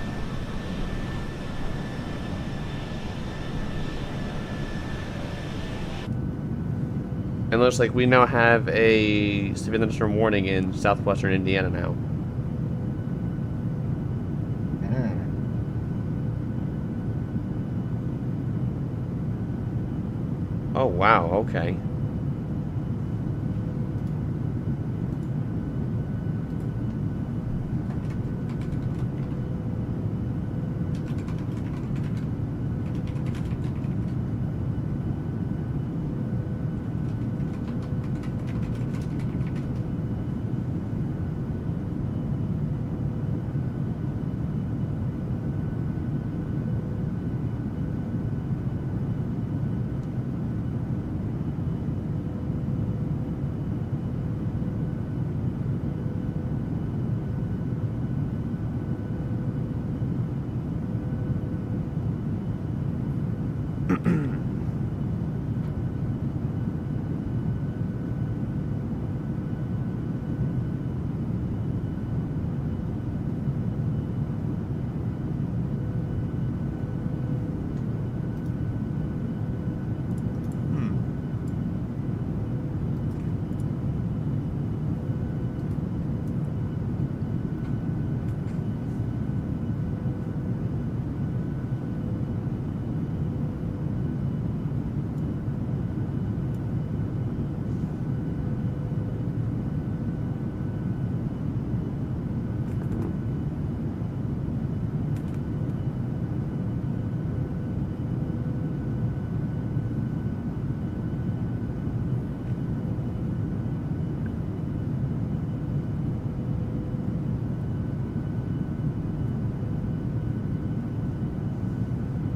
Speaker 2: And looks like we now have a severe thunderstorm warning in southwestern Indiana now. Oh wow, okay.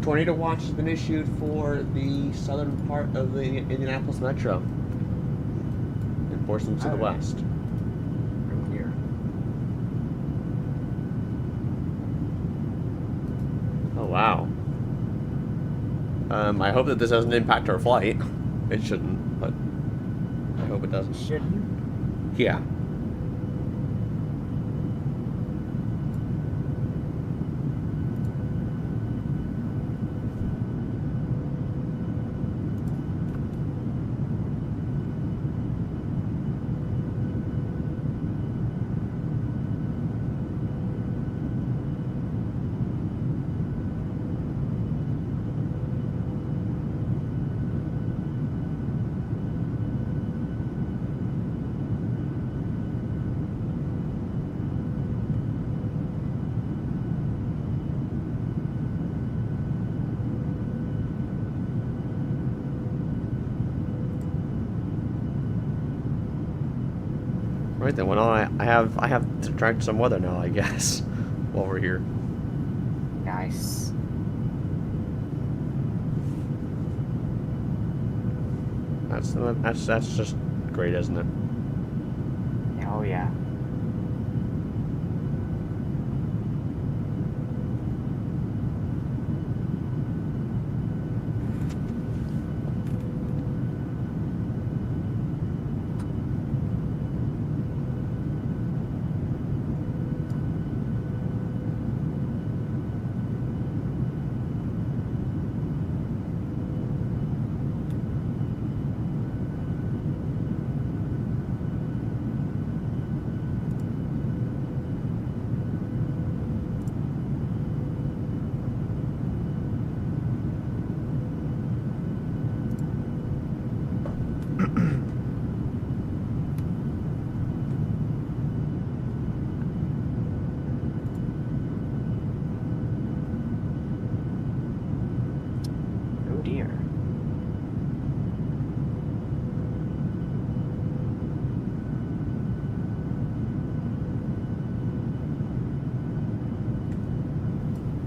Speaker 2: Tornado watch has been issued for the southern part of the Indianapolis metro and portions to the west.
Speaker 3: From here.
Speaker 2: Oh wow. I hope that this doesn't impact our flight. It shouldn't, but I hope it doesn't.
Speaker 3: Shouldn't.
Speaker 2: Yeah. Right then, well, I have to track some weather now, I guess, while we're here.
Speaker 3: Nice.
Speaker 2: That's just great, isn't it?
Speaker 3: Oh yeah. Oh dear.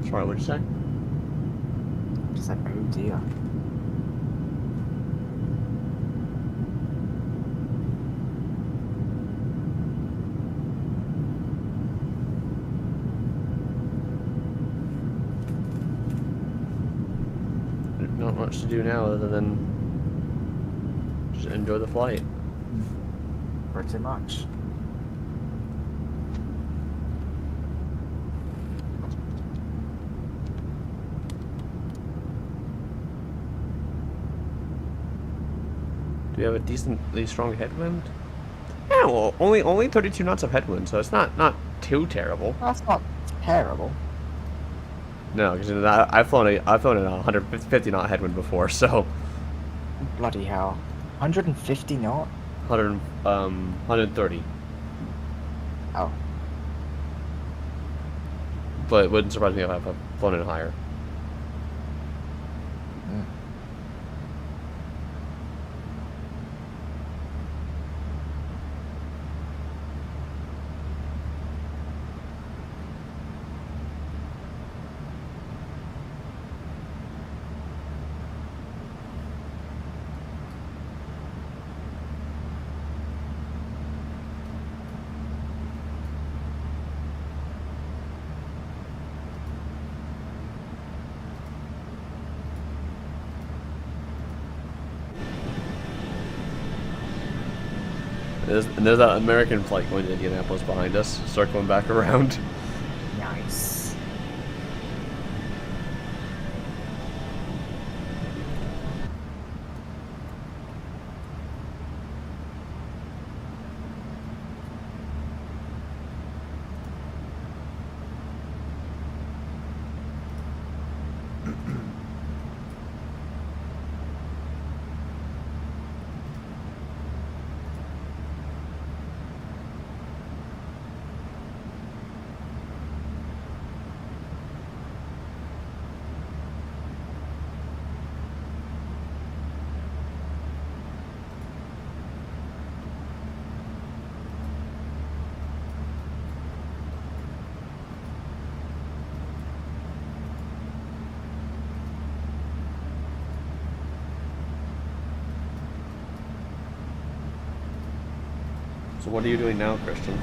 Speaker 2: Sorry, what'd you say?
Speaker 3: Just like, oh dear.
Speaker 2: Not much to do now other than just enjoy the flight.
Speaker 3: Pretty much.
Speaker 2: Do we have a decently strong headwind? Yeah, well, only 32 knots of headwind, so it's not too terrible.
Speaker 3: That's not terrible.
Speaker 2: No, because I've flown in a 150 knot headwind before, so
Speaker 3: Bloody hell. 150 knot?
Speaker 2: 130.
Speaker 3: Oh.
Speaker 2: But it wouldn't surprise me if I've flown in higher.
Speaker 3: Mm.
Speaker 2: There's that American flight going to Indianapolis behind us, circling back around.
Speaker 3: Nice.
Speaker 2: So what are you doing now, Christian?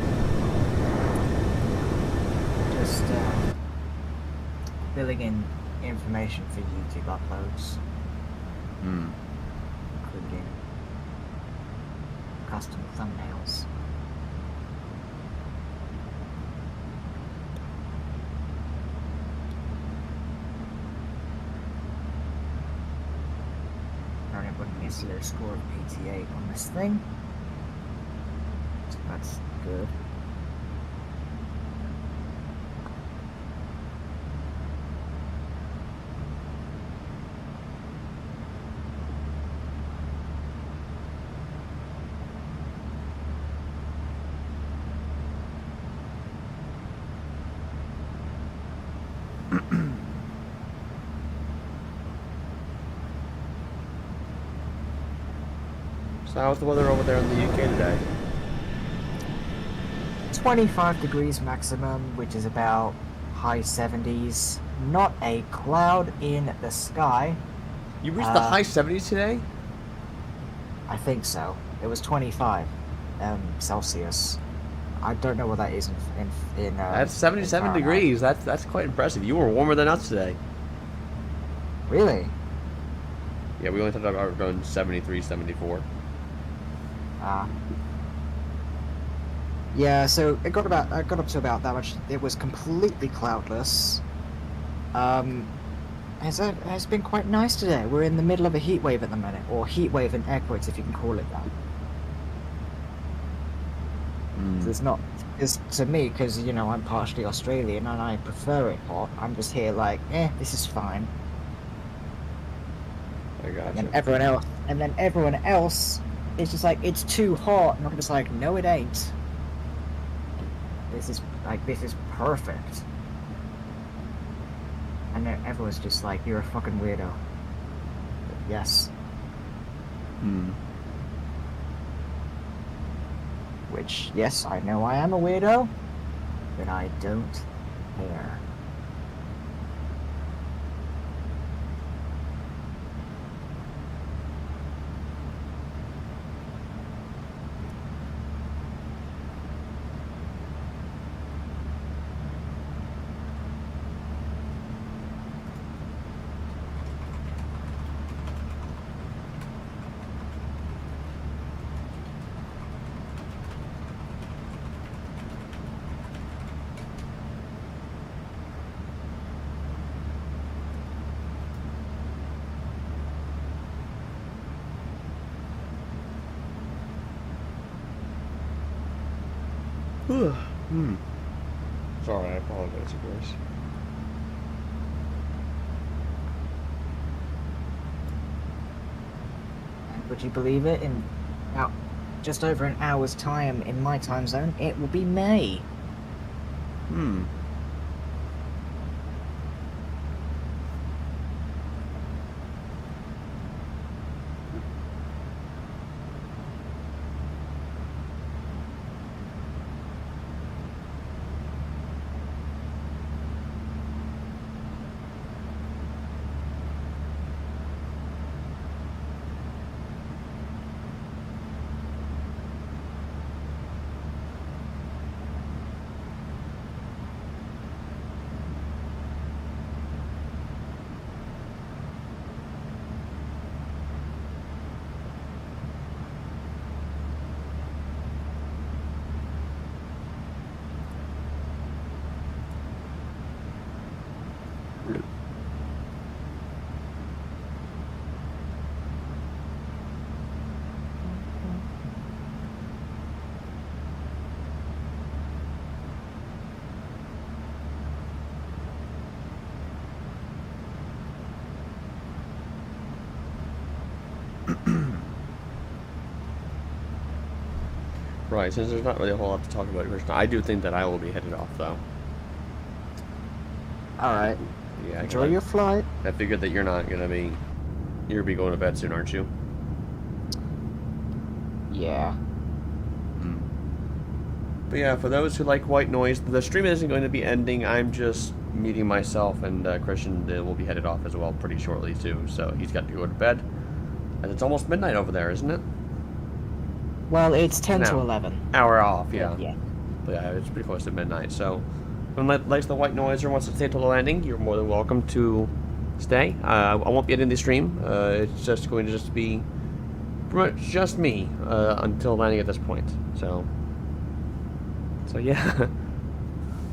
Speaker 3: Just filling in information for YouTube uploads,
Speaker 2: Hmm.
Speaker 3: including custom thumbnails. Currently putting a slow score of 88 on this thing. So that's good.
Speaker 2: So how's the weather over there in the UK today?
Speaker 3: 25 degrees maximum, which is about high 70s. Not a cloud in the sky.
Speaker 2: You reached the high 70s today?
Speaker 3: I think so. It was 25 Celsius. I don't know what that is in
Speaker 2: That's 77
Speaker 3: in Fahrenheit.
Speaker 2: degrees. That's quite impressive. You were warmer than us today.
Speaker 3: Really?
Speaker 2: Yeah, we only talked about going 73, 74.
Speaker 3: Yeah, so I got up to about that much. It was completely cloudless. It's been quite nice today. We're in the middle of a heat wave at the minute, or heat wave in air quotes, if you can call it that. It's not, it's to me, because you know I'm partially Australian and I prefer it hot. I'm just here like, this is fine.
Speaker 2: I got
Speaker 3: And
Speaker 2: you.
Speaker 3: then everyone else is just like, it's too hot, and I'm just like, no, it ain't. This is perfect. And then everyone's just like, you're a fucking weirdo. But yes. Which, yes, I know I am a weirdo, but I don't care.
Speaker 2: Sorry, I apologize, of course.
Speaker 3: And would you believe it? In about just over an hour's time in my time zone, it will be May.
Speaker 2: Right, since there's not really a whole lot to talk about, Krishna, I do think that I will be headed off, though.
Speaker 3: Alright.
Speaker 2: Yeah,
Speaker 3: Enjoy your flight.
Speaker 2: I figured that you're not gonna be... You're gonna be going to bed soon, aren't you?
Speaker 3: Yeah.
Speaker 2: But yeah, for those who like white noise, the stream isn't going to be ending. I'm just meeting myself, and Christian will be headed off as well pretty shortly, too. So he's got to go to bed. And it's almost midnight over there, isn't it?
Speaker 3: Well, it's 10 to
Speaker 2: No.
Speaker 3: 11.
Speaker 2: Hour off, yeah.
Speaker 3: Yeah.
Speaker 2: But yeah, it's pretty close to midnight, so... If anyone likes the white noise or wants to stay till the landing, you're more than welcome to stay. I won't be ending the stream. It's just going to just be pretty much just me until landing at this point. So yeah.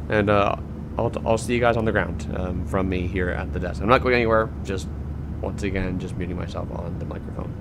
Speaker 2: And I'll see you guys on the ground from me here at the desk. I'm not going anywhere. Just once again, just muting myself on the microphone.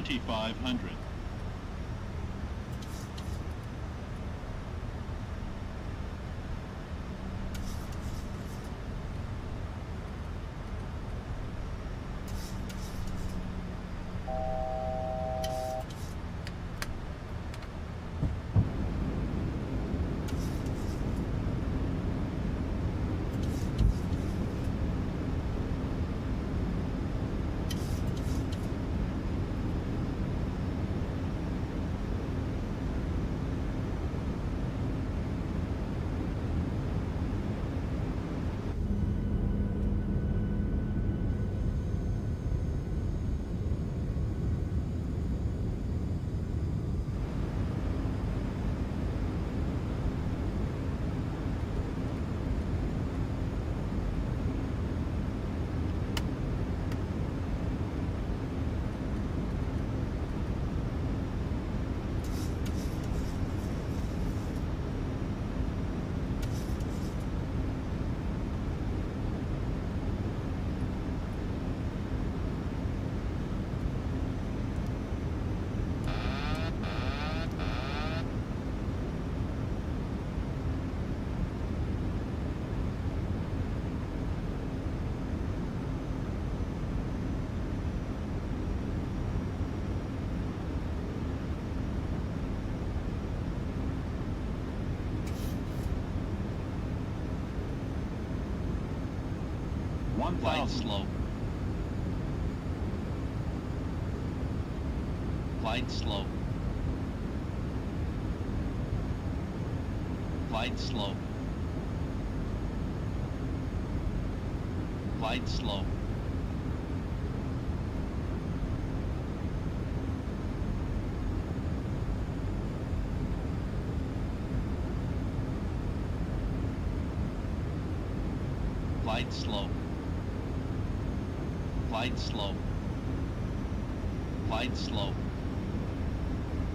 Speaker 4: 2,500.
Speaker 7: Glide slow. Glide slow. Glide slow. Glide slow. Glide slow. Glide slow. Glide slow.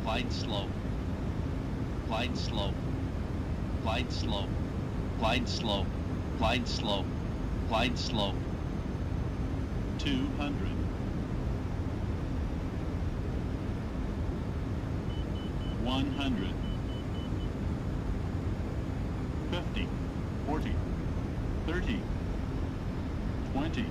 Speaker 7: Glide slow. Glide slow. Glide slow. Glide slow. Glide slow. Glide slow.
Speaker 4: 200. 100. 50. 40. 30. 20.